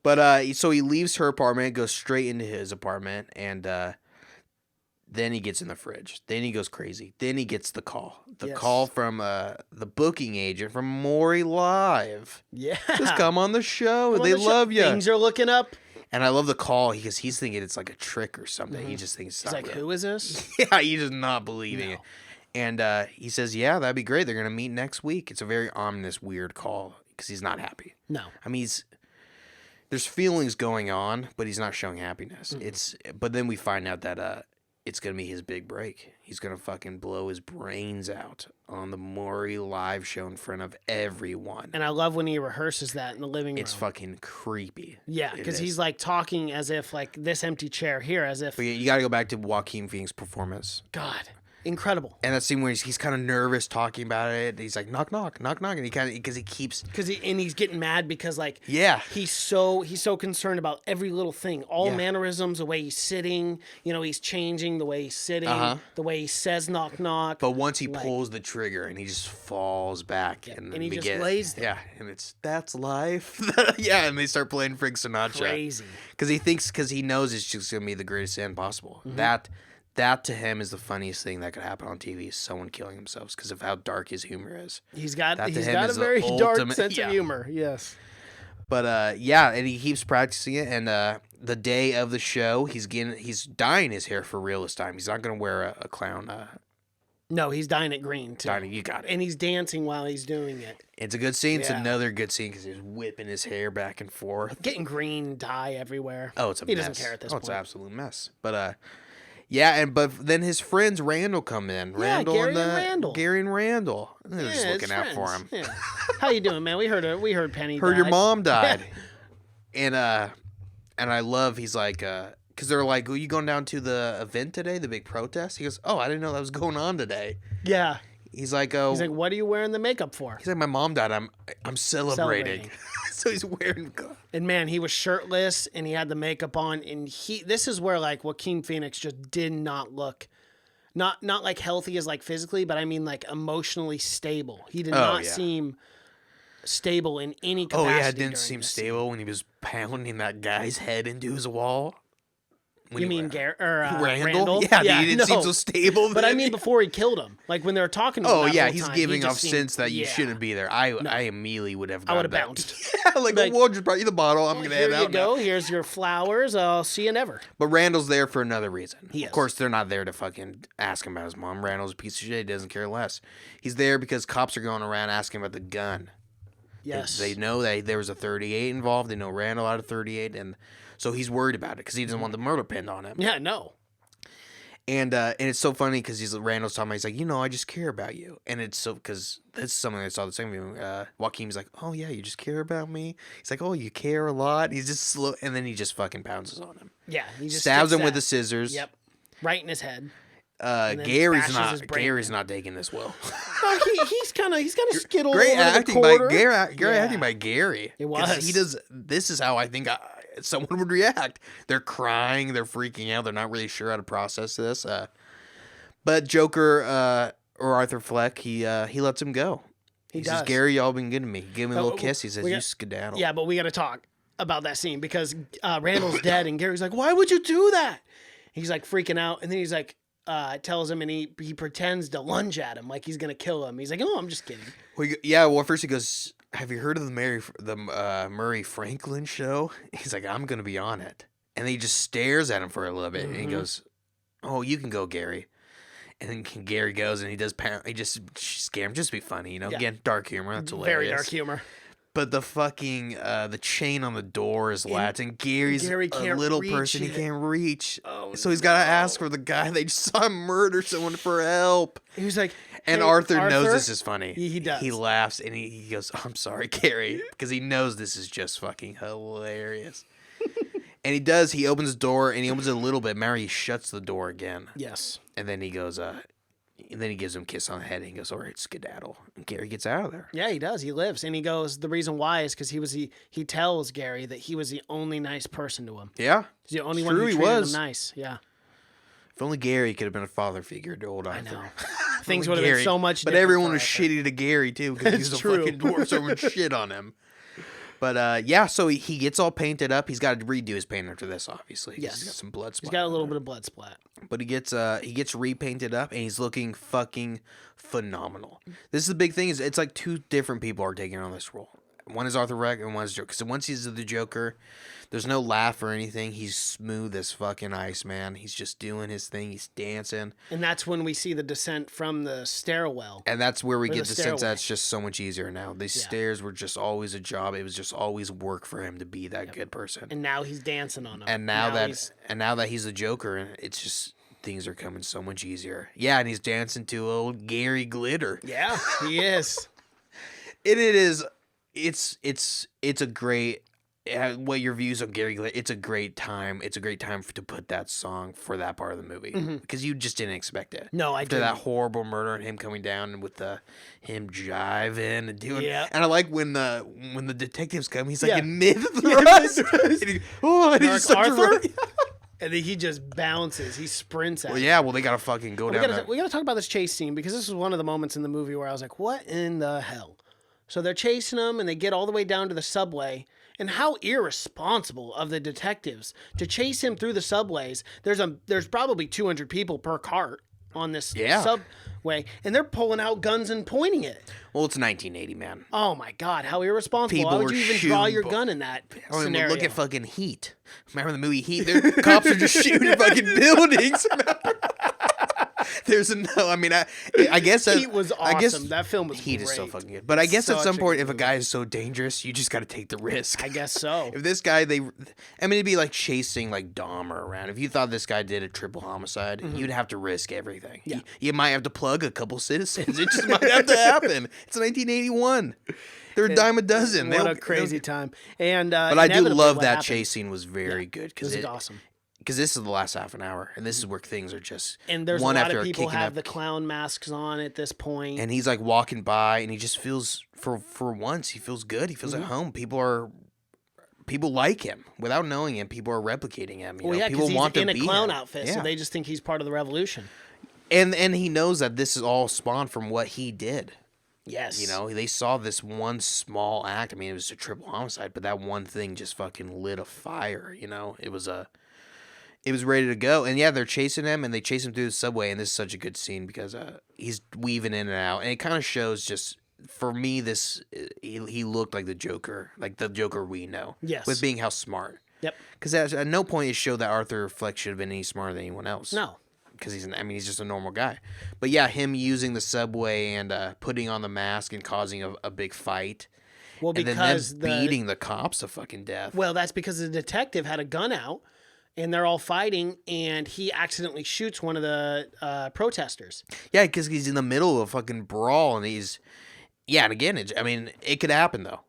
[SPEAKER 3] But so he leaves her apartment, goes straight into his apartment, and then he gets in the fridge. Then he goes crazy. Then he gets the call. The call from the booking agent from Maury Live.
[SPEAKER 4] Yeah.
[SPEAKER 3] Just come on the show. They love you.
[SPEAKER 4] Things are looking up.
[SPEAKER 3] And I love the call because he's thinking it's like a trick or something. Mm-hmm. He just thinks it's
[SPEAKER 4] he's like,
[SPEAKER 3] real.
[SPEAKER 4] Who is this?
[SPEAKER 3] Yeah, he's just not believing it. And he says, yeah, that'd be great. They're going to meet next week. It's a very ominous, weird call because he's not happy.
[SPEAKER 4] No.
[SPEAKER 3] I mean, there's feelings going on, but he's not showing happiness. Mm-hmm. But then we find out that it's going to be his big break. He's going to fucking blow his brains out on the Maury Live show in front of everyone.
[SPEAKER 4] And I love when he rehearses that in the living room.
[SPEAKER 3] It's fucking creepy.
[SPEAKER 4] Yeah, because he's like talking as if like this empty chair here, as if...
[SPEAKER 3] But you got to go back to Joaquin Phoenix's performance.
[SPEAKER 4] God. Incredible.
[SPEAKER 3] And that scene where he's kind of nervous talking about it. He's like, knock, knock, knock, knock. And he kind of, because he keeps.
[SPEAKER 4] And he's getting mad because, like,
[SPEAKER 3] yeah.
[SPEAKER 4] He's so concerned about every little thing. All mannerisms, the way he's sitting, he's changing the way he's sitting, the way he says knock, knock.
[SPEAKER 3] But once he pulls the trigger and he just falls back.
[SPEAKER 4] Yeah, and he just lays there.
[SPEAKER 3] Yeah. And that's life. Yeah. And they start playing Frank Sinatra.
[SPEAKER 4] Crazy.
[SPEAKER 3] Because he knows it's just going to be the greatest end possible. Mm-hmm. That to him is the funniest thing that could happen on TV is someone killing themselves because of how dark his humor is.
[SPEAKER 4] He's got a very dark sense of humor. Yes.
[SPEAKER 3] But and he keeps practicing it. And the day of the show, he's dyeing his hair for real this time. He's not gonna wear a clown.
[SPEAKER 4] No, he's dyeing it green too.
[SPEAKER 3] You got it.
[SPEAKER 4] And he's dancing while he's doing it.
[SPEAKER 3] It's a good scene. It's another good scene because he's whipping his hair back and forth,
[SPEAKER 4] getting green dye everywhere.
[SPEAKER 3] Oh, it's a mess.
[SPEAKER 4] He doesn't care at this point.
[SPEAKER 3] It's an absolute mess. But but then his friends Randall come in. Gary and Randall. They're just looking out for him.
[SPEAKER 4] Yeah. How you doing, man? We heard Penny.
[SPEAKER 3] Heard your mom died. And I love. He's like, because they're like, "Are you going down to the event today? The big protest?" He goes, "Oh, I didn't know that was going on today."
[SPEAKER 4] Yeah.
[SPEAKER 3] He's like,
[SPEAKER 4] "What are you wearing the makeup for?"
[SPEAKER 3] He's like, "My mom died. I'm celebrating." So he's wearing.
[SPEAKER 4] And man, he was shirtless and he had the makeup on, and this is where like Joaquin Phoenix just did not look, not like healthy as like physically, but I mean like emotionally stable. He did not seem stable in any capacity.
[SPEAKER 3] Oh yeah, it didn't seem stable when he was pounding that guy's head into his wall.
[SPEAKER 4] You mean Randall?
[SPEAKER 3] Yeah, he didn't seem so stable.
[SPEAKER 4] But I mean before he killed him. Like when they were talking to him.
[SPEAKER 3] Oh, yeah, he's giving off sense that you shouldn't be there. I immediately would have gone back.
[SPEAKER 4] Bounced.
[SPEAKER 3] We'll just brought you the bottle. I'm going to head out now.
[SPEAKER 4] Here you go. Here's your flowers. I'll see you never.
[SPEAKER 3] But Randall's there for another reason.
[SPEAKER 4] He is.
[SPEAKER 3] Of course, they're not there to fucking ask him about his mom. Randall's a piece of shit. He doesn't care less. He's there because cops are going around asking about the gun.
[SPEAKER 4] Yes.
[SPEAKER 3] They know that there was a 38 involved. They know Randall had a 38, and so he's worried about it because he doesn't want the murder pinned on him.
[SPEAKER 4] Yeah, no.
[SPEAKER 3] And it's so funny because Randall's talking about, he's like, I just care about you. And it's so, because that's something I saw the same movie. Joaquin's like, oh yeah, you just care about me? He's like, oh, you care a lot? He's just slow, and then he just fucking pounces on him.
[SPEAKER 4] Yeah, he just
[SPEAKER 3] stabs him with the scissors.
[SPEAKER 4] Yep, right in his head.
[SPEAKER 3] Gary's not taking this well.
[SPEAKER 4] He's kind of skittled.
[SPEAKER 3] Great
[SPEAKER 4] over
[SPEAKER 3] acting
[SPEAKER 4] the
[SPEAKER 3] by
[SPEAKER 4] quarter.
[SPEAKER 3] Great acting by Gary.
[SPEAKER 4] It was.
[SPEAKER 3] He does. This is how I think someone would react. They're crying. They're freaking out. They're not really sure how to process this. But Joker or Arthur Fleck, he lets him go. He says, Gary, y'all been good to me. Give me a little kiss. He says, you skedaddle.
[SPEAKER 4] Yeah, but we got to talk about that scene because Randall's dead and Gary's like, why would you do that? He's like freaking out, and then he's like, tells him, and he pretends to lunge at him like he's gonna kill him. He's like, "Oh, I'm just kidding."
[SPEAKER 3] Well, first he goes, "Have you heard of the Murray Franklin show?" He's like, "I'm gonna be on it," and then he just stares at him for a little bit, and he goes, "Oh, you can go, Gary." And then Gary goes, and he just scare him, just to be funny, Again, dark humor. That's hilarious.
[SPEAKER 4] Very dark humor.
[SPEAKER 3] But the fucking the chain on the door is latched, and Gary's a little person he can't reach.
[SPEAKER 4] Oh,
[SPEAKER 3] so he's got to ask for the guy. They just saw him murder someone for help.
[SPEAKER 4] He was like,
[SPEAKER 3] and Arthur knows this is funny.
[SPEAKER 4] He does.
[SPEAKER 3] He laughs and he goes, "I'm sorry, Gary," because he knows this is just fucking hilarious. And he does. He opens the door, and he opens it a little bit. Mary shuts the door again.
[SPEAKER 4] Yes.
[SPEAKER 3] And then he goes, and then he gives him a kiss on the head, and he goes, all right, skedaddle. And Gary gets out of there.
[SPEAKER 4] Yeah, he does. He lives. And he goes, the reason why is because he tells Gary that he was the only nice person to him.
[SPEAKER 3] Yeah.
[SPEAKER 4] He's the only one who treated him nice. Yeah.
[SPEAKER 3] If only Gary could have been a father figure to old Arthur.
[SPEAKER 4] I know. Things would have been so much different.
[SPEAKER 3] But everyone was shitty to Gary, too, because he's a fucking dwarf, so much shit on him. But, yeah, so he gets all painted up. He's got to redo his paint after this, obviously.
[SPEAKER 4] Yes.
[SPEAKER 3] He's got some blood splat.
[SPEAKER 4] He's got a little bit of blood splat.
[SPEAKER 3] But he gets repainted up, and he's looking fucking phenomenal. This is the big thing, is it's like two different people are taking on this role. One is Arthur Fleck, and one is Joker. So once he's the Joker, there's no laugh or anything. He's smooth as fucking ice, man. He's just doing his thing. He's dancing.
[SPEAKER 4] And that's when we see the descent from the stairwell.
[SPEAKER 3] And that's where we get the sense that it's just so much easier now. These stairs were just always a job. It was just always work for him to be that good person.
[SPEAKER 4] And now he's dancing on them.
[SPEAKER 3] And now that he's the Joker, it's just things are coming so much easier. Yeah, and he's dancing to old Gary Glitter.
[SPEAKER 4] Yeah, he is.
[SPEAKER 3] And it is. It's a great. What your views on Gary Glitter? It's a great time. It's a great time to put that song for that part of the movie because you just didn't expect it.
[SPEAKER 4] No, I didn't.
[SPEAKER 3] After that horrible murder and him coming down and with him jiving and doing.
[SPEAKER 4] Yeah.
[SPEAKER 3] And I like when the detectives come, he's like in mid thrust. And he's
[SPEAKER 4] Arthur. And then he just bounces. He sprints at
[SPEAKER 3] him. Well, they gotta fucking go down there.
[SPEAKER 4] We gotta talk about this chase scene because this is one of the moments in the movie where I was like, "What in the hell?" So they're chasing him, and they get all the way down to the subway. And how irresponsible of the detectives to chase him through the subways. There's probably 200 people per cart on this subway, and they're pulling out guns and pointing it.
[SPEAKER 3] Well, it's 1980, man.
[SPEAKER 4] Oh my God, how irresponsible!
[SPEAKER 3] People
[SPEAKER 4] Why would you even draw your gun in that scenario?
[SPEAKER 3] Look at fucking Heat. Remember the movie Heat? The cops are just shooting fucking buildings. I guess
[SPEAKER 4] Heat was awesome. That film was
[SPEAKER 3] Heat
[SPEAKER 4] great.
[SPEAKER 3] is so fucking good. But I guess at some point, if a guy is so dangerous, you just got to take the risk.
[SPEAKER 4] I guess so.
[SPEAKER 3] If this guy, it'd be like chasing like Dahmer around. If you thought this guy did a triple homicide, you'd have to risk everything.
[SPEAKER 4] Yeah.
[SPEAKER 3] You might have to plug a couple citizens. It just might have to happen. It's 1981. They're a dime a dozen.
[SPEAKER 4] What a crazy time. And
[SPEAKER 3] but I do love that chase scene was very good because
[SPEAKER 4] it's awesome.
[SPEAKER 3] Because this is the last half an hour, and this is where things are just
[SPEAKER 4] and there's
[SPEAKER 3] one
[SPEAKER 4] a lot
[SPEAKER 3] after
[SPEAKER 4] of people
[SPEAKER 3] kicking
[SPEAKER 4] have
[SPEAKER 3] up.
[SPEAKER 4] the clown masks on at this point,
[SPEAKER 3] and he's like walking by, and he just feels for once he feels good. He feels at home. People like him without knowing him. People are replicating him. People want
[SPEAKER 4] he's in
[SPEAKER 3] to
[SPEAKER 4] a
[SPEAKER 3] be
[SPEAKER 4] clown
[SPEAKER 3] him.
[SPEAKER 4] outfit, so they just think he's part of the revolution.
[SPEAKER 3] And he knows that this is all spawned from what he did.
[SPEAKER 4] Yes.
[SPEAKER 3] They saw this one small act. I mean, it was a triple homicide, but that one thing just fucking lit a fire. It was ready to go. And they're chasing him, and they chase him through the subway. And this is such a good scene because he's weaving in and out. And it kind of shows just, for me, he looked like the Joker we know.
[SPEAKER 4] Yes.
[SPEAKER 3] With being how smart.
[SPEAKER 4] Yep.
[SPEAKER 3] Because at no point it showed that Arthur Fleck should have been any smarter than anyone else.
[SPEAKER 4] No.
[SPEAKER 3] Because he's just a normal guy. But yeah, him using the subway and putting on the mask and causing a big fight.
[SPEAKER 4] Well, because
[SPEAKER 3] and then beating the cops to fucking death.
[SPEAKER 4] Well, that's because the detective had a gun out. And they're all fighting, and he accidentally shoots one of the protesters.
[SPEAKER 3] Yeah, because he's in the middle of a fucking brawl, and he's... Yeah, and again, it could happen, though.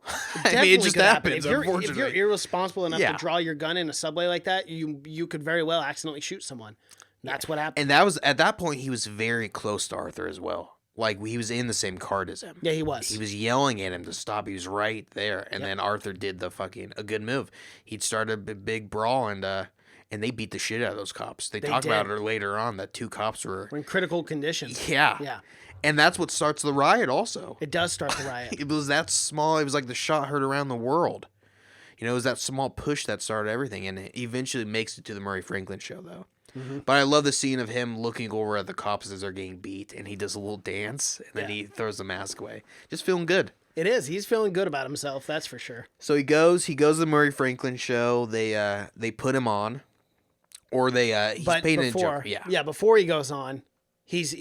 [SPEAKER 3] It just happens, unfortunately.
[SPEAKER 4] If you're irresponsible enough to draw your gun in a subway like that, you could very well accidentally shoot someone. That's what happened.
[SPEAKER 3] And at that point, he was very close to Arthur as well. Like, he was in the same cart as him.
[SPEAKER 4] Yeah, he was.
[SPEAKER 3] He was yelling at him to stop. He was right there. And then Arthur did a good move. He'd started a big brawl, and they beat the shit out of those cops. They talk about it later on that two cops were
[SPEAKER 4] in critical condition.
[SPEAKER 3] Yeah.
[SPEAKER 4] Yeah.
[SPEAKER 3] And that's what starts the riot also.
[SPEAKER 4] It does start the riot.
[SPEAKER 3] It was that small. It was like the shot heard around the world. It was that small push that started everything. And it eventually makes it to the Murray Franklin show, though. Mm-hmm. But I love the scene of him looking over at the cops as they're getting beat. And he does a little dance. And then he throws the mask away. Just feeling good.
[SPEAKER 4] It is. He's feeling good about himself. That's for sure.
[SPEAKER 3] So he goes to the Murray Franklin show. They put him on. Or he's painted in Joker.
[SPEAKER 4] Yeah, before he goes on, he's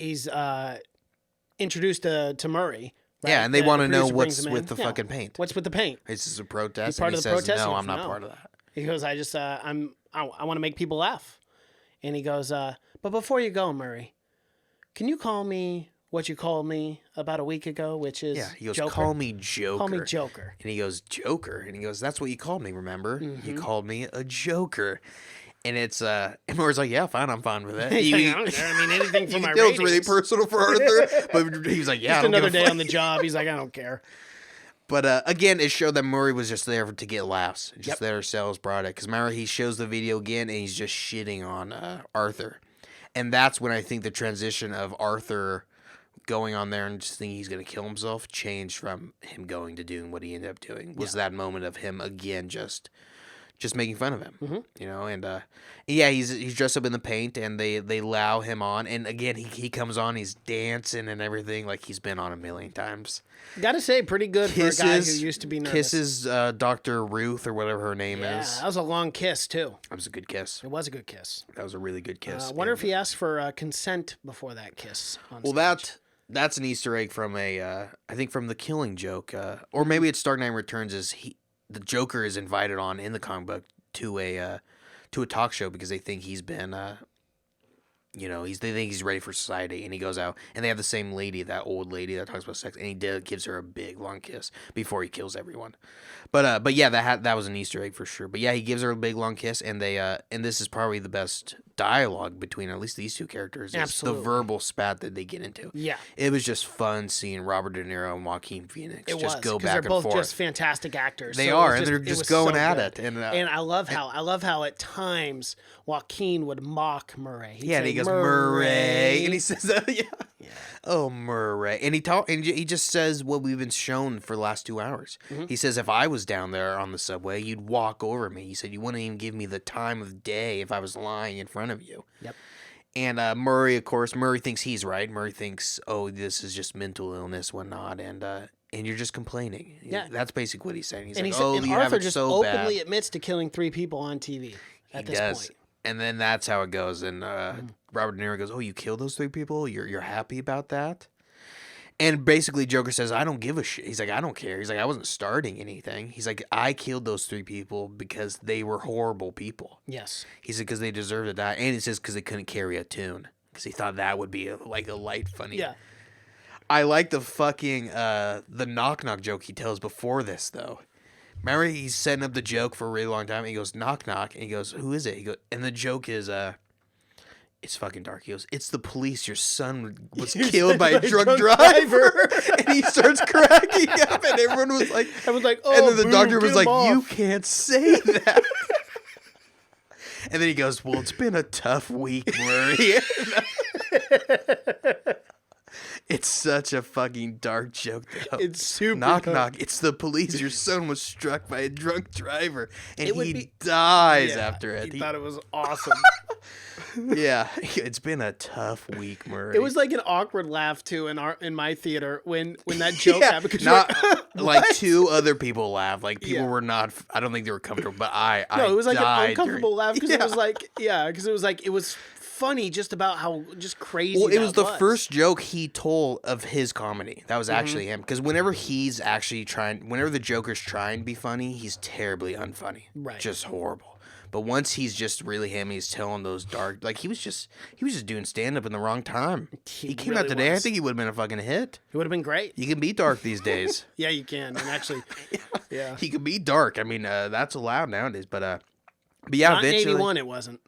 [SPEAKER 4] introduced to Murray. Right?
[SPEAKER 3] Yeah, and they want to know what's with the fucking paint.
[SPEAKER 4] What's with the paint?
[SPEAKER 3] Is this a protest?
[SPEAKER 4] Part
[SPEAKER 3] and
[SPEAKER 4] of the
[SPEAKER 3] says,
[SPEAKER 4] protest?
[SPEAKER 3] No, I'm not part of that.
[SPEAKER 4] He goes, I want to make people laugh. And he goes, but before you go, Murray, can you call me what you called me about a week ago, which is
[SPEAKER 3] he goes,
[SPEAKER 4] Joker.
[SPEAKER 3] call me Joker.
[SPEAKER 4] Call me Joker.
[SPEAKER 3] And he goes, Joker. And he goes, that's what you called me, remember?
[SPEAKER 4] Mm-hmm.
[SPEAKER 3] You called me a Joker. And it's, and Moore's like, yeah, fine, I'm fine with it.
[SPEAKER 4] I don't care. I mean, anything for my
[SPEAKER 3] It was
[SPEAKER 4] ratings.
[SPEAKER 3] really personal for Arthur, but he was like, yeah,
[SPEAKER 4] Just
[SPEAKER 3] I don't
[SPEAKER 4] another
[SPEAKER 3] give a
[SPEAKER 4] day
[SPEAKER 3] fuck.
[SPEAKER 4] on the job. He's like, I don't care.
[SPEAKER 3] But again, it showed that Murray was just there to get laughs, just there to sell his product. Because remember, he shows the video again, and he's just shitting on Arthur. And that's when I think the transition of Arthur going on there and just thinking he's going to kill himself changed from him going to doing what he ended up doing. Was that moment of him, again, just making fun of him, you know, and he's dressed up in the paint, and they allow him on, and again he comes on, he's dancing and everything like he's been on a million times.
[SPEAKER 4] Gotta say, pretty good for a guy who used to be nervous.
[SPEAKER 3] Kisses Dr. Ruth or whatever her name is.
[SPEAKER 4] That was a long kiss too.
[SPEAKER 3] That was a good kiss.
[SPEAKER 4] It was a good kiss.
[SPEAKER 3] That was a really good kiss.
[SPEAKER 4] I wonder if he asked for consent before that kiss. On
[SPEAKER 3] well,
[SPEAKER 4] stage.
[SPEAKER 3] that's an Easter egg from I think from the Killing Joke, or maybe it's Dark Knight Returns. The Joker is invited on in the comic book to a talk show because they think he's been they think he's ready for society, and he goes out, and they have the same lady, that old lady that talks about sex, and he gives her a big long kiss before he kills everyone. But yeah, that was an Easter egg for sure. But yeah, he gives her a big long kiss, and they and this is probably the best dialogue between at least these two characters.
[SPEAKER 4] Absolutely.
[SPEAKER 3] The verbal spat that they get into.
[SPEAKER 4] Yeah,
[SPEAKER 3] it was just fun seeing Robert De Niro and Joaquin Phoenix go back
[SPEAKER 4] they're
[SPEAKER 3] and
[SPEAKER 4] both
[SPEAKER 3] forth.
[SPEAKER 4] just fantastic actors.
[SPEAKER 3] They
[SPEAKER 4] so
[SPEAKER 3] are, and they're just going at
[SPEAKER 4] good.
[SPEAKER 3] it. And
[SPEAKER 4] I love how at times Joaquin would mock Murray. He'd
[SPEAKER 3] and
[SPEAKER 4] say,
[SPEAKER 3] he goes Murray, and he says, oh Murray, and he just says what we've been shown for the last 2 hours.
[SPEAKER 4] Mm-hmm.
[SPEAKER 3] He says, if I was down there on the subway, you'd walk over me. He said you wouldn't even give me the time of day if I was lying in front of you.
[SPEAKER 4] Yep.
[SPEAKER 3] And Murray, of course, Murray thinks he's right. Murray thinks, oh, this is just mental illness, whatnot, and you're just complaining.
[SPEAKER 4] Yeah,
[SPEAKER 3] that's basically what he's saying. He's
[SPEAKER 4] and
[SPEAKER 3] like,
[SPEAKER 4] and
[SPEAKER 3] you
[SPEAKER 4] Arthur
[SPEAKER 3] have it
[SPEAKER 4] just
[SPEAKER 3] so
[SPEAKER 4] openly
[SPEAKER 3] bad.
[SPEAKER 4] admits to killing 3 people on TV at this point.
[SPEAKER 3] And then that's how it goes. And Robert De Niro goes, oh, you killed those 3 people? You're happy about that? And basically Joker says, I don't give a shit. He's like, I don't care. He's like, I wasn't starting anything. He's like, I killed those 3 people because they were horrible people. Yes. He said, because they deserved to die. And he says, because they couldn't carry a tune. Because he thought that would be a light, funny. Yeah. I like the fucking, the knock-knock joke he tells before this, though. Remember, he's setting up the joke for a really long time. And he goes, knock, knock. And he goes, who is it? He goes, and the joke is, it's fucking dark. He goes, it's the police. Your son was killed by a drunk driver. And he starts cracking up. And everyone was like, oh, and then the doctor was like, you can't say that. And then he goes, well, it's been a tough week, Murray. It's such a fucking dark joke, though. It's super knock, knock. It's the police. Your son was struck by a drunk driver, and he dies after it.
[SPEAKER 4] He thought it was awesome.
[SPEAKER 3] Yeah, it's been a tough week, Murray.
[SPEAKER 4] It was like an awkward laugh, too, in my theater when that joke happened. Because
[SPEAKER 3] like 2 other people laughed. Like, people were not, I don't think they were comfortable, but it was like an uncomfortable laugh because it was like, it was funny just about how just crazy. Well, it was the first joke he told of his comedy. That was actually him. Because whenever the Joker's trying to be funny, he's terribly unfunny. Right. Just horrible. But once he's just really him, he's telling those dark, like he was just doing stand up in the wrong time. He came out today. I think he would have been a fucking hit.
[SPEAKER 4] He would have been great.
[SPEAKER 3] You can be dark these days.
[SPEAKER 4] Yeah, you can. And actually, yeah,
[SPEAKER 3] he can be dark. I mean, that's allowed nowadays. But yeah,
[SPEAKER 4] not
[SPEAKER 3] eventually,
[SPEAKER 4] in 81, it wasn't.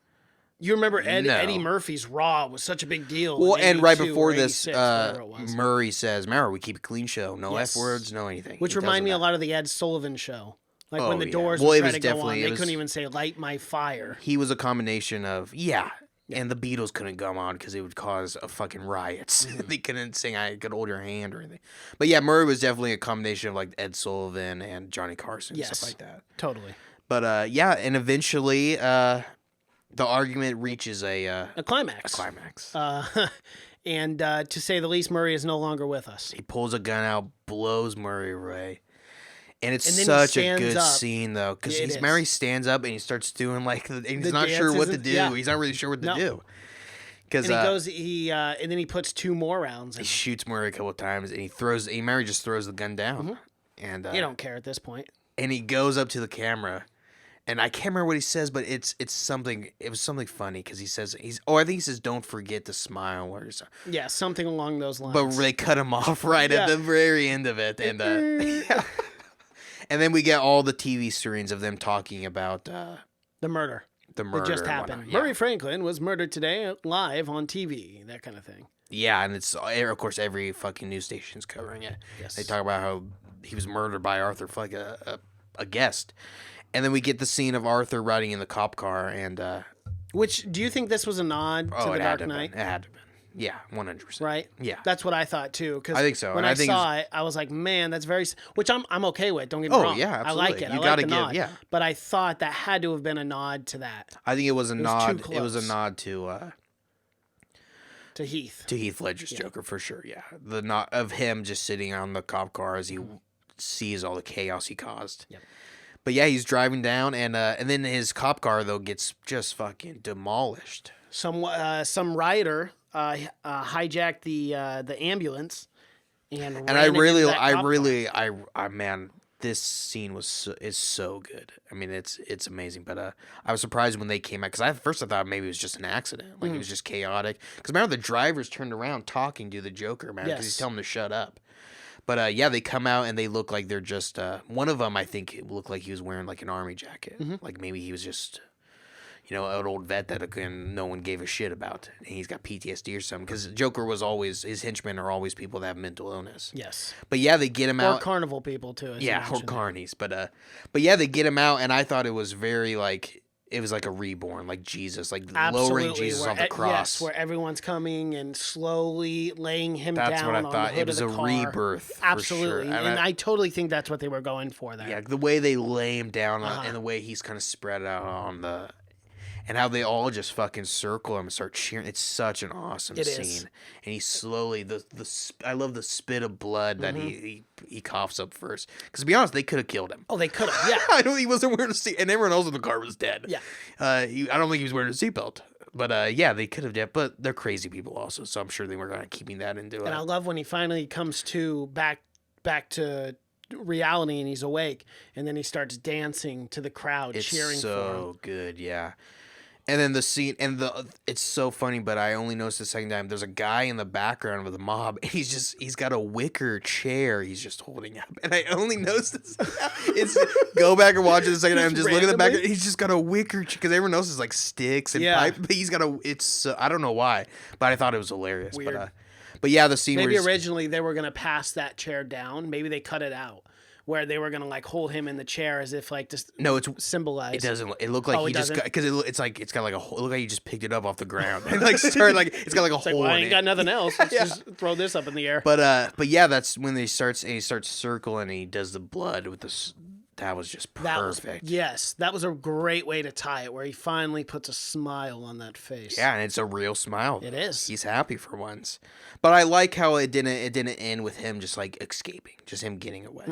[SPEAKER 4] You remember Eddie Murphy's Raw was such a big deal.
[SPEAKER 3] Well, and right before this, Murray says, "Remember, we keep a clean show. No F words, no anything."
[SPEAKER 4] Which reminded me a lot of the Ed Sullivan Show. Like when the doors were trying to go on, they couldn't even say "light my fire."
[SPEAKER 3] He was a combination of and the Beatles couldn't come on because it would cause a fucking riots. They couldn't sing "I Could Hold Your Hand" or anything. But yeah, Murray was definitely a combination of like Ed Sullivan and Johnny Carson and stuff like that.
[SPEAKER 4] Totally.
[SPEAKER 3] But and eventually the argument reaches a
[SPEAKER 4] climax. And to say the least, Murray is no longer with us.
[SPEAKER 3] He pulls a gun out, blows Murray away. And it's such a good scene, though, because Murray stands up and he starts doing and he's not sure what to do. Yeah. He's not really sure what to do.
[SPEAKER 4] And and then he puts 2 more rounds.
[SPEAKER 3] He shoots Murray a couple of times, and Murray just throws the gun down. And
[SPEAKER 4] you don't care at this point.
[SPEAKER 3] And he goes up to the camera, And I can't remember what he says, but it's something. It was something funny because he says I think he says, "Don't forget to smile," or something.
[SPEAKER 4] Yeah, something along those lines.
[SPEAKER 3] But they cut him off right at the very end of it, and and then we get all the TV screens of them talking about
[SPEAKER 4] the murder. It just happened.
[SPEAKER 3] Yeah.
[SPEAKER 4] Murray Franklin was murdered today live on TV. That kind of thing.
[SPEAKER 3] Yeah, and it's of course every fucking news station's covering it.
[SPEAKER 4] Yes.
[SPEAKER 3] They talk about how he was murdered by Arthur Fleck, a guest. And then we get the scene of Arthur riding in the cop car, and
[SPEAKER 4] which, do you think this was a nod to The Dark Knight?
[SPEAKER 3] It had to have been. Yeah, 100%.
[SPEAKER 4] Right?
[SPEAKER 3] Yeah.
[SPEAKER 4] That's what I thought too. Cause
[SPEAKER 3] I think so.
[SPEAKER 4] When
[SPEAKER 3] and
[SPEAKER 4] I saw it, I was like, man, that's very. Which I'm okay with. Don't get me wrong.
[SPEAKER 3] Yeah, absolutely.
[SPEAKER 4] I like it.
[SPEAKER 3] You
[SPEAKER 4] I
[SPEAKER 3] gotta
[SPEAKER 4] like the nod.
[SPEAKER 3] yeah.
[SPEAKER 4] But I thought that had to have been a nod to that.
[SPEAKER 3] I think it was a nod.
[SPEAKER 4] Too
[SPEAKER 3] It was a
[SPEAKER 4] close.
[SPEAKER 3] nod to
[SPEAKER 4] Heath.
[SPEAKER 3] To Heath Ledger's Joker for sure. Yeah, the nod of him just sitting on the cop car as he sees all the chaos he caused.
[SPEAKER 4] Yep.
[SPEAKER 3] But yeah, he's driving down, and then his cop car though gets just fucking demolished.
[SPEAKER 4] Some rider hijacked the ambulance and
[SPEAKER 3] I man, this scene is so good. I mean, it's amazing. But I was surprised when they came out because at first I thought maybe it was just an accident, like it was just chaotic. Because remember the drivers turned around talking to the Joker, man, because he's telling them to shut up. But yeah, they come out and they look like they're just one of them. I think it looked like he was wearing like an army jacket, like maybe he was just an old vet that no one gave a shit about, and he's got PTSD or something. Because Joker was always his henchmen are always people that have mental illness.
[SPEAKER 4] Yes.
[SPEAKER 3] But yeah, they get him out.
[SPEAKER 4] Or carnival people too.
[SPEAKER 3] Yeah, or carnies. But yeah, they get him out, and I thought it was very like. It was like a reborn, like Jesus, like lowering Jesus off the cross.
[SPEAKER 4] Yes, where everyone's coming and slowly laying him down.
[SPEAKER 3] That's what I thought. It was a rebirth.
[SPEAKER 4] Absolutely.
[SPEAKER 3] For sure.
[SPEAKER 4] And I totally think that's what they were going for there.
[SPEAKER 3] Yeah, the way they lay him down and the way he's kind of spread out on the. And how they all just fucking circle him and start cheering. It's such an awesome scene. And he slowly, I love the spit of blood that he coughs up first. Because to be honest, they could have killed him.
[SPEAKER 4] Oh, they could have, yeah.
[SPEAKER 3] I know he wasn't wearing a seat, and everyone else in the car was dead.
[SPEAKER 4] Yeah.
[SPEAKER 3] I don't think he was wearing a seatbelt. But yeah, they could have done. But they're crazy people also, so I'm sure they were kind of keeping that into it.
[SPEAKER 4] And I love when he finally comes back to reality and he's awake, and then he starts dancing to the crowd, cheering for him.
[SPEAKER 3] It's so good, yeah. And then the scene, it's so funny, but I only noticed the second time. There's a guy in the background with a mob, and he's got a wicker chair he's just holding up. And I only noticed this. Go back and watch it the second time. Just look at the back. He's just got a wicker chair, because everyone else is like sticks and pipe. But he's got I don't know why, but I thought it was hilarious.
[SPEAKER 4] Weird.
[SPEAKER 3] But yeah, the scene
[SPEAKER 4] maybe originally they were going to pass that chair down. Maybe they cut it out. Where they were gonna like hold him in the chair as if like just symbolize.
[SPEAKER 3] It doesn't. It looked like he just because it's like it's got like a hole. It looked like he just picked it up off the ground and like started like it's got like a hole.
[SPEAKER 4] Like, well, I ain't
[SPEAKER 3] in
[SPEAKER 4] got
[SPEAKER 3] it.
[SPEAKER 4] nothing else. Let's just throw this up in the air.
[SPEAKER 3] But yeah, that's when he starts circling and he does the blood with this. That was just perfect.
[SPEAKER 4] That was a great way to tie it. Where he finally puts a smile on that face.
[SPEAKER 3] Yeah, and it's a real smile.
[SPEAKER 4] It is.
[SPEAKER 3] He's happy for once. But I like how it didn't end with him just like escaping, just him getting away.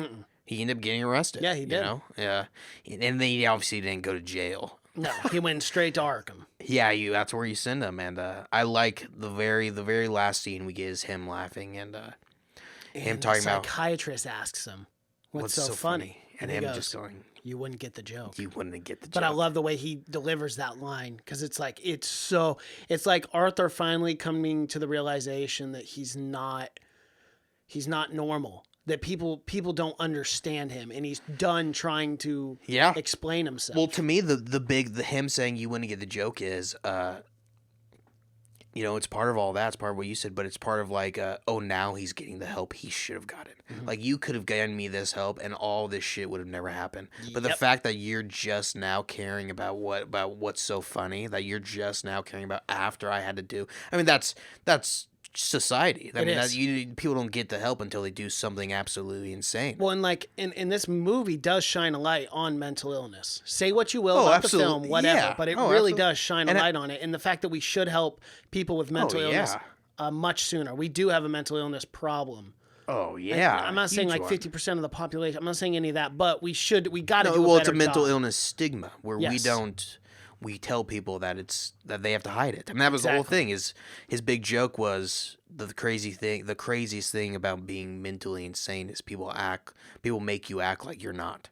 [SPEAKER 3] He ended up getting arrested.
[SPEAKER 4] Yeah, he did.
[SPEAKER 3] Yeah. And then he obviously didn't go to jail.
[SPEAKER 4] No, he went straight to Arkham.
[SPEAKER 3] Yeah, that's where you send him. And I like the very last scene we get is him laughing and him talking about.
[SPEAKER 4] The psychiatrist asks him, "What's so funny?"
[SPEAKER 3] And him just going,
[SPEAKER 4] "You wouldn't get the joke."
[SPEAKER 3] You wouldn't get the joke.
[SPEAKER 4] But I love the way he delivers that line because it's like Arthur finally coming to the realization that he's not normal. That people don't understand him, and he's done trying to explain himself.
[SPEAKER 3] Well, to me, the him saying you wouldn't get the joke is, it's part of all that. It's part of what you said, but it's part of like, now he's getting the help he should have gotten. Like you could have given me this help, and all this shit would have never happened. But the fact that you're just now caring about what's so funny, that you're just now caring about after I had to do. I mean, that's society. People don't get the help until they do something absolutely insane.
[SPEAKER 4] Well, and like in this movie does shine a light on mental illness. Say what you will about the film, whatever, but it really does shine a light on it. And the fact that we should help people with mental illness much sooner. We do have a mental illness problem.
[SPEAKER 3] Oh yeah.
[SPEAKER 4] I'm not saying like 50% of the population. I'm not saying any of that, but we got to do a better
[SPEAKER 3] Well, it's a mental
[SPEAKER 4] job.
[SPEAKER 3] illness stigma where we tell people that they have to hide it. I mean, that was the whole thing. His big joke was the craziest thing about being mentally insane is people make you act like you're not.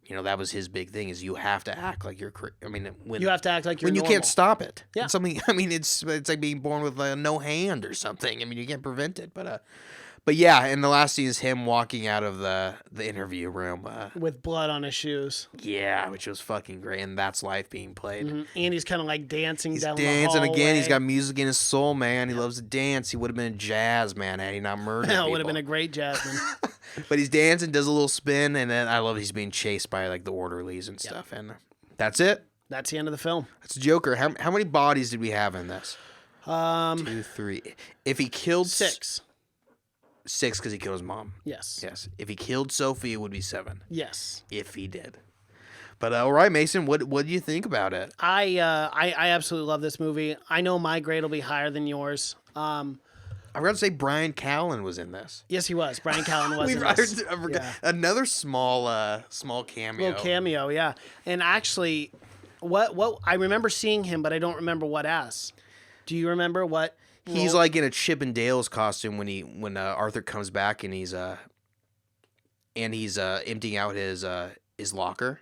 [SPEAKER 3] that was his big thing is you have to act like you're. When
[SPEAKER 4] you have to act like you're
[SPEAKER 3] when you
[SPEAKER 4] normal.
[SPEAKER 3] can't stop it.
[SPEAKER 4] Yeah.
[SPEAKER 3] It's something. It's like being born with no hand or something. You can't prevent it. But yeah, and the last scene is him walking out of the interview room
[SPEAKER 4] with blood on his shoes.
[SPEAKER 3] Yeah, which was fucking great, and that's life being played.
[SPEAKER 4] Mm-hmm. And he's kind of like dancing down the
[SPEAKER 3] dancing
[SPEAKER 4] hallway.
[SPEAKER 3] again. He's got music in his soul, man. He loves to dance. He would have been a jazz man had he not murdered people.
[SPEAKER 4] Would have been a great jazzman.
[SPEAKER 3] But he's dancing, does a little spin, and then I love he's being chased by like the orderlies and stuff. And that's it.
[SPEAKER 4] That's the end of the film.
[SPEAKER 3] That's Joker. How many bodies did we have in this? 2, 3. If he killed
[SPEAKER 4] 6.
[SPEAKER 3] 6 because he killed his mom.
[SPEAKER 4] Yes.
[SPEAKER 3] If he killed Sophie, it would be 7.
[SPEAKER 4] Yes.
[SPEAKER 3] If he did. But all right, Mason, what do you think about it?
[SPEAKER 4] I absolutely love this movie. I know my grade will be higher than yours.
[SPEAKER 3] I forgot to say Brian Callen was in this.
[SPEAKER 4] Yes, he was. Brian Callen was in this.
[SPEAKER 3] I forgot. Yeah. Another small cameo.
[SPEAKER 4] Little cameo, yeah. And actually, what I remember seeing him, but I don't remember what as. Do you remember what?
[SPEAKER 3] He's like in a Chip and Dale's costume when Arthur comes back and he's emptying out his locker.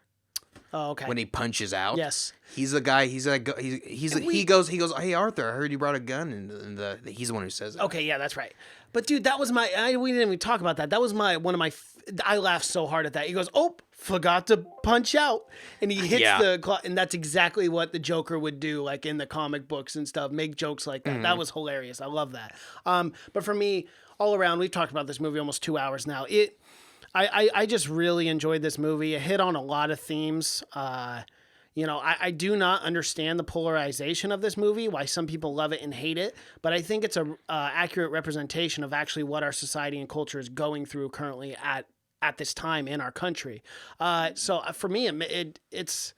[SPEAKER 4] Oh, okay.
[SPEAKER 3] When he punches out.
[SPEAKER 4] Yes.
[SPEAKER 3] He's the guy. He goes. Hey Arthur, I heard you brought a gun, and he's the one who says it.
[SPEAKER 4] Okay, yeah, that's right. But dude, that was we didn't even talk about that. That was I laughed so hard at that. He goes, "Oh, forgot to punch out," and he hits the clock, and that's exactly what the Joker would do, like in the comic books and stuff. Make jokes like that. Mm-hmm. That was hilarious. I love that. But for me, all around, we've talked about this movie almost 2 hours now. I just really enjoyed this movie. It hit on a lot of themes. I do not understand the polarization of this movie, why some people love it and hate it, but I think it's a accurate representation of actually what our society and culture is going through currently at this time in our country. So for me, it's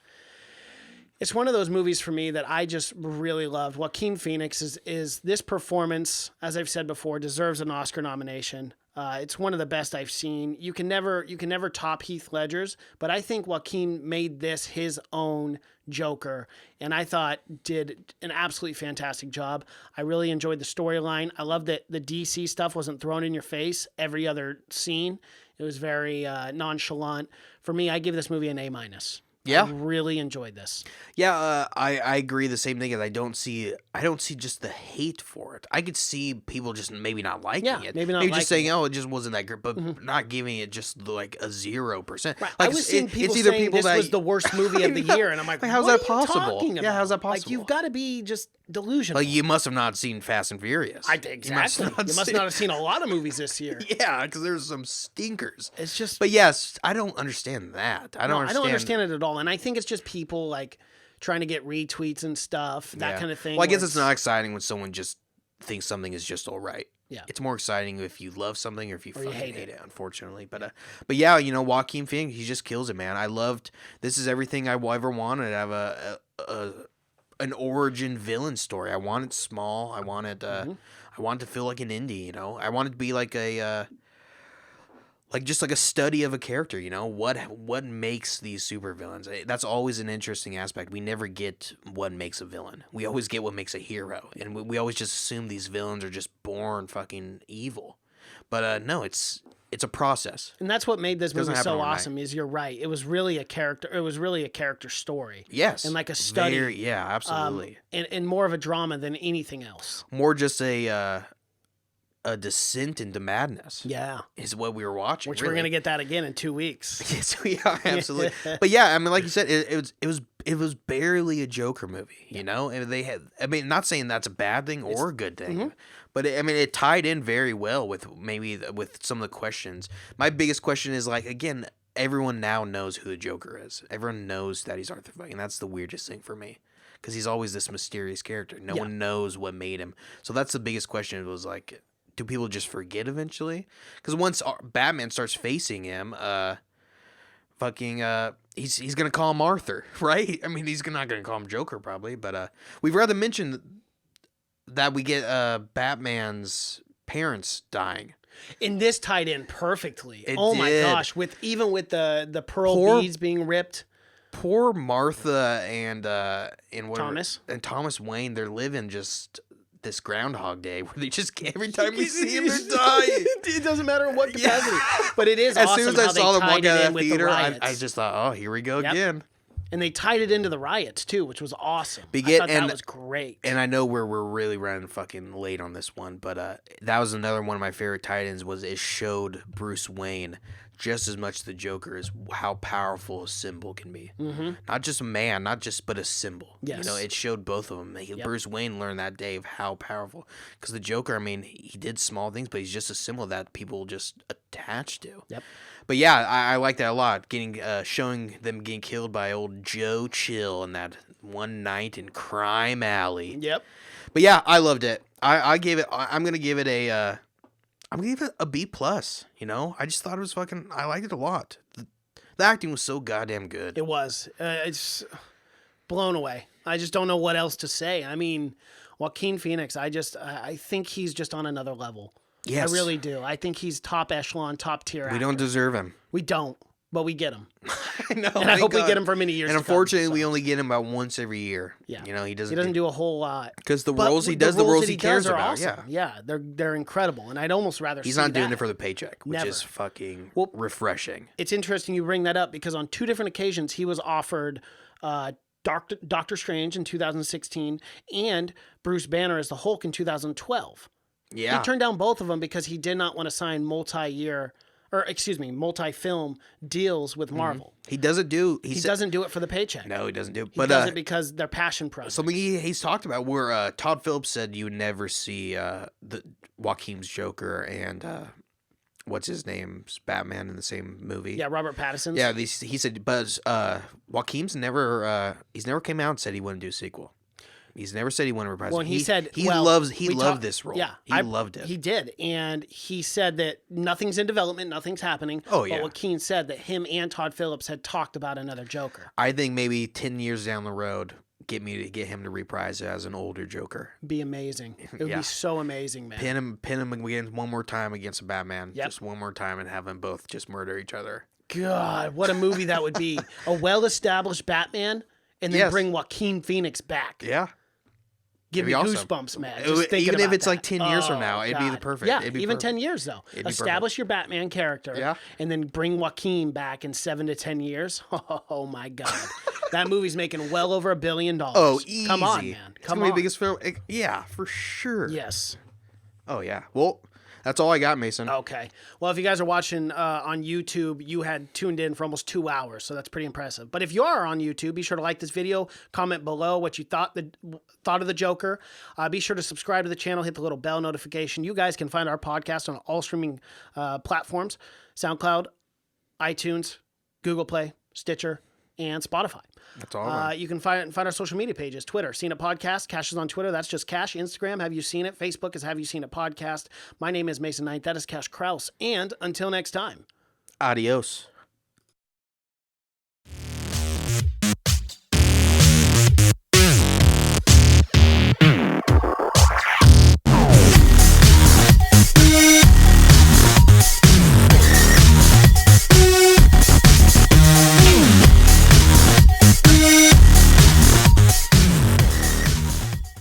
[SPEAKER 4] one of those movies for me that I just really loved. Joaquin Phoenix is this performance, as I've said before, deserves an Oscar nomination. It's one of the best I've seen. You can never top Heath Ledger's, but I think Joaquin made this his own Joker, and I thought did an absolutely fantastic job. I really enjoyed the storyline. I love that the DC stuff wasn't thrown in your face every other scene. It was very nonchalant. For me, I give this movie an A-.
[SPEAKER 3] Yeah,
[SPEAKER 4] I really enjoyed this.
[SPEAKER 3] Yeah, I agree. The same thing is I don't see just the hate for it. I could see people just maybe not liking it.
[SPEAKER 4] Maybe
[SPEAKER 3] just saying, "Oh, it just wasn't that great," but not giving it just like a 0%.
[SPEAKER 4] Right.
[SPEAKER 3] Like,
[SPEAKER 4] I was seeing people saying this was the worst movie of the year, and I'm like,
[SPEAKER 3] how's
[SPEAKER 4] what
[SPEAKER 3] that
[SPEAKER 4] are you
[SPEAKER 3] possible?
[SPEAKER 4] talking about?
[SPEAKER 3] Yeah, how's that possible?
[SPEAKER 4] Like, you've got to be just delusional.
[SPEAKER 3] Like, you must have not seen Fast and Furious.
[SPEAKER 4] I think exactly. You must not have seen a lot of movies this year.
[SPEAKER 3] Yeah, because there's some stinkers.
[SPEAKER 4] It's just.
[SPEAKER 3] But yes, I don't understand that. I don't
[SPEAKER 4] understand it at all, and I think it's just people like trying to get retweets and stuff, that kind of thing.
[SPEAKER 3] Well, I guess it's not exciting when someone just thinks something is just all right.
[SPEAKER 4] Yeah,
[SPEAKER 3] it's more exciting if you love something or if you fucking hate it. Unfortunately, but yeah, Joaquin Phoenix, he just kills it, man. I loved. This is everything I ever wanted. I have an origin villain story. I want it small. I want it. I want it to feel like an indie. I want it to be like just like a study of a character. What makes these supervillains? That's always an interesting aspect. We never get what makes a villain. We always get what makes a hero, and we always just assume these villains are just born fucking evil. But no, it's a process.
[SPEAKER 4] And that's what made this movie so awesome. Is you're right. It was really a character. It was really a character story.
[SPEAKER 3] Yes,
[SPEAKER 4] and like a study.
[SPEAKER 3] Yeah, absolutely.
[SPEAKER 4] And more of a drama than anything else.
[SPEAKER 3] More just a descent into madness.
[SPEAKER 4] Yeah,
[SPEAKER 3] is what we were watching.
[SPEAKER 4] Which we're gonna get that again in 2 weeks.
[SPEAKER 3] Yes, we are absolutely. But yeah, I mean, like you said, it was barely a Joker movie. And they had. I mean, not saying that's a bad thing or a good thing, but it tied in very well with some of the questions. My biggest question is like, again, everyone now knows who the Joker is. Everyone knows that he's Arthur Fleck, and that's the weirdest thing for me. Because he's always this mysterious character. No one knows what made him. So that's the biggest question. It was like, do people just forget eventually? Because once Batman starts facing him, he's gonna call him Arthur, right? I mean, he's not gonna call him Joker probably, but we've rather mentioned that we get Batman's parents dying.
[SPEAKER 4] And this tied in perfectly. My gosh! With the pearl beads being ripped.
[SPEAKER 3] Poor Martha and
[SPEAKER 4] Thomas
[SPEAKER 3] Wayne, they're living just this Groundhog Day where they just every time we see him, they're dying.
[SPEAKER 4] It doesn't matter in what capacity, but it is
[SPEAKER 3] As
[SPEAKER 4] awesome
[SPEAKER 3] soon as I
[SPEAKER 4] how
[SPEAKER 3] saw
[SPEAKER 4] they
[SPEAKER 3] them walk
[SPEAKER 4] tied
[SPEAKER 3] out
[SPEAKER 4] it
[SPEAKER 3] of
[SPEAKER 4] in
[SPEAKER 3] the
[SPEAKER 4] with the
[SPEAKER 3] theater,
[SPEAKER 4] riots.
[SPEAKER 3] I just thought, oh, here we go again.
[SPEAKER 4] And they tied it into the riots too, which was awesome. I thought that was great.
[SPEAKER 3] And I know we're really running fucking late on this one, but that was another one of my favorite tie-ins. Was it showed Bruce Wayne just as much the Joker as how powerful a symbol can be. Mm-hmm. Not just a man, but a symbol.
[SPEAKER 4] Yes.
[SPEAKER 3] You know, it showed both of them. Bruce Wayne learned that day of how powerful. Because the Joker, I mean, he did small things, but he's just a symbol that people just attach to.
[SPEAKER 4] Yep.
[SPEAKER 3] But yeah, I like that a lot. Showing them getting killed by old Joe Chill in that one night in Crime Alley.
[SPEAKER 4] Yep.
[SPEAKER 3] But yeah, I loved it. I'm gonna give it a B+. You know, I just thought it was I liked it a lot. The acting was so goddamn good.
[SPEAKER 4] It was. It's blown away. I just don't know what else to say. I mean, Joaquin Phoenix. I think he's just on another level.
[SPEAKER 3] Yes.
[SPEAKER 4] I really do. I think he's top echelon, top tier actor.
[SPEAKER 3] We don't deserve him.
[SPEAKER 4] We don't, but we get him.
[SPEAKER 3] I know.
[SPEAKER 4] And I hope we get him for many years.
[SPEAKER 3] And unfortunately, we only get him about once every year.
[SPEAKER 4] Yeah.
[SPEAKER 3] You know, he doesn't
[SPEAKER 4] do a whole lot.
[SPEAKER 3] Because the roles he does, the roles he cares
[SPEAKER 4] are
[SPEAKER 3] about.
[SPEAKER 4] awesome. Yeah, they're incredible, and I'd almost rather.
[SPEAKER 3] He's
[SPEAKER 4] see
[SPEAKER 3] not doing
[SPEAKER 4] that.
[SPEAKER 3] it for the paycheck, which
[SPEAKER 4] Never.
[SPEAKER 3] is fucking refreshing.
[SPEAKER 4] It's interesting you bring that up because on 2 different occasions he was offered Doctor Strange in 2016 and Bruce Banner as the Hulk in 2012.
[SPEAKER 3] Yeah.
[SPEAKER 4] He turned down both of them because he did not want to sign multi-film deals with Marvel.
[SPEAKER 3] He doesn't do.
[SPEAKER 4] He doesn't do it for the paycheck.
[SPEAKER 3] No, he doesn't do it.
[SPEAKER 4] He does it because they're passion projects.
[SPEAKER 3] Something he's talked about where Todd Phillips said you would never see the Joaquin's Joker and what's his name's Batman in the same movie.
[SPEAKER 4] Yeah, Robert Pattinson's.
[SPEAKER 3] Yeah, he said, but Joaquin's never he's never came out and said he wouldn't do a sequel. He's never said he wanted to reprise.
[SPEAKER 4] Well, he said
[SPEAKER 3] he loved this role.
[SPEAKER 4] Yeah,
[SPEAKER 3] he loved it.
[SPEAKER 4] He did, and he said that nothing's in development, nothing's happening.
[SPEAKER 3] Oh yeah.
[SPEAKER 4] But Joaquin said that him and Todd Phillips had talked about another Joker.
[SPEAKER 3] I think maybe 10 years down the road, get him to reprise it as an older Joker.
[SPEAKER 4] Be amazing. It would be so amazing, man.
[SPEAKER 3] Pin him again one more time against a Batman.
[SPEAKER 4] Yep.
[SPEAKER 3] Just one more time and have them both just murder each other.
[SPEAKER 4] God, what a movie that would be! A well-established Batman, and then bring Joaquin Phoenix back.
[SPEAKER 3] Yeah.
[SPEAKER 4] Give me goosebumps, man. Just
[SPEAKER 3] even if it's
[SPEAKER 4] that.
[SPEAKER 3] like 10 years from now, it'd be the perfect.
[SPEAKER 4] Yeah,
[SPEAKER 3] it'd be
[SPEAKER 4] even
[SPEAKER 3] perfect.
[SPEAKER 4] 10 years though. Establish your Batman character, and then bring Joaquin back in 7 to 10 years. Oh my God, that movie's making well over $1 billion.
[SPEAKER 3] Oh, easy.
[SPEAKER 4] Come on, man.
[SPEAKER 3] Come on. The biggest film. Yeah, for sure.
[SPEAKER 4] Yes.
[SPEAKER 3] Oh yeah. Well, that's all I got, Mason.
[SPEAKER 4] Okay. Well, if you guys are watching on YouTube, you had tuned in for almost 2 hours, so that's pretty impressive. But if you are on YouTube, be sure to like this video, comment below what you thought of the Joker. Be sure to subscribe to the channel, hit the little bell notification. You guys can find our podcast on all streaming platforms: SoundCloud, iTunes, Google Play, Stitcher, and Spotify.
[SPEAKER 3] That's all.
[SPEAKER 4] You can find our social media pages: Twitter, Seen It Podcast. Cash is on Twitter. That's just Cash. Instagram, Have You Seen It? Facebook is Have You Seen It Podcast. My name is Mason Knight. That is Cash Kraus. And until next time.
[SPEAKER 3] Adios.